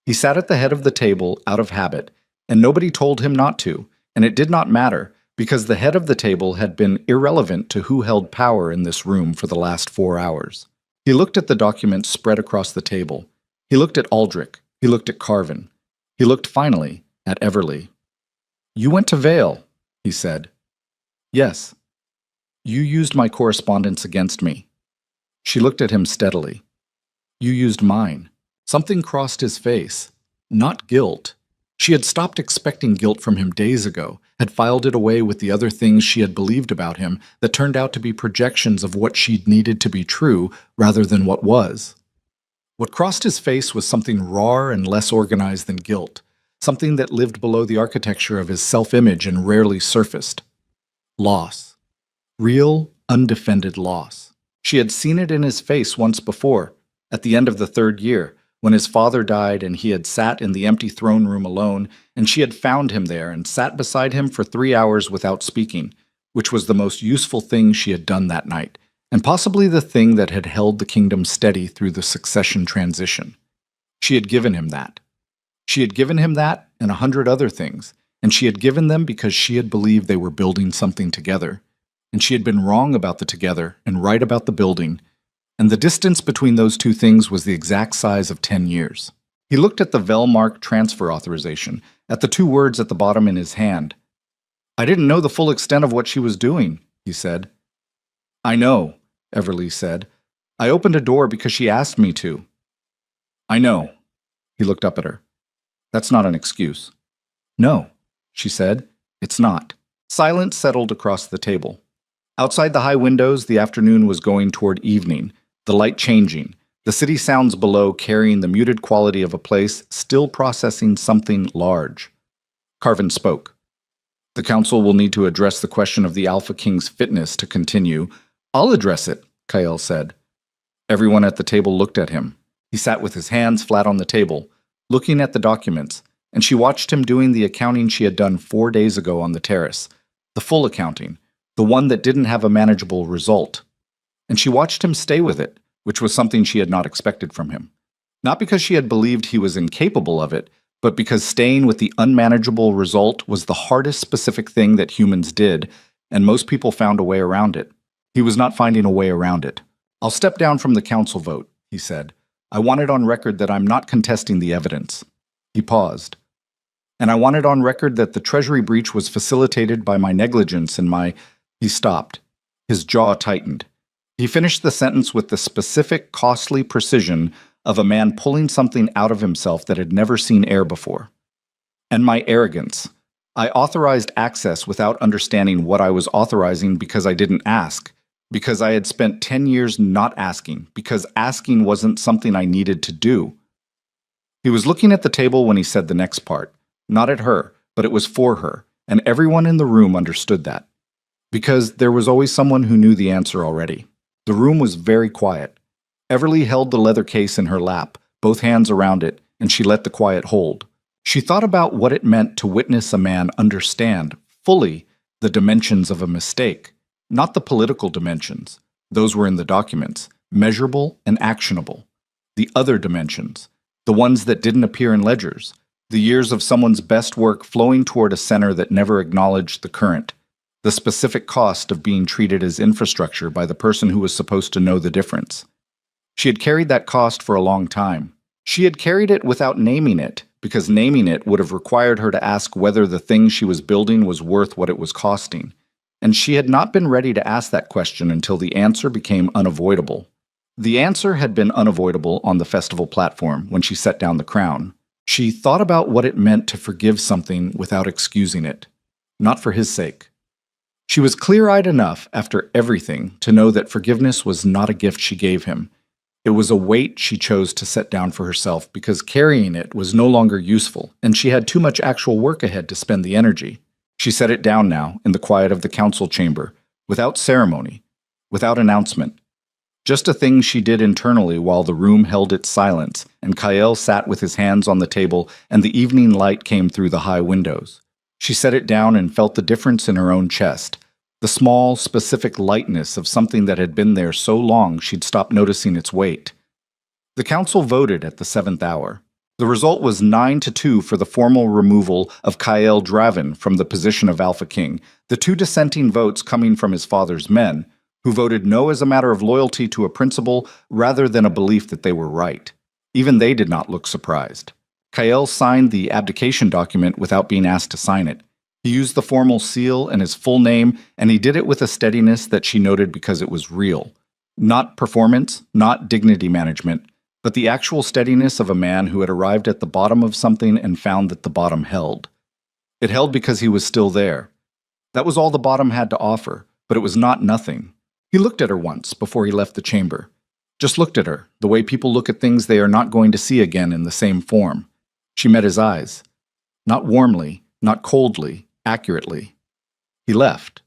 He sat at the head of the table out of habit, and nobody told him not to, and it did not matter, because the head of the table had been irrelevant to who held power in this room for the last 4 hours. He looked at the documents spread across the table. He looked at Aldrich. He looked at Carvin. He looked finally at Everly. "You went to Vale," he said. "Yes." "You used my correspondence against me." She looked at him steadily. "You used mine." Something crossed his face. Not guilt. She had stopped expecting guilt from him days ago, had filed it away with the other things she had believed about him that turned out to be projections of what she'd needed to be true rather than what was. What crossed his face was something rawer and less organized than guilt, something that lived below the architecture of his self-image and rarely surfaced. Loss. Real, undefended loss. She had seen it in his face once before, at the end of the 3rd year, when his father died and he had sat in the empty throne room alone, and she had found him there and sat beside him for 3 hours without speaking, which was the most useful thing she had done that night, and possibly the thing that had held the kingdom steady through the succession transition. She had given him that. She had given him that and 100 other things, and she had given them because she had believed they were building something together, and she had been wrong about the together and right about the building, and the distance between those 2 things was the exact size of 10 years. He looked at the Velmark transfer authorization, at the 2 words at the bottom in his hand. "I didn't know the full extent of what she was doing," he said. "I know," Everly said. "I opened a door because she asked me to." "I know." He looked up at her. "That's not an excuse." "No," she said. "It's not." Silence settled across the table. Outside the high windows, the afternoon was going toward evening, the light changing, the city sounds below carrying the muted quality of a place still processing something large. Carvin spoke. "The council will need to address the question of the Alpha King's fitness to continue." "I'll address it," Kael said. Everyone at the table looked at him. He sat with his hands flat on the table, looking at the documents, and she watched him doing the accounting she had done 4 days ago on the terrace, the full accounting, the one that didn't have a manageable result. And she watched him stay with it, which was something she had not expected from him. Not because she had believed he was incapable of it, but because staying with the unmanageable result was the hardest specific thing that humans did, and most people found a way around it. He was not finding a way around it. "I'll step down from the council vote," he said. "I want it on record that I'm not contesting the evidence." He paused. "And I want it on record that the Treasury breach was facilitated by my negligence and my—" He stopped. His jaw tightened. He finished the sentence with the specific, costly precision of a man pulling something out of himself that had never seen air before. "And my arrogance. I authorized access without understanding what I was authorizing because I didn't ask, because I had spent 10 years not asking, because asking wasn't something I needed to do. He was looking at the table when he said the next part. Not at her, but it was for her, and everyone in the room understood that. Because there was always someone who knew the answer already. The room was very quiet. Everly held the leather case in her lap, both hands around it, and she let the quiet hold. She thought about what it meant to witness a man understand, fully, the dimensions of a mistake. Not the political dimensions. Those were in the documents, measurable and actionable. The other dimensions, the ones that didn't appear in ledgers, the years of someone's best work flowing toward a center that never acknowledged the current, the specific cost of being treated as infrastructure by the person who was supposed to know the difference. She had carried that cost for a long time. She had carried it without naming it, because naming it would have required her to ask whether the thing she was building was worth what it was costing. And she had not been ready to ask that question until the answer became unavoidable. The answer had been unavoidable on the festival platform when she set down the crown. She thought about what it meant to forgive something without excusing it, not for his sake. She was clear-eyed enough after everything to know that forgiveness was not a gift she gave him. It was a weight she chose to set down for herself because carrying it was no longer useful, and she had too much actual work ahead to spend the energy. She set it down now, in the quiet of the council chamber, without ceremony, without announcement. Just a thing she did internally while the room held its silence, and Kael sat with his hands on the table and the evening light came through the high windows. She set it down and felt the difference in her own chest. The small, specific lightness of something that had been there so long she'd stopped noticing its weight. The council voted at the 7th hour. The result was 9-2 for the formal removal of Kael Draven from the position of Alpha King, the 2 dissenting votes coming from his father's men, who voted no as a matter of loyalty to a principle rather than a belief that they were right. Even they did not look surprised. Kael signed the abdication document without being asked to sign it. He used the formal seal and his full name, and he did it with a steadiness that she noted because it was real. Not performance, not dignity management, but the actual steadiness of a man who had arrived at the bottom of something and found that the bottom held. It held because he was still there. That was all the bottom had to offer, but it was not nothing. He looked at her once before he left the chamber. Just looked at her, the way people look at things they are not going to see again in the same form. She met his eyes. Not warmly, not coldly, accurately. He left.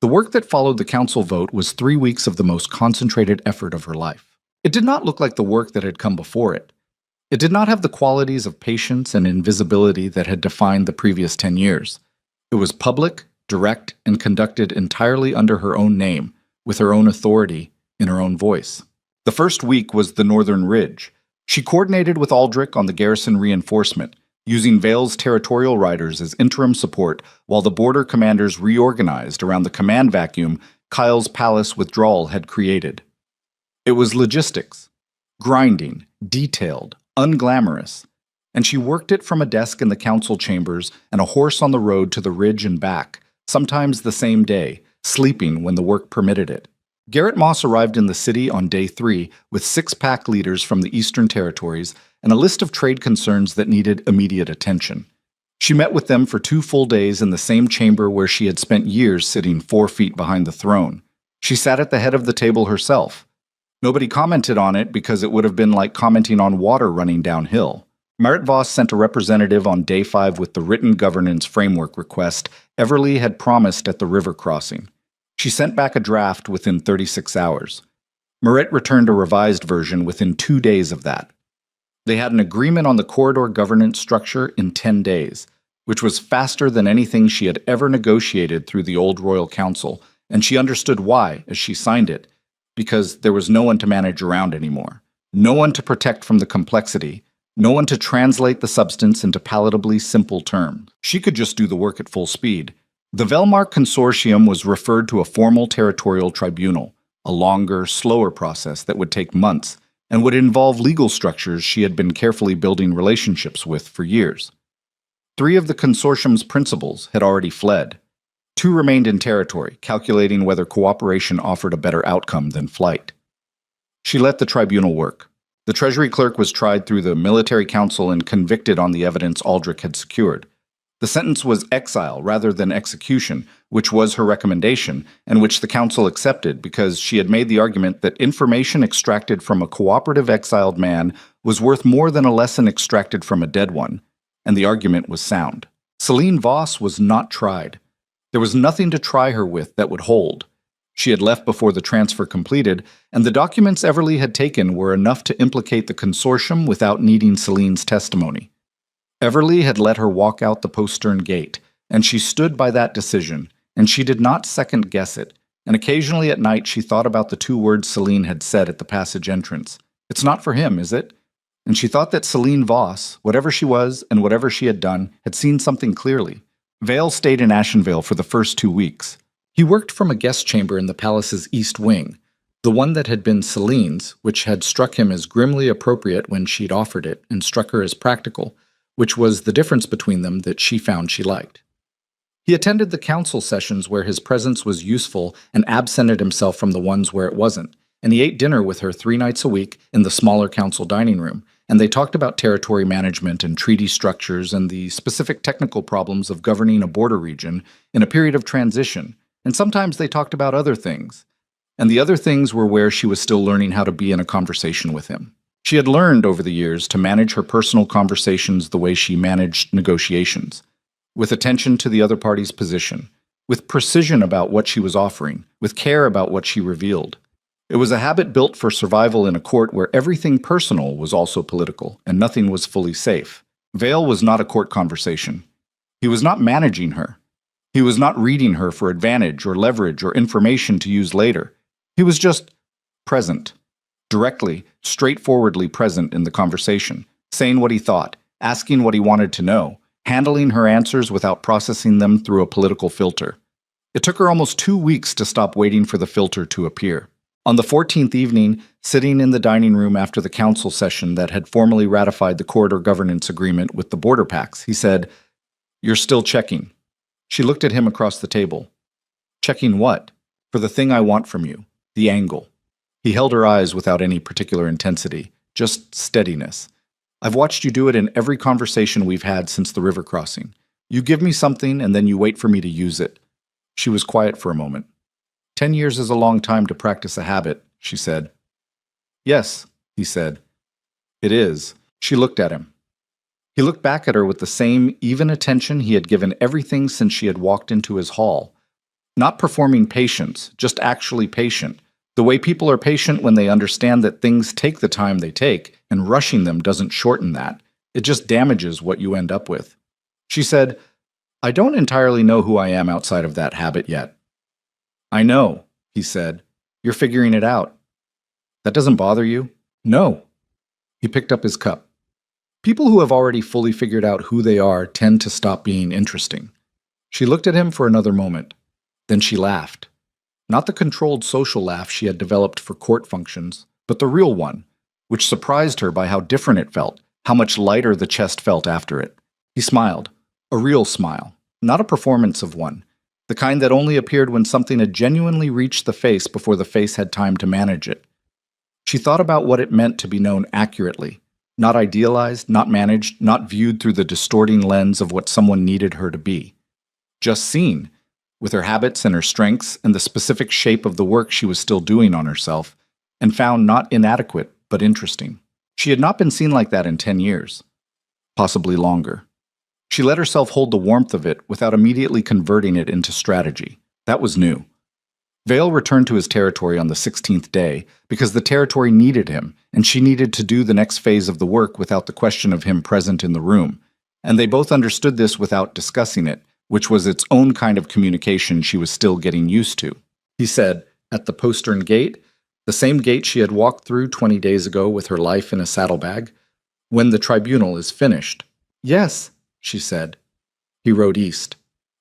The work that followed the council vote was 3 weeks of the most concentrated effort of her life. It did not look like the work that had come before it. It did not have the qualities of patience and invisibility that had defined the previous 10 years. It was public, direct, and conducted entirely under her own name, with her own authority, in her own voice. The first week was the Northern Ridge. She coordinated with Aldrich on the garrison reinforcement, using Vale's territorial riders as interim support while the border commanders reorganized around the command vacuum Kyle's palace withdrawal had created. It was logistics, grinding, detailed, unglamorous, and she worked it from a desk in the council chambers and a horse on the road to the ridge and back, sometimes the same day, sleeping when the work permitted it. Garrett Moss arrived in the city on day 3 with 6 pack leaders from the Eastern Territories and a list of trade concerns that needed immediate attention. She met with them for 2 full days in the same chamber where she had spent years sitting 4 feet behind the throne. She sat at the head of the table herself. Nobody commented on it because it would have been like commenting on water running downhill. Merritt Voss sent a representative on day 5 with the written governance framework request Everly had promised at the river crossing. She sent back a draft within 36 hours. Merritt returned a revised version within 2 days of that. They had an agreement on the corridor governance structure in 10 days, which was faster than anything she had ever negotiated through the old Royal Council, and she understood why as she signed it, because there was no one to manage around anymore, no one to protect from the complexity, no one to translate the substance into palatably simple terms. She could just do the work at full speed. The Velmark Consortium was referred to a formal territorial tribunal, a longer, slower process that would take months and would involve legal structures she had been carefully building relationships with for years. 3 of the consortium's principals had already fled. 2 remained in territory, calculating whether cooperation offered a better outcome than flight. She let the tribunal work. The Treasury clerk was tried through the military council and convicted on the evidence Aldrich had secured. The sentence was exile rather than execution, which was her recommendation, and which the council accepted because she had made the argument that information extracted from a cooperative exiled man was worth more than a lesson extracted from a dead one, and the argument was sound. Celine Voss was not tried. There was nothing to try her with that would hold. She had left before the transfer completed, and the documents Everly had taken were enough to implicate the consortium without needing Celine's testimony. Everly had let her walk out the postern gate, and she stood by that decision, and she did not second-guess it, and occasionally at night she thought about the 2 words Celine had said at the passage entrance. "It's not for him, is it?" And she thought that Celine Voss, whatever she was and whatever she had done, had seen something clearly. Vale stayed in Ashenvale for the first 2 weeks. He worked from a guest chamber in the palace's east wing, the one that had been Celine's, which had struck him as grimly appropriate when she'd offered it, and struck her as practical, which was the difference between them that she found she liked. He attended the council sessions where his presence was useful and absented himself from the ones where it wasn't, and he ate dinner with her 3 nights a week in the smaller council dining room, and they talked about territory management and treaty structures and the specific technical problems of governing a border region in a period of transition, and sometimes they talked about other things. And the other things were where she was still learning how to be in a conversation with him. She had learned over the years to manage her personal conversations the way she managed negotiations, with attention to the other party's position, with precision about what she was offering, with care about what she revealed. It was a habit built for survival in a court where everything personal was also political, and nothing was fully safe. Vale was not a court conversation. He was not managing her. He was not reading her for advantage or leverage or information to use later. He was just present. Directly, straightforwardly present in the conversation, saying what he thought, asking what he wanted to know, handling her answers without processing them through a political filter. It took her almost 2 weeks to stop waiting for the filter to appear. On the 14th evening, sitting in the dining room after the council session that had formally ratified the corridor governance agreement with the border pacts, he said, "You're still checking." She looked at him across the table. "Checking what?" "For the thing I want from you, the angle." He held her eyes without any particular intensity, just steadiness. "I've watched you do it in every conversation we've had since the river crossing. You give me something and then you wait for me to use it." She was quiet for a moment. 10 years is a long time to practice a habit, she said. "Yes," he said. "It is." She looked at him. He looked back at her with the same even attention he had given everything since she had walked into his hall. Not performing patience, just actually patient. The way people are patient when they understand that things take the time they take, and rushing them doesn't shorten that. It just damages what you end up with. She said, "I don't entirely know who I am outside of that habit yet." "I know," he said. "You're figuring it out." "That doesn't bother you?" "No." He picked up his cup. People who have already fully figured out who they are tend to stop being interesting. She looked at him for another moment. Then she laughed. Not the controlled social laugh she had developed for court functions, but the real one, which surprised her by how different it felt, how much lighter the chest felt after it. He smiled. A real smile, not a performance of one, the kind that only appeared when something had genuinely reached the face before the face had time to manage it. She thought about what it meant to be known accurately, not idealized, not managed, not viewed through the distorting lens of what someone needed her to be. Just seen, with her habits and her strengths and the specific shape of the work she was still doing on herself, and found not inadequate, but interesting. She had not been seen like that in 10 years, possibly longer. She let herself hold the warmth of it without immediately converting it into strategy. That was new. Vale returned to his territory on the 16th day because the territory needed him, and she needed to do the next phase of the work without the question of him present in the room. And they both understood this without discussing it, which was its own kind of communication she was still getting used to. He said, at the postern gate, the same gate she had walked through 20 days ago with her life in a saddlebag, "When the tribunal is finished." "Yes," she said. He rode east.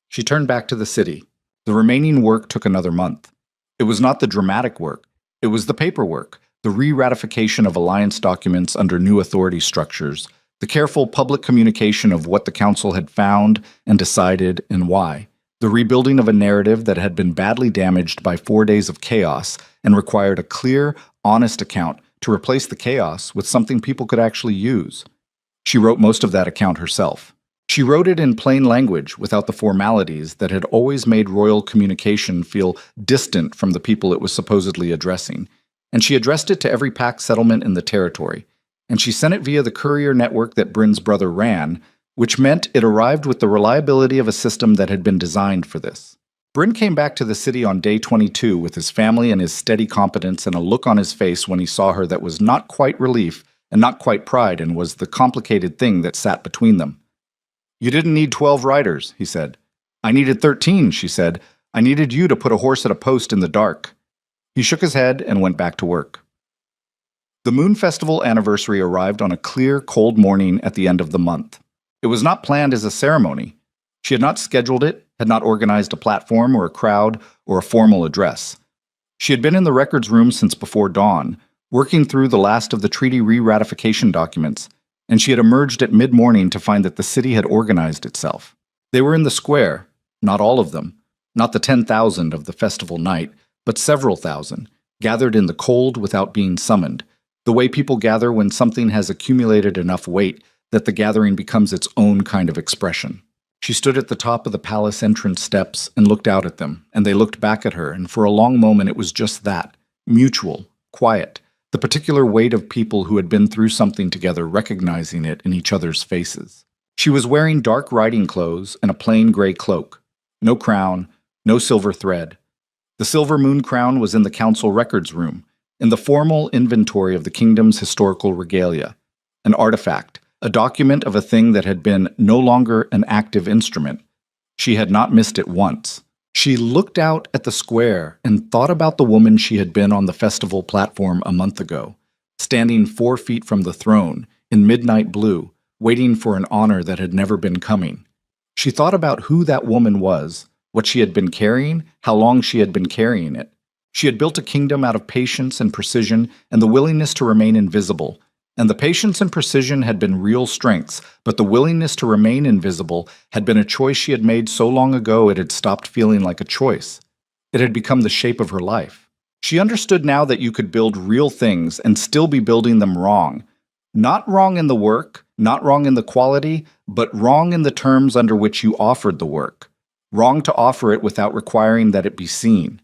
She turned back to the city. The remaining work took another month. It was not the dramatic work. It was the paperwork, the re-ratification of alliance documents under new authority structures, the careful public communication of what the council had found and decided and why, the rebuilding of a narrative that had been badly damaged by 4 days of chaos and required a clear, honest account to replace the chaos with something people could actually use. She wrote most of that account herself. She wrote it in plain language without the formalities that had always made royal communication feel distant from the people it was supposedly addressing. And she addressed it to every Pact settlement in the territory. And she sent it via the courier network that Bryn's brother ran, which meant it arrived with the reliability of a system that had been designed for this. Bryn came back to the city on day 22 with his family and his steady competence and a look on his face when he saw her that was not quite relief and not quite pride and was the complicated thing that sat between them. "You didn't need 12 riders," he said. "I needed 13, she said. "I needed you to put a horse at a post in the dark." He shook his head and went back to work. The Moon Festival anniversary arrived on a clear, cold morning at the end of the month. It was not planned as a ceremony. She had not scheduled it, had not organized a platform or a crowd or a formal address. She had been in the records room since before dawn, working through the last of the treaty re-ratification documents, and she had emerged at mid-morning to find that the city had organized itself. They were in the square, not all of them, not the 10,000 of the festival night, but several thousand, gathered in the cold without being summoned, the way people gather when something has accumulated enough weight that the gathering becomes its own kind of expression. She stood at the top of the palace entrance steps and looked out at them, and they looked back at her, and for a long moment it was just that, mutual, quiet, the particular weight of people who had been through something together recognizing it in each other's faces. She was wearing dark riding clothes and a plain gray cloak. No crown, no silver thread. The silver moon crown was in the council records room, in the formal inventory of the kingdom's historical regalia, an artifact, a document of a thing that had been no longer an active instrument. She had not missed it once. She looked out at the square and thought about the woman she had been on the festival platform a month ago, standing 4 feet from the throne, in midnight blue, waiting for an honor that had never been coming. She thought about who that woman was, what she had been carrying, how long she had been carrying it. She had built a kingdom out of patience and precision and the willingness to remain invisible. And the patience and precision had been real strengths, but the willingness to remain invisible had been a choice she had made so long ago it had stopped feeling like a choice. It had become the shape of her life. She understood now that you could build real things and still be building them wrong. Not wrong in the work, not wrong in the quality, but wrong in the terms under which you offered the work. Wrong to offer it without requiring that it be seen.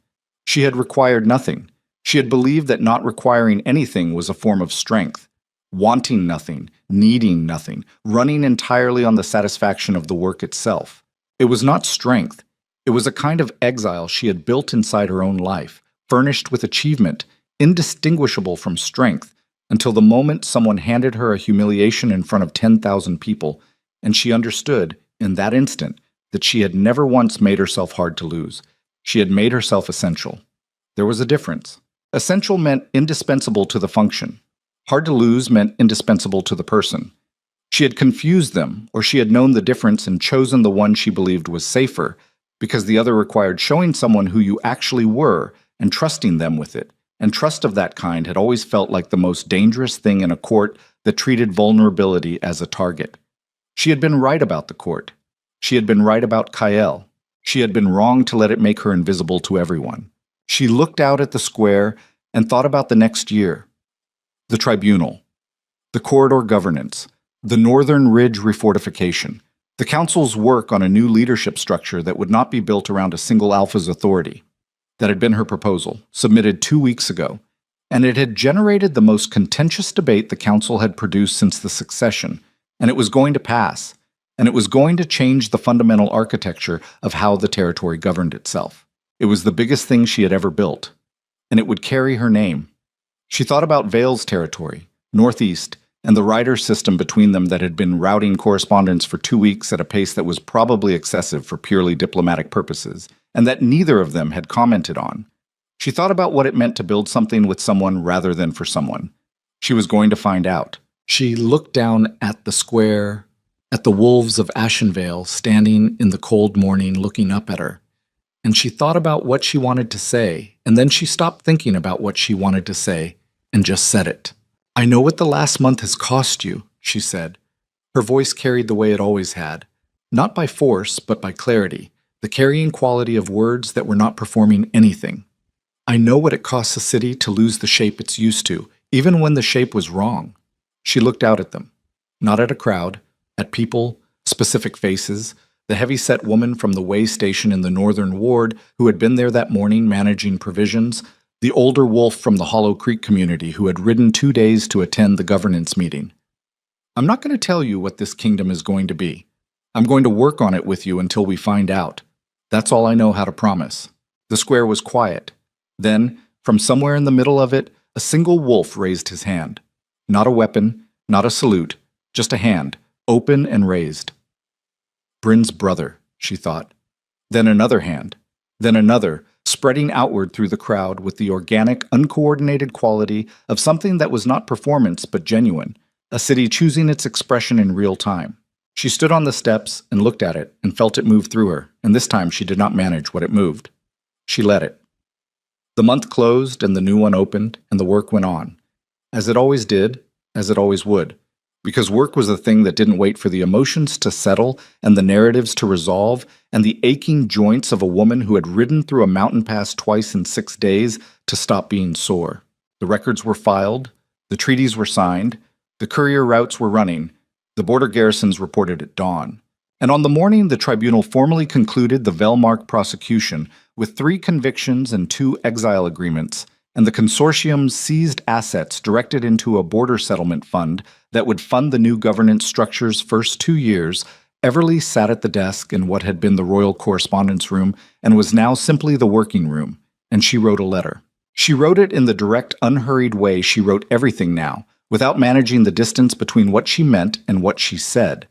She had required nothing. She had believed that not requiring anything was a form of strength. Wanting nothing, needing nothing, running entirely on the satisfaction of the work itself. It was not strength. It was a kind of exile she had built inside her own life, furnished with achievement, indistinguishable from strength, until the moment someone handed her a humiliation in front of 10,000 people, and she understood, in that instant, that she had never once made herself hard to lose. She had made herself essential. There was a difference. Essential meant indispensable to the function. Hard to lose meant indispensable to the person. She had confused them, or she had known the difference and chosen the one she believed was safer, because the other required showing someone who you actually were and trusting them with it, and trust of that kind had always felt like the most dangerous thing in a court that treated vulnerability as a target. She had been right about the court. She had been right about Kael. She had been wrong to let it make her invisible to everyone. She looked out at the square and thought about the next year. The tribunal, the corridor governance, the Northern Ridge refortification, the council's work on a new leadership structure that would not be built around a single alpha's authority. That had been her proposal, submitted 2 weeks ago, and it had generated the most contentious debate the council had produced since the succession, and it was going to pass, and it was going to change the fundamental architecture of how the territory governed itself. It was the biggest thing she had ever built, and it would carry her name. She thought about Vale's territory, Northeast, and the rider system between them that had been routing correspondence for 2 weeks at a pace that was probably excessive for purely diplomatic purposes, and that neither of them had commented on. She thought about what it meant to build something with someone rather than for someone. She was going to find out. She looked down at the square, at the wolves of Ashenvale standing in the cold morning looking up at her. And she thought about what she wanted to say, and then she stopped thinking about what she wanted to say and just said it. "I know what the last month has cost you," she said. Her voice carried the way it always had, not by force, but by clarity, the carrying quality of words that were not performing anything. "I know what it costs a city to lose the shape it's used to, even when the shape was wrong." She looked out at them, not at a crowd, at people, Specific faces, the heavy-set woman from the way station in the northern ward who had been there that morning managing provisions, the older wolf from the Hollow Creek community who had ridden 2 days to attend the governance meeting. I'm not going to tell you what this kingdom is going to be. I'm going to work on it with you until we find out. That's all I know how to promise. The square was quiet. Then, from somewhere in the middle of it, a single wolf raised his hand. Not a weapon, not a salute, just a hand, open and raised. Bryn's brother, she thought. Then another hand. Then another, spreading outward through the crowd with the organic, uncoordinated quality of something that was not performance but genuine, a city choosing its expression in real time. She stood on the steps and looked at it and felt it move through her, and this time she did not manage what it moved. She let it. The month closed and the new one opened, and the work went on. As it always did, as it always would. Because work was the thing that didn't wait for the emotions to settle and the narratives to resolve and the aching joints of a woman who had ridden through a mountain pass twice in 6 days to stop being sore. The records were filed, the treaties were signed, the courier routes were running, the border garrisons reported at dawn. And on the morning the tribunal formally concluded the Velmark prosecution with 3 convictions and 2 exile agreements, and the consortium seized assets directed into a border settlement fund that would fund the new governance structure's first 2 years, Everly sat at the desk in what had been the royal correspondence room and was now simply the working room, and she wrote a letter. She wrote it in the direct, unhurried way she wrote everything now, without managing the distance between what she meant and what she said.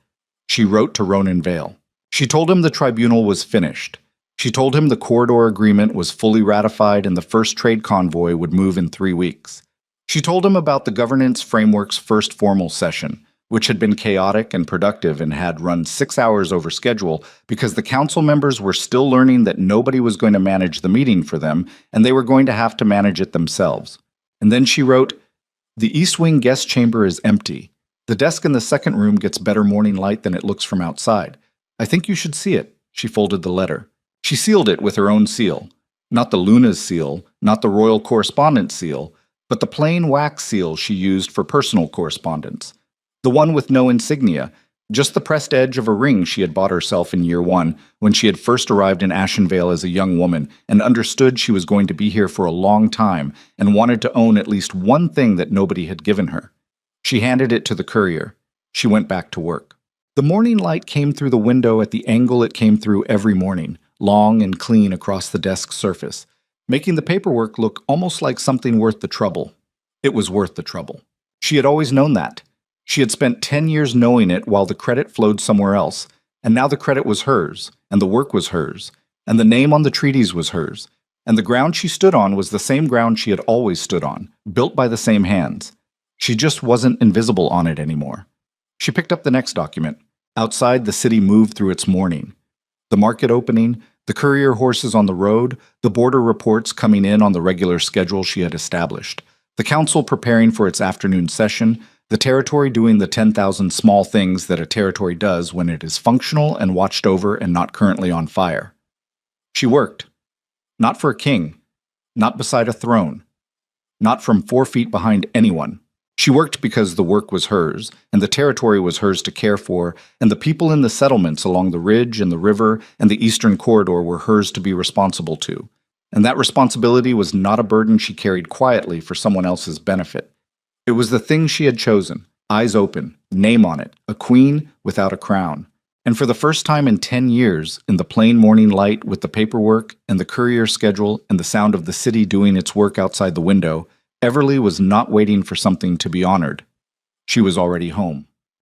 She wrote to Ronan Vale. She told him the tribunal was finished. She told him the corridor agreement was fully ratified and the first trade convoy would move in 3 weeks. She told him about the governance framework's first formal session, which had been chaotic and productive and had run 6 hours over schedule because the council members were still learning that nobody was going to manage the meeting for them and they were going to have to manage it themselves. And then she wrote, "The East Wing guest chamber is empty. The desk in the second room gets better morning light than it looks from outside. I think you should see it." She folded the letter. She sealed it with her own seal. Not the Luna's seal, not the royal correspondence seal, but the plain wax seal she used for personal correspondence. The one with no insignia, just the pressed edge of a ring she had bought herself in year 1 when she had first arrived in Ashenvale as a young woman and understood she was going to be here for a long time and wanted to own at least one thing that nobody had given her. She handed it to the courier. She went back to work. The morning light came through the window at the angle it came through every morning, long and clean across the desk surface, making the paperwork look almost like something worth the trouble. It was worth the trouble. She had always known that. She had spent 10 years knowing it while the credit flowed somewhere else, and now the credit was hers, and the work was hers, and the name on the treaties was hers, and the ground she stood on was the same ground she had always stood on, built by the same hands. She just wasn't invisible on it anymore. She picked up the next document. Outside, the city moved through its morning. The market opening, the courier horses on the road, the border reports coming in on the regular schedule she had established, the council preparing for its afternoon session, the territory doing the 10,000 small things that a territory does when it is functional and watched over and not currently on fire. She worked. Not for a king. Not beside a throne. Not from 4 feet behind anyone. She worked because the work was hers, and the territory was hers to care for, and the people in the settlements along the ridge and the river and the eastern corridor were hers to be responsible to. And that responsibility was not a burden she carried quietly for someone else's benefit. It was the thing she had chosen, eyes open, name on it, a queen without a crown. And for the first time in 10 years, in the plain morning light with the paperwork and the courier schedule and the sound of the city doing its work outside the window, Everly was not waiting for something to be honored. She was already home.